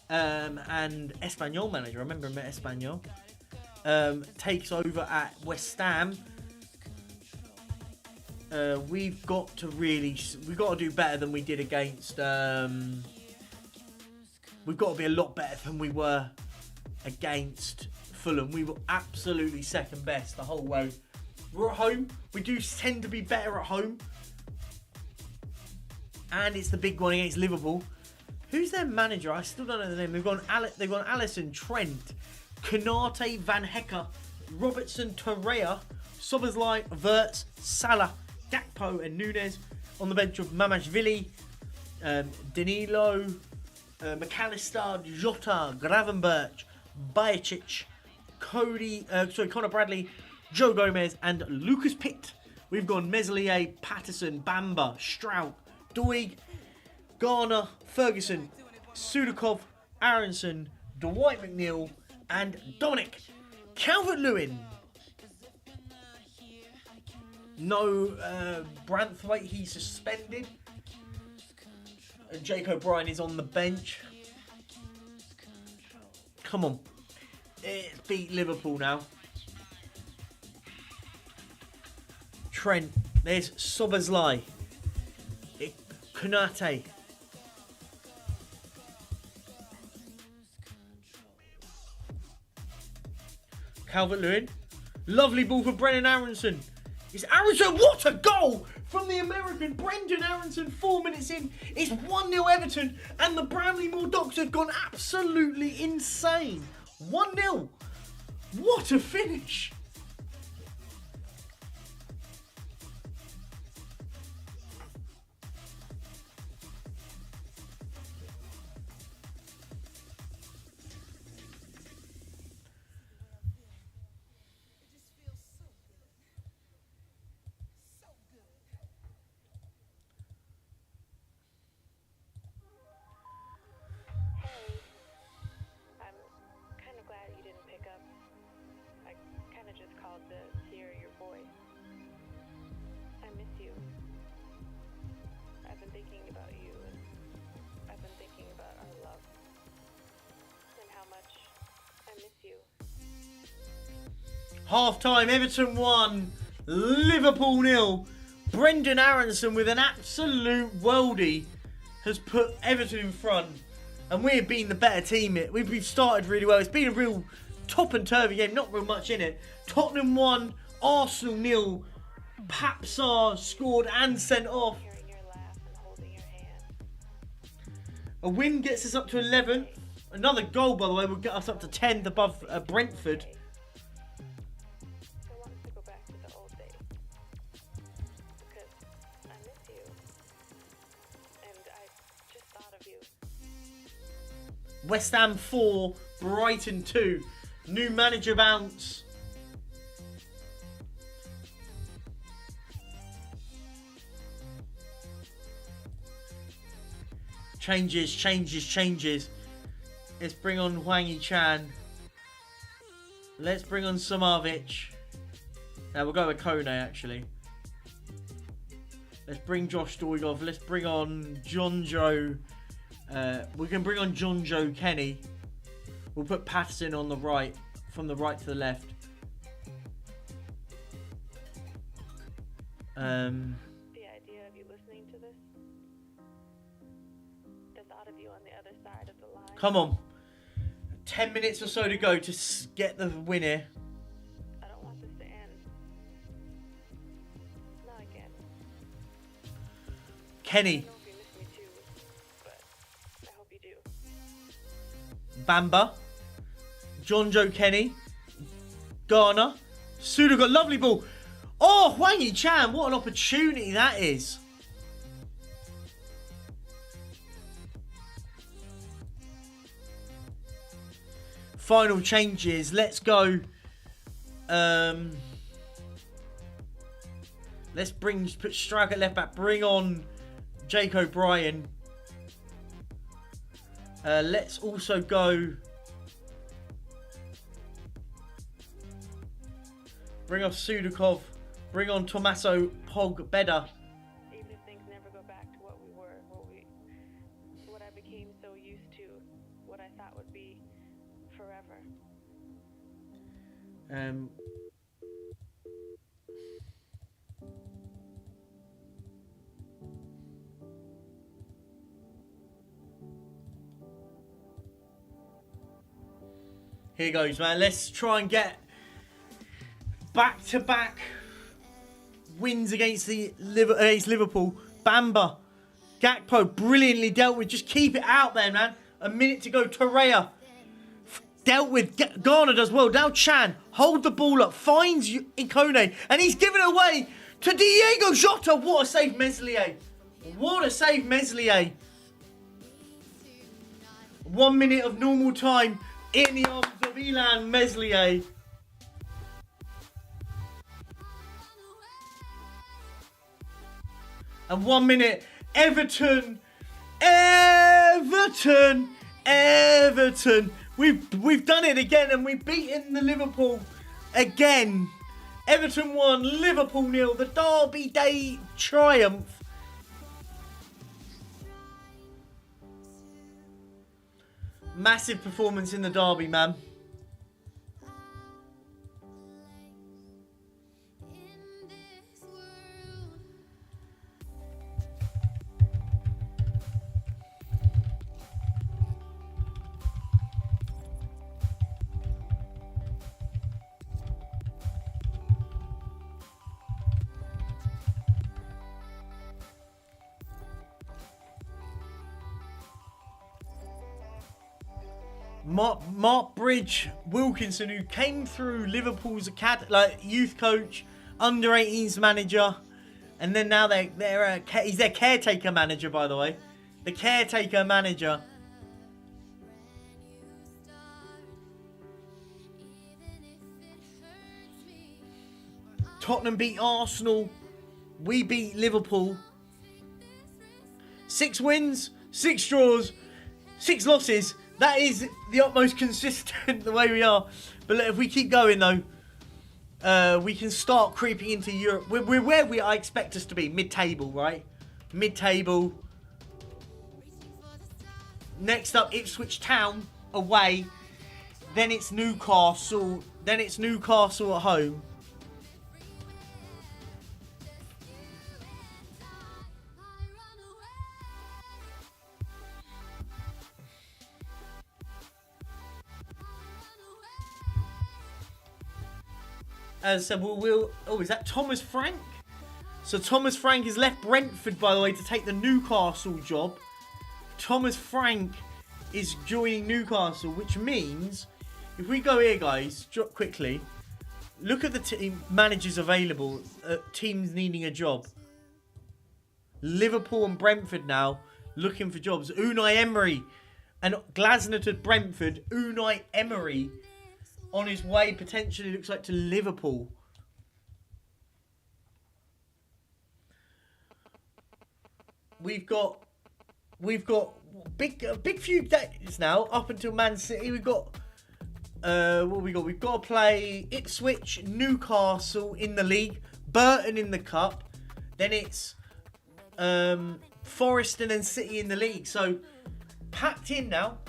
A: and Espanyol manager. I remember him at Espanyol. Takes over at West Ham. We've got to do better than we did against. We've got to be a lot better than we were against Fulham. We were absolutely second best the whole way. We're at home. We do tend to be better at home. And it's the big one against Liverpool. Who's their manager? I still don't know the name. They've gone Alisson, Trent, Konate, Van Hecke, Robertson, Torreira, Soboslai, Wirtz, Salah, Gakpo and Nunes. On the bench of Mamashvili, Danilo, McAllister, Jota, Gravenberch, Bajicic, Conor Bradley, Joe Gomez and Lucas Pitt. We've gone Meslier, Patterson, Bamba, Strout, Doig, Garner, Ferguson, Sudakov, Aronson, Dwight McNeil, and Dominic Calvert-Lewin. No Branthwaite, he's suspended. And Jake O'Brien is on the bench. Come on. It's beat Liverpool now. Trent. There's Szoboszlai. Konate. Calvert-Lewin. Lovely ball for Brennan Aronson. It's Aronson. What a goal from the American Brendan Aronson. 4 minutes in. It's 1-0 Everton. And the Bramley Moor Dogs have gone absolutely insane. 1-0. What a finish. Half time, Everton 1, Liverpool 0. Brendan Aronson with an absolute worldie has put Everton in front. And we've been the better team. We've started really well. It's been a real top and turvy game, not real much in it. Tottenham 1, Arsenal 0. Papsar scored and sent off. A win gets us up to 11th. Another goal, by the way, will get us up to 10th above Brentford. West Ham 4, Brighton 2. New manager bounce. Changes. Let's bring on Hwang Hee-chan. Let's bring on Samarvic. We'll go with Kone, actually. Let's bring Josh Stoigov. Let's bring on John Joe. We can bring on John Joe Kenny. We'll put Patterson on the right, from the right to the left.
G: The idea of you listening to this, the thought of you on the other side of the line.
A: Come on. 10 minutes or so to go to get the win here.
G: I don't want this to end. Not again.
A: Kenny. Bamba, John Joe Kenny, Garner, Suda got lovely ball. Oh, Hwang Hee-chan, what an opportunity that is. Final changes. Let's go. Let's put Strag at left back. Bring on Jake O'Brien. Let's also go. Bring off Sudakov. Bring on Tommaso Pogbeda.
G: Even if things never go back to what we were, what I became so used to, what I thought would be forever.
A: Here goes, man. Let's try and get back-to-back wins against Liverpool. Bamba, Gakpo, brilliantly dealt with. Just keep it out there, man. A minute to go. Torreira, dealt with. Garner does well. Now Chan, hold the ball up, finds Ikone, and he's given it away to Diego Jota. What a save, Meslier. What a save, Meslier. 1 minute of normal time in the arms of Ilan Meslier. And 1 minute, Everton. We've done it again, and we've beaten the Liverpool again. Everton 1, Liverpool 0. The Derby Day triumph. Massive performance in the derby, man.
C: in this world.
A: Mark Bridge Wilkinson, who came through Liverpool's youth coach, under 18s manager, and then now he's their caretaker manager, by the way. The caretaker manager. Tottenham beat Arsenal. We beat Liverpool. 6 wins, 6 draws, 6 losses. That is the utmost consistent the way we are. But look, if we keep going though, we can start creeping into Europe. We're where I expect us to be, mid-table, right? Mid-table. Next up, Ipswich Town away. Then it's Newcastle. Then it's Newcastle at home. As I said, oh, is that Thomas Frank? So Thomas Frank has left Brentford, by the way, to take the Newcastle job. Thomas Frank is joining Newcastle, which means, if we go here, guys, quickly, look at the team managers available, teams needing a job. Liverpool and Brentford now looking for jobs. Unai Emery and Glasner to Brentford. Unai Emery on his way, potentially, looks like, to Liverpool. We've got big few days now up until Man City. We've got what we got? We've got to play Ipswich, Newcastle in the league, Burton in the cup. Then it's Forest and then City in the league. So packed in now.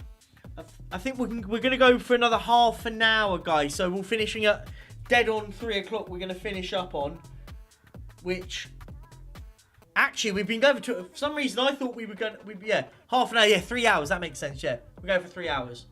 A: I think we're going to go for another half an hour, guys. So we're finishing at dead on 3 o'clock. We're going to finish up on, which actually we've been going for some reason I thought we were going to, half an hour, 3 hours. That makes sense, yeah. We're going for 3 hours.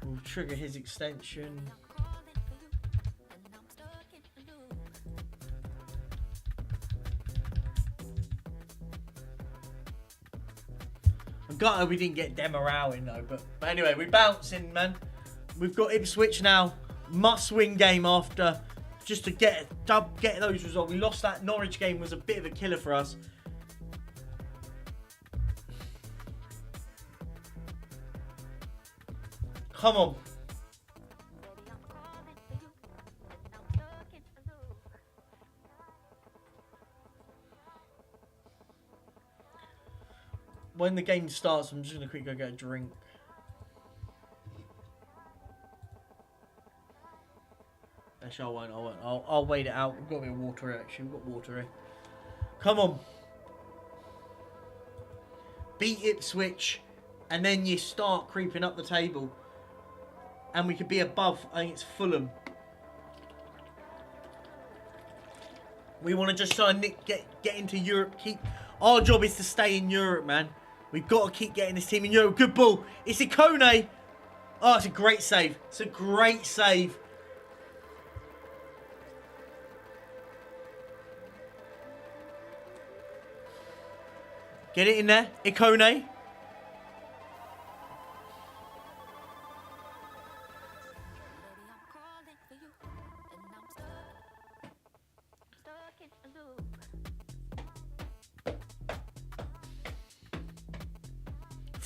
A: We'll trigger his extension. I'm gutted we didn't get Demirao in though, but anyway, we're bouncing, man. We've got Ipswich now. Must-win game after, just to get those results. We lost that Norwich game, was a bit of a killer for us. Come on. When the game starts, I'm just going to quickly go get a drink. Actually, I won't. I'll wait it out. We've got a bit of water here, actually. We've got water here. Come on. Beat Ipswich, and then you start creeping up the table. And we could be above, I think it's Fulham. We want to just try and get into Europe. Our job is to stay in Europe, man. We've got to keep getting this team in Europe. Good ball. It's Ikone. Oh, it's a great save. It's a great save. Get it in there. Ikone.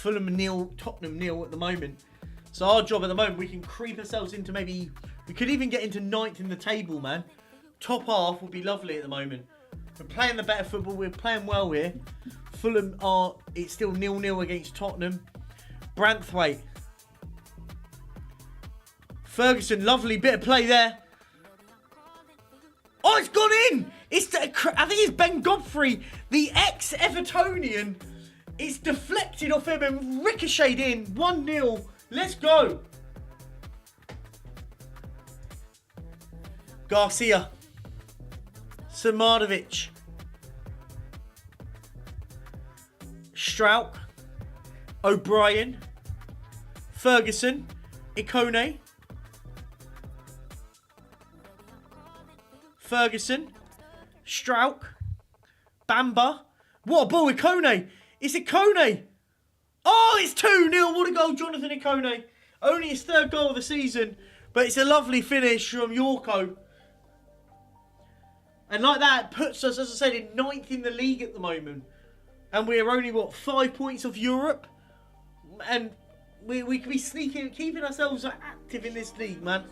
A: Fulham nil, Tottenham nil at the moment. So our job at the moment, we can creep ourselves into maybe... We could even get into 9th in the table, man. Top half would be lovely at the moment. We're playing the better football. We're playing well here. Fulham are... It's still 0-0 against Tottenham. Branthwaite. Ferguson, lovely bit of play there. Oh, it's gone in! I think it's Ben Godfrey, the ex-Evertonian. It's deflected off him and ricocheted in. 1-0. Let's go. Garcia. Samardovic. Strauk. O'Brien. Ferguson. Ikone. Ferguson. Strauk. Bamba. What a ball, Ikone. It's Ikone. Oh, it's 2-0. What a goal, Jonathan Ikone. Only his 3rd goal of the season. But it's a lovely finish from Yorko. And like that, puts us, as I said, in 9th in the league at the moment. And we're only, what, 5 points off Europe? And we could be sneaking, keeping ourselves active in this league, man.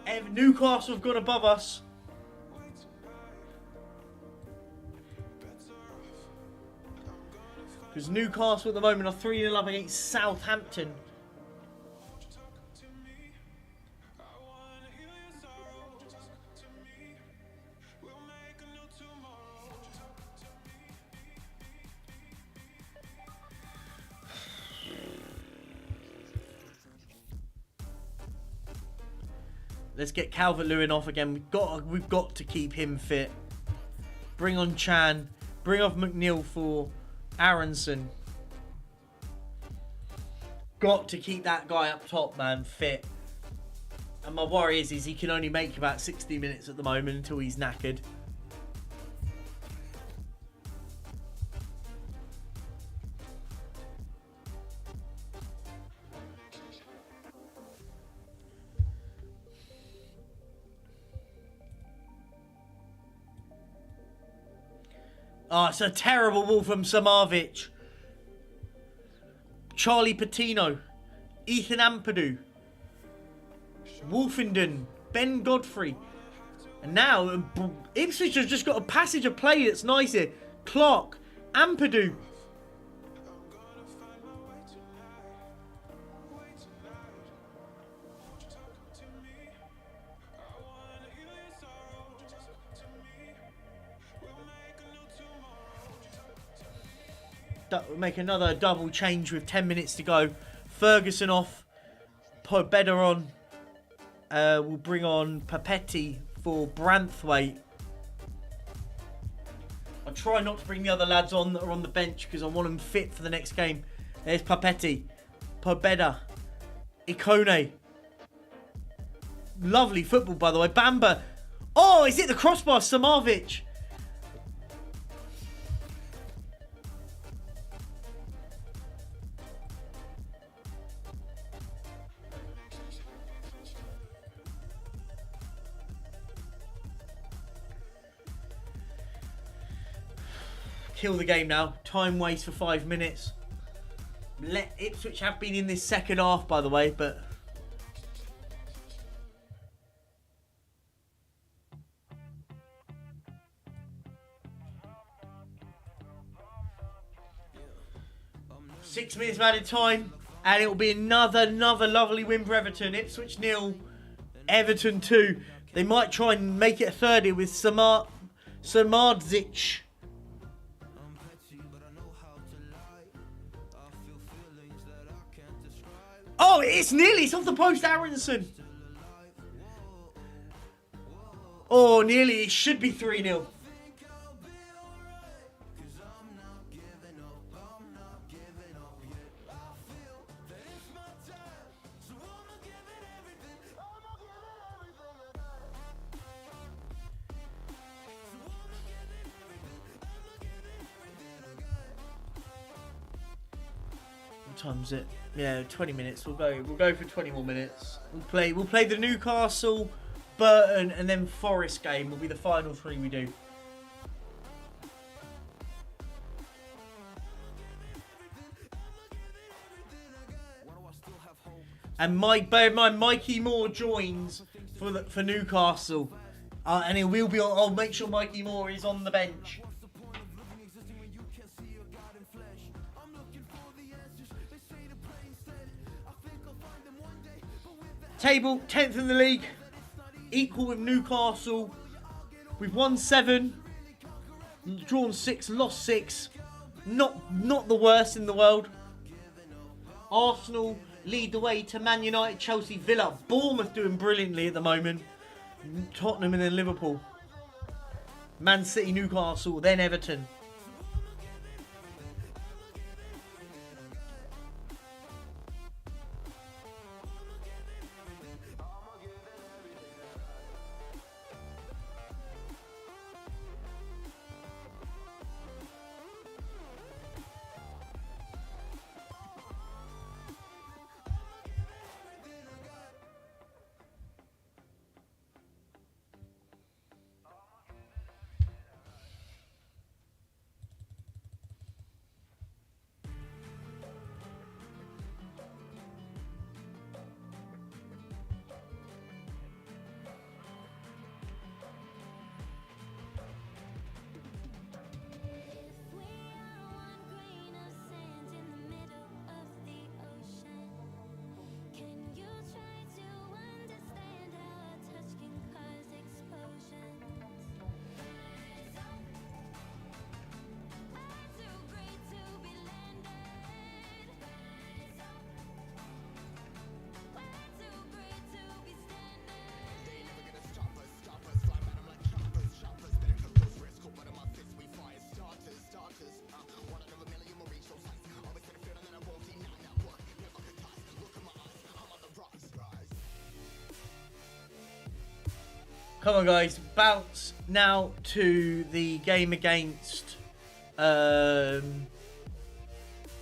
A: And Newcastle have gone above us. Because Newcastle at the moment are 3-0 up against Southampton. Let's get Calvert-Lewin off again. We've got to keep him fit. Bring on Chan. Bring off McNeil for Aronson. Got to keep that guy up top, man, fit. And my worry is he can only make about 60 minutes at the moment until he's knackered. Oh, it's a terrible ball from Samarvic. Charlie Patino. Ethan Ampadu. Wolfenden. Ben Godfrey. And now, Ipswich has just got a passage of play that's nice here. Clark. Ampadu. Make another double change with 10 minutes to go. Ferguson off. Pobeda on. We'll bring on Papetti for Branthwaite. I'll try not to bring the other lads on that are on the bench because I want them fit for the next game. There's Papetti. Pobeda. Ikone. Lovely football, by the way. Bamba. Oh, is it the crossbar? Samarvic. Kill the game now. Time waste for 5 minutes. Let Ipswich have been in this second half, by the way, but... Six minutes of added time, and it will be another lovely win for Everton. Ipswich 0, Everton 2. They might try and make it a 30 with Samardzic. Oh, it's nearly. It's off the post, Aronson. Oh, nearly. It should be 3-0. What time is it? Yeah, 20 minutes. We'll go for 20 more minutes. We'll play the Newcastle, Burton, and then Forest game. Will be the final 3 we do. And bear in mind, Mikey Moore joins for Newcastle. And it will be on. I'll make sure Mikey Moore is on the bench. Table 10th in the league, equal with Newcastle. We've won 7, drawn 6, lost 6. Not the worst in the world. Arsenal lead the way to Man United, Chelsea, Villa, Bournemouth doing brilliantly at the moment. Tottenham and then Liverpool. Man City, Newcastle, then Everton. Come on, guys. Bounce now to the game against... so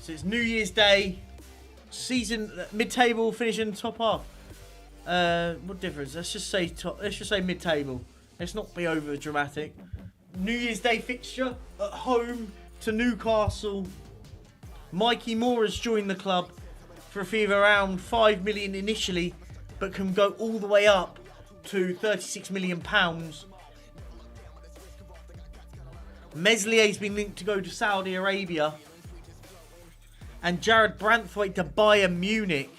A: it's New Year's Day. Season mid-table, finishing top half. What difference? Let's just say top. Let's just say mid-table. Let's not be over dramatic. New Year's Day fixture at home to Newcastle. Mikey Moore has joined the club for a fee of around 5 million initially, but can go all the way up to 36 million pounds. Meslier's been linked to go to Saudi Arabia, and Jared Branthwaite to Bayern Munich.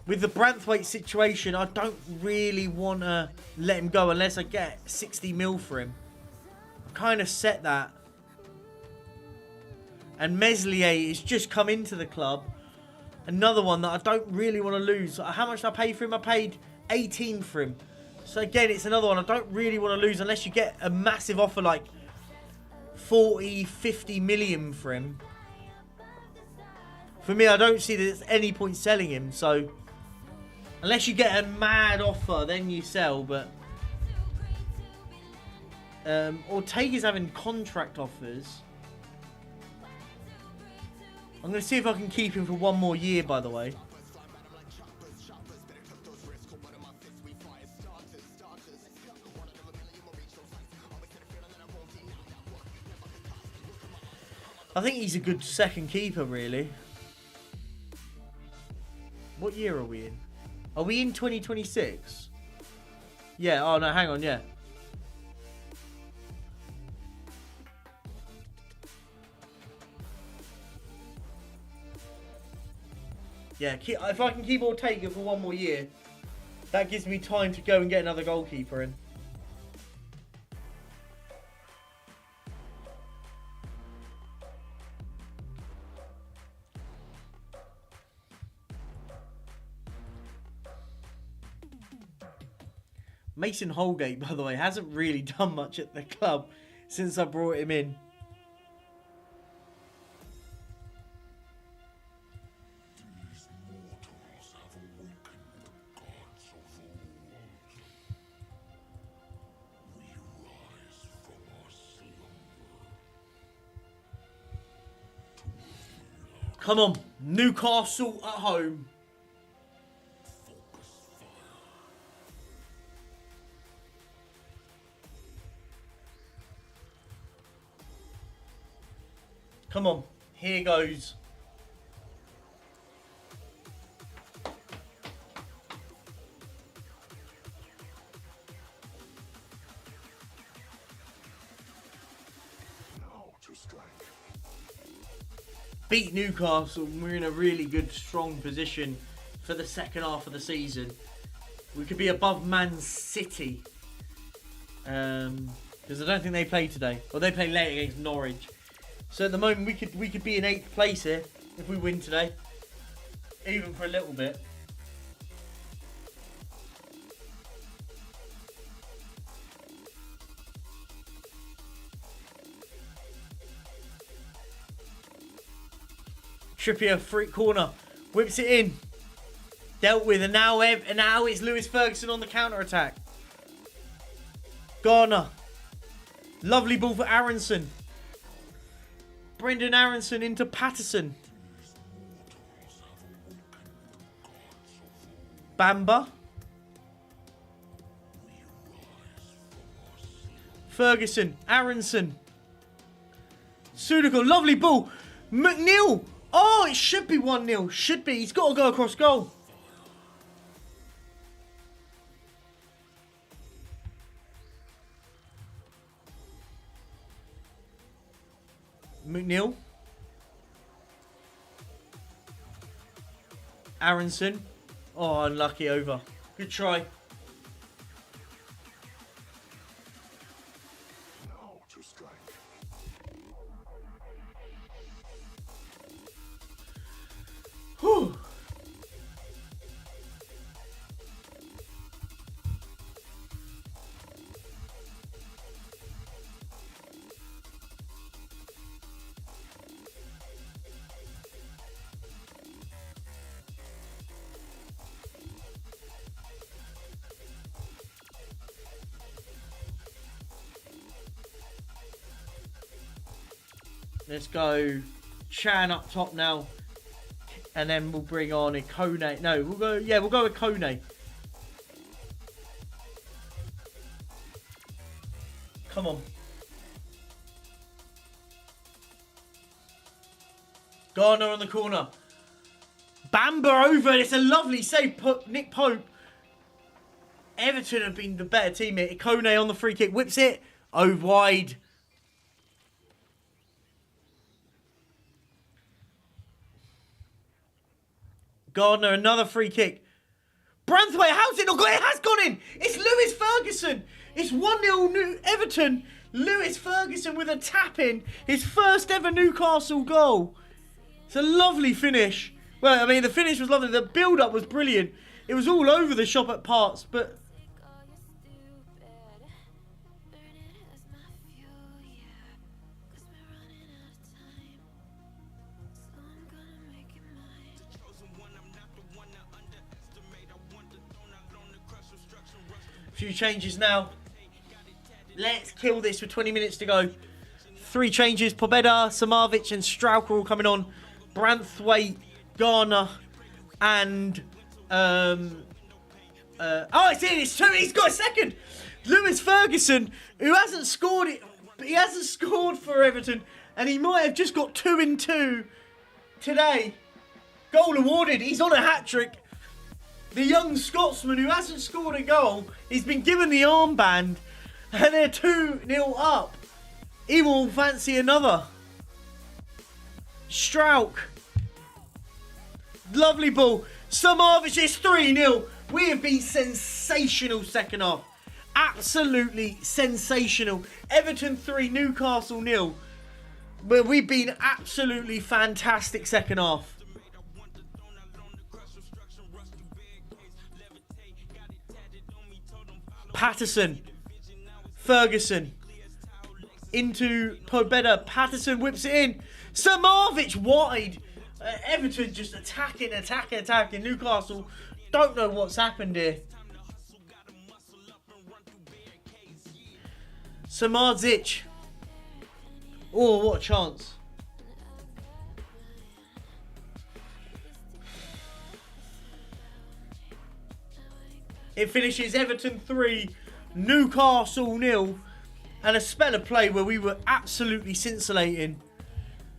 A: With the Branthwaite situation, I don't really want to let him go unless I get 60 mil for him. I've kind of set that. And Meslier has just come into the club. Another one that I don't really want to lose. How much did I pay for him? I paid 18 for him. So again, it's another one I don't really want to lose unless you get a massive offer like 40, 50 million for him. For me, I don't see that there's any point selling him. So unless you get a mad offer, then you sell. But Ortega's having contract offers. I'm going to see if I can keep him for one more year, by the way. I think he's a good second keeper, really. What year are we in? Are we in 2026? Yeah, oh no, hang on, yeah. Yeah, if I can keep Ortega for one more year, that gives me time to go and get another goalkeeper in. Mason Holgate, by the way, hasn't really done much at the club since I brought him in. Come on, Newcastle at home. Come on, here goes. beat Newcastle, we're in a really good, strong position for the second half of the season. We could be above Man City. Because I don't think they play today. Well, they play late against Norwich. So at the moment, we could be in 8th place here if we win today. Even for a little bit. Trippier, free corner, whips it in, dealt with, and now it's Lewis Ferguson on the counter attack. Garner, lovely ball for Aronson. Brendan Aronson into Patterson. Bamba. Ferguson, Aronson. Sudical, lovely ball. McNeil. Oh, it should be 1-0. Should be. He's got to go across goal. McNeil. Aronson. Oh, unlucky over. Good try.
D: Now to strike.
A: Whew. Let's go Chan up top now. And then we'll bring on Ikone. No, we'll go with Kone. Come on. Garner on the corner. Bamba over. It's a lovely save. Nick Pope. Everton have been the better team here. Ikone on the free kick. Whips it. Oh, wide. Gardner, another free kick. Branthwaite, how's it not gone? It has gone in. It's Lewis Ferguson. It's 1-0 New Everton. Lewis Ferguson with a tap in. His first ever Newcastle goal. It's a lovely finish. Well, I mean, the finish was lovely. The build-up was brilliant. It was all over the shop at parts, but... Few changes now. Let's kill this with 20 minutes to go. 3 changes. Pobeda, Samarvic and Strauch are all coming on. Branthwaite, Garner and... oh, it's in. It's 2. He's got a second. Lewis Ferguson, who hasn't scored it. He hasn't scored for Everton. And he might have just got 2 in 2 today. Goal awarded. He's on a hat-trick. The young Scotsman who hasn't scored a goal, he's been given the armband, and they're 2-0 up. He will fancy another. Strauch. Lovely ball. Samarvic is 3-0. We have been sensational second half. Absolutely sensational. Everton 3, Newcastle 0. But we've been absolutely fantastic second half. Patterson, Ferguson, into Pobeda. Patterson whips it in. Samarvic wide. Everton just attacking. Newcastle don't know what's happened here. Samardzic. Oh, what a chance. It finishes Everton 3, Newcastle 0, and a spell of play where we were absolutely scintillating.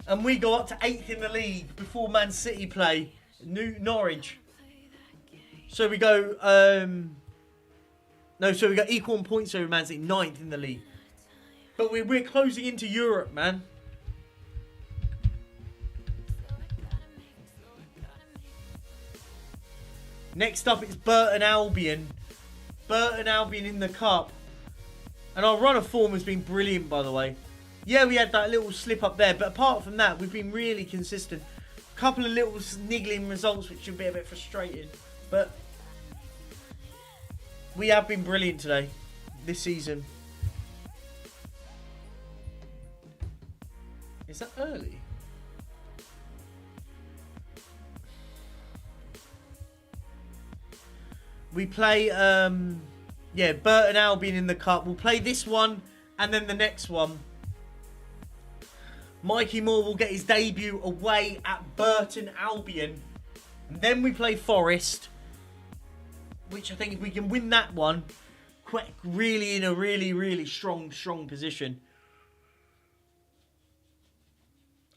A: And we go up to 8th in the league before Man City play Norwich. So we go, so we got equal on points over Man City, 9th in the league. But we're closing into Europe, man. Next up, it's Burton Albion. Burton Albion in the cup. And our run of form has been brilliant, by the way. Yeah, we had that little slip up there, but apart from that, we've been really consistent. A couple of little niggling results, which will be a bit frustrating. But we have been brilliant today, this season. Is that early? We play, yeah, Burton Albion in the cup. We'll play this one and then the next one. Mikey Moore will get his debut away at Burton Albion. And then we play Forest, which I think if we can win that one, quite really in a really strong position.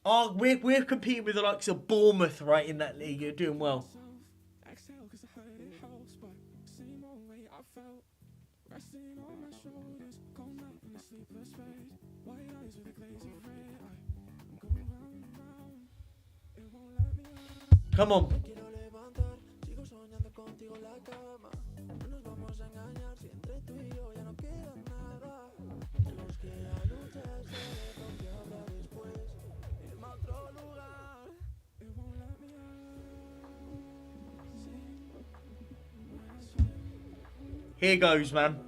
A: Oh, we're competing with the likes of Bournemouth, right, in that league. You're doing well. Come on. Here goes, man.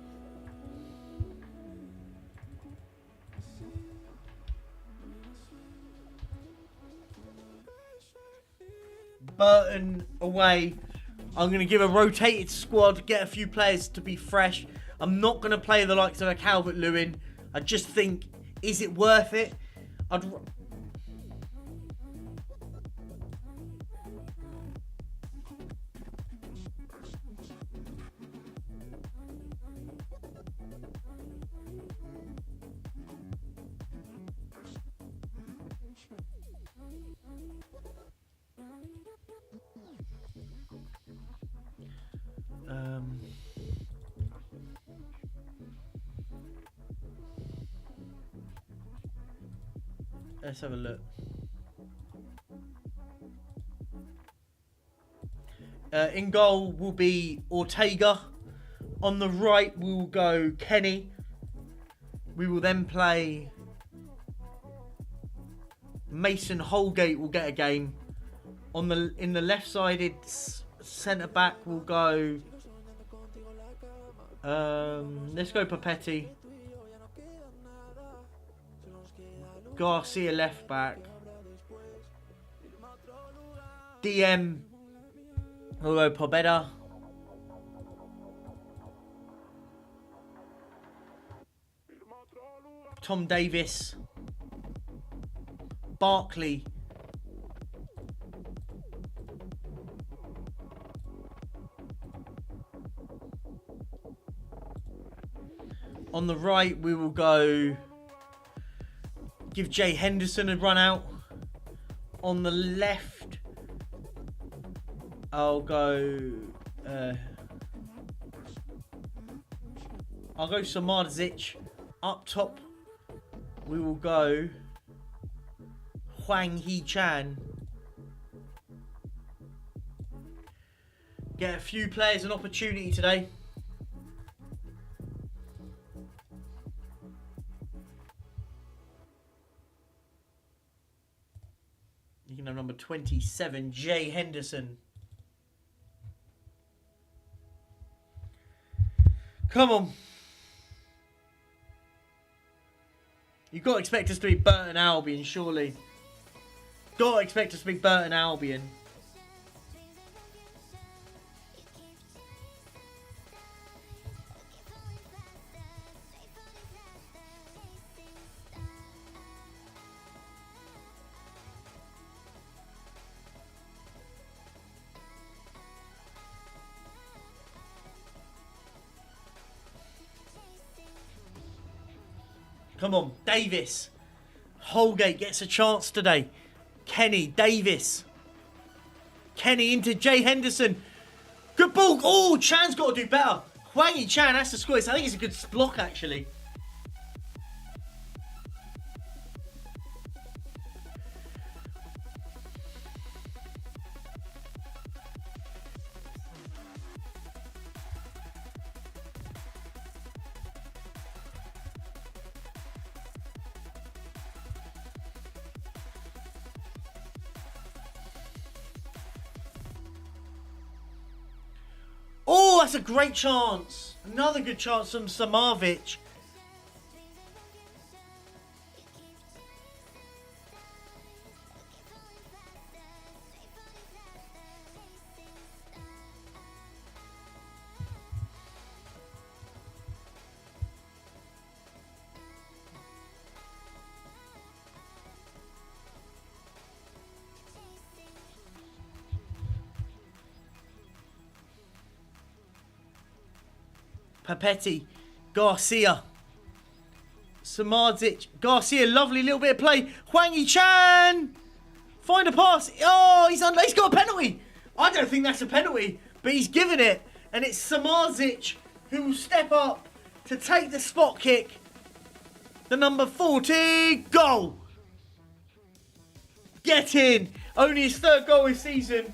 A: Burton away. I'm going to give a rotated squad, get a few players to be fresh. I'm not going to play the likes of a Calvert-Lewin. I just think, is it worth it? Let's have a look. In goal will be Ortega. On the right we will go Kenny. We will then play Mason Holgate will get a game. In the left-sided centre back will go. Let's go Perchy. Garcia left back. DM. We'll go Pobeda. Tom Davis. Barkley. On the right, we will go. Give Jay Henderson a run out. On the left, I'll go Samardzic. Up top, we will go Hwang Hee-chan. Get a few players an opportunity today. You can have number 27, Jay Henderson. Come on. You've got to expect us to be Burton Albion, surely. Got to expect us to be Burton Albion. Come on, Davis. Holgate gets a chance today. Kenny, Davis. Kenny into Jay Henderson. Good ball. Oh, Chan's got to do better. Hwang Chan has to score this. I think it's a good block, actually. it's a great chance. Another good chance from Samarvic. Papetti, Garcia, Samardzic, Garcia, lovely little bit of play. Hwang Yi-chan, find a pass. Oh, he's got a penalty. I don't think that's a penalty, but he's given it, and it's Samardzic who will step up to take the spot kick. The number 40 goal. Get in. Only his third goal this season,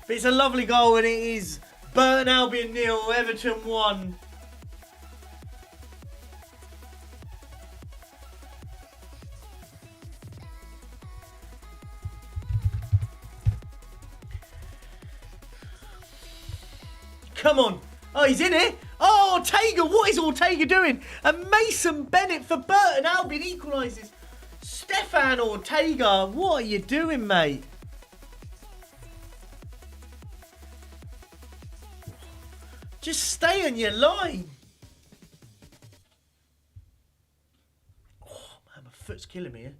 A: but it's a lovely goal, and it is Burton Albion 0, Everton 1. Come on. Oh, he's in it. Oh, Ortega. What is Ortega doing? And Mason Bennett for Burton Albion equalises. Stefan Ortega. What are you doing, mate? Just stay on your line. Oh, man, my foot's killing me here.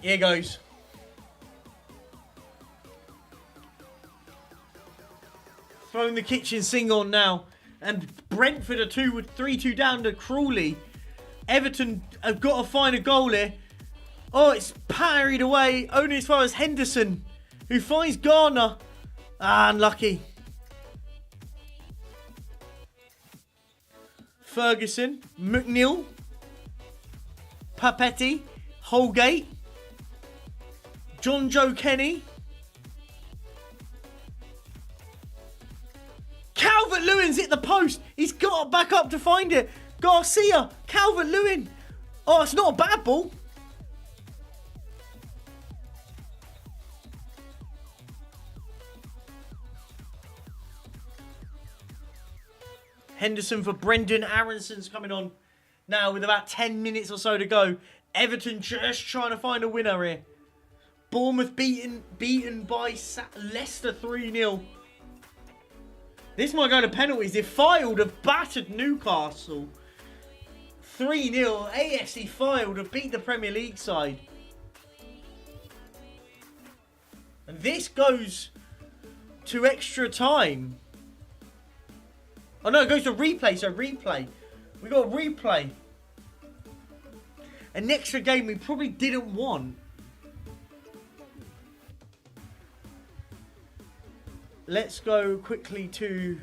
A: Here goes. Throwing the kitchen sink on now. And Brentford are 3-2 down to Crawley. Everton have got to find a goal here. Oh, it's parried away. Only as far as Henderson, who finds Garner. Ah, unlucky. Ferguson, McNeil, Papetti, Holgate, John Joe Kenny, Calvert-Lewin's hit the post. He's got back up to find it. Garcia, Calvert-Lewin. Oh, it's not a bad ball. Henderson for Brendan Aronson's coming on now with about 10 minutes or so to go. Everton just trying to find a winner here. Bournemouth beaten by Leicester 3-0. This might go to penalties if Fylde have battered Newcastle 3-0. AFC Fylde have beat the Premier League side. And this goes to extra time. Oh no, it goes to replay, so replay. We got a replay. An extra game we probably didn't want. Let's go quickly to...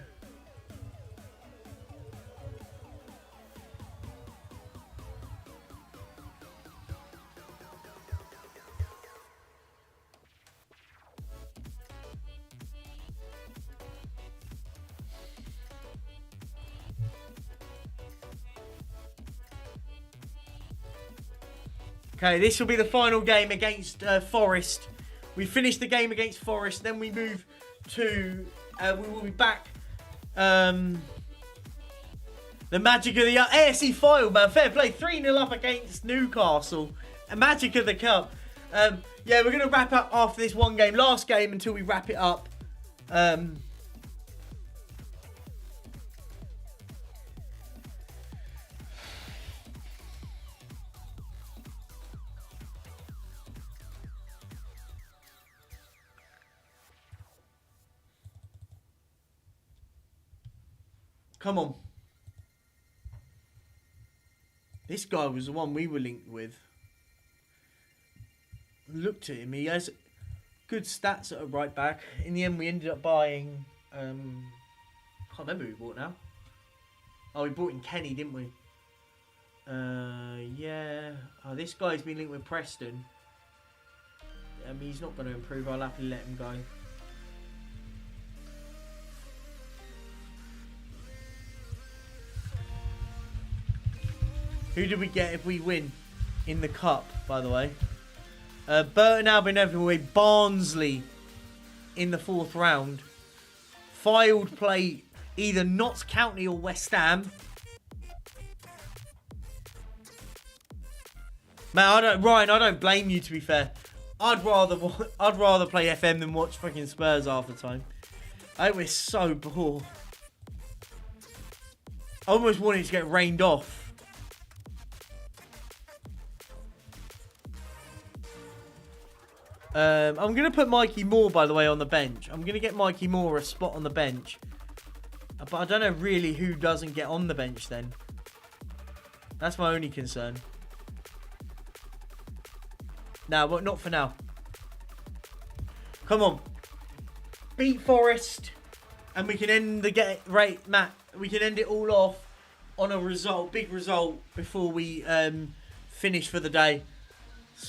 A: Okay, this will be the final game against Forest. We finish the game against Forest, then we move to... we will be back... the magic of the... AFC Fylde, man. Fair play. 3-0 up against Newcastle. A magic of the cup. Yeah, we're going to wrap up after this one game. Last game until we wrap it up. Come on. This guy was the one we were linked with. Looked at him. He has good stats at a right back. In the end, we ended up buying... can't remember who we bought now. Oh, we bought in Kenny, didn't we? Yeah. Oh, this guy's been linked with Preston. He's not going to improve. I'll happily let him go. Who do we get if we win in the cup, by the way? Burton Albion everywhere. Barnsley in the 4th round. Fylde play either Notts County or West Ham. Man, Ryan, I don't blame you, to be fair. I'd rather play FM than watch fucking Spurs half the time. I think we're so poor. I almost wanted to get rained off. I'm going to put Mikey Moore, by the way, on the bench. I'm going to get Mikey Moore a spot on the bench. But I don't know really who doesn't get on the bench then. That's my only concern. No, but not for now. Come on. Beat Forest. And we can end the right, Matt. We can end it all off on a result, big result, before we finish for the day.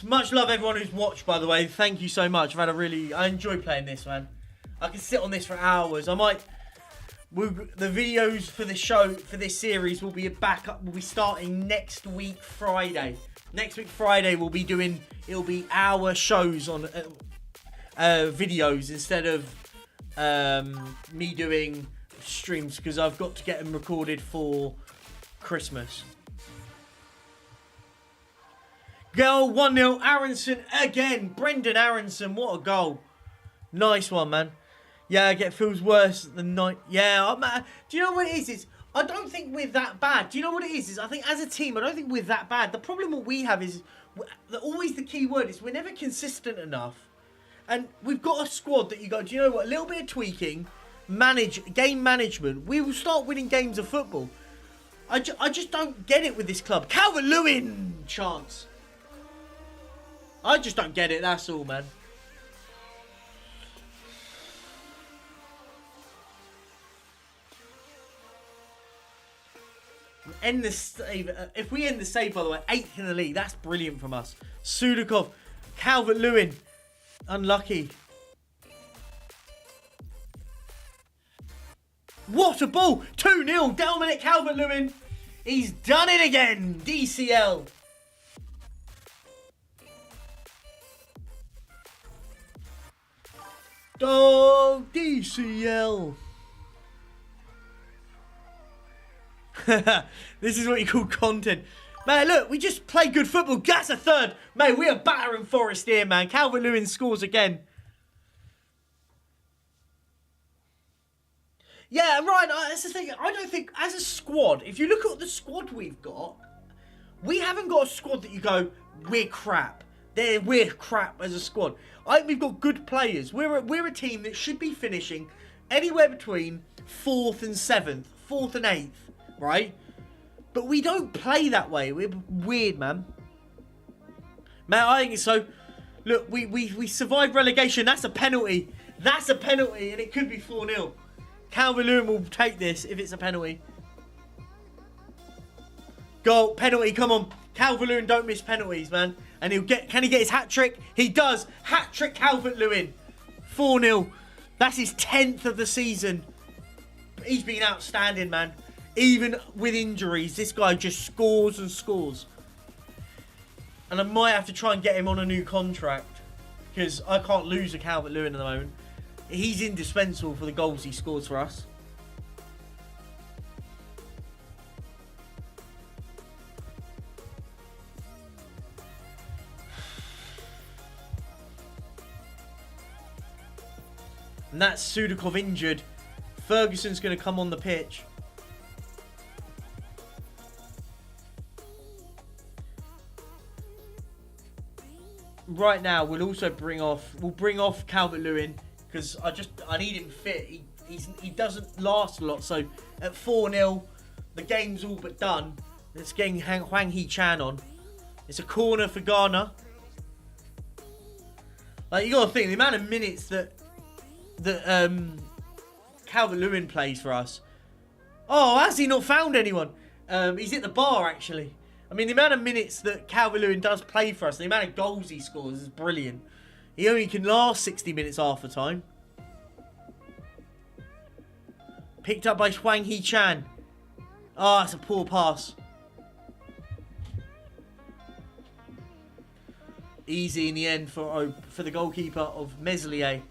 A: Much love everyone who's watched, by the way. Thank you so much. I enjoy playing this, man. I can sit on this for hours. The videos for the show, for this series, will be starting next week Friday. Next week Friday it'll be our shows on videos instead of me doing streams, because I've got to get them recorded for Christmas. Goal 1-0, Aronson again. Brendan Aronson, what a goal. Nice one, man. Yeah, it feels worse than night. Yeah, man. Do you know what it is? I don't think we're that bad. Do you know what it is? I think as a team, I don't think we're that bad. The problem what we have is, always the key word is, we're never consistent enough. And we've got a squad that you go, do you know what? A little bit of tweaking, game management. We will start winning games of football. I just don't get it with this club. Calvert-Lewin chance. I just don't get it, that's all, man. End the save. If we end the save, by the way, 8th in the league, that's brilliant from us. Sudakov, Calvert-Lewin, unlucky. What a ball! 2-0, Dominic Calvert-Lewin. He's done it again, DCL. Oh, DCL. This is what you call content. Man, look, we just play good football. That's a third. Mate, we are battering Forest here, man. Calvert-Lewin scores again. Yeah, right, that's the thing. I don't think, as a squad, if you look at the squad we've got, we haven't got a squad that you go, we're crap. We're crap as a squad. I think we've got good players. We're a team that should be finishing anywhere between 4th and 7th, 4th and 8th, right? But we don't play that way. We're weird, man. Man, I think so. Look, we survived relegation. That's a penalty. That's a penalty, and it could be 4-0. Calvert-Lewin will take this if it's a penalty. Goal, penalty, come on. Calvert-Lewin don't miss penalties, man. And can he get his hat-trick? He does. Hat-trick Calvert-Lewin. 4-0. That's his 10th of the season. He's been outstanding, man. Even with injuries, this guy just scores and scores. And I might have to try and get him on a new contract, because I can't lose a Calvert-Lewin at the moment. He's indispensable for the goals he scores for us. And that's Sudakov injured. Ferguson's going to come on the pitch. Right now, we'll bring off Calvert-Lewin, because I need him fit. he doesn't last a lot. So at 4-0, the game's all but done. It's getting Hwang Hee-chan on. It's a corner for Ghana. Like, you got to think, the amount of minutes that Calvert-Lewin plays for us. Oh, has he not found anyone? He's at the bar, actually. I mean, the amount of minutes that Calvert-Lewin does play for us, the amount of goals he scores is brilliant. He only can last 60 minutes half the time. Picked up by Hwang Hee-chan. Oh, that's a poor pass. Easy in the end for the goalkeeper of Meslier.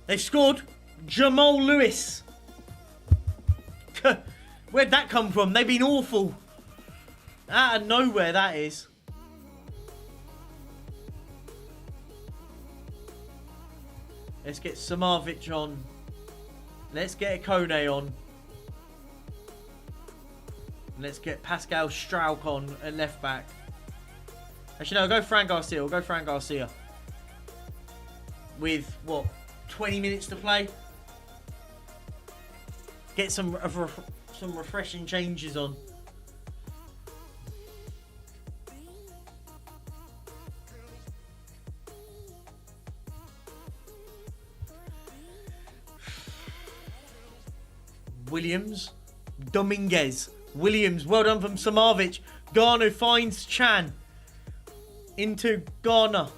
A: They've scored. Jamal Lewis. Where'd that come from? They've been awful. Out of nowhere, that is. Let's get Samarvic on. Let's get Ikone on. Let's get Pascal Strauk on at left back. Actually, no, go Fran Garcia. We'll go Fran Garcia. With, what, 20 minutes to play? Get some refreshing changes on. Williams. Dominguez. Williams. Well done from Samarvic. Ghana finds Chan. Into Ghana.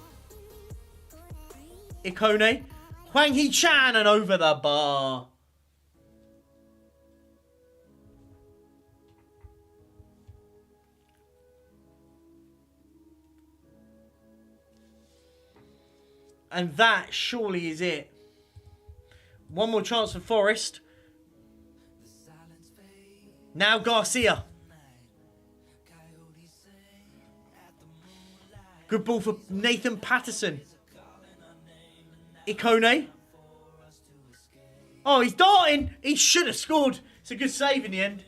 A: Ikone. Hwang Hee-chan and over the bar. And that surely is it. One more chance for Forest. Now Garcia. Good ball for Nathan Patterson. Ikone. Oh, he's darting. He should have scored. It's a good save in the end.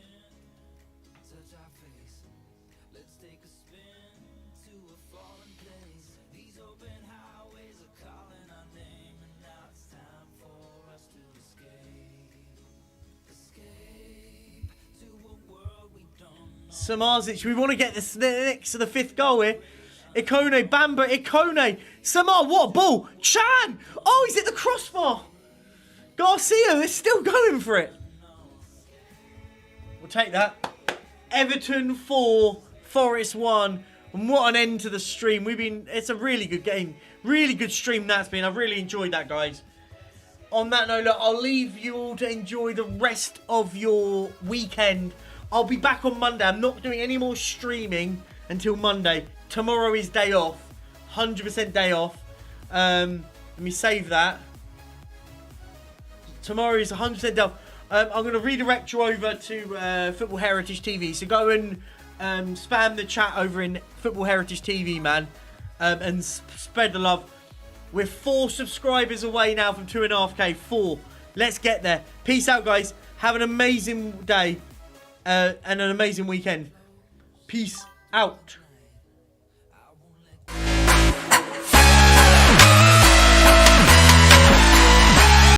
A: Samarzic, we want to get this next to the 5th goal here. Ikone, Bamba, Ikone. Samar, what a ball. Chan. Oh, he's at the crossbar. Garcia, they're still going for it. We'll take that. Everton 4, Forest 1. And what an end to the stream. It's a really good game. Really good stream that's been. I've really enjoyed that, guys. On that note, look, I'll leave you all to enjoy the rest of your weekend. I'll be back on Monday. I'm not doing any more streaming until Monday. Tomorrow is day off. 100% day off. Let me save that. Tomorrow is 100% day off. I'm going to redirect you over to Football Heritage TV. So go and spam the chat over in Football Heritage TV, man. And spread the love. We're 4 subscribers away now from 2.5k. 4. Let's get there. Peace out, guys. Have an amazing day. And an amazing weekend. Peace out.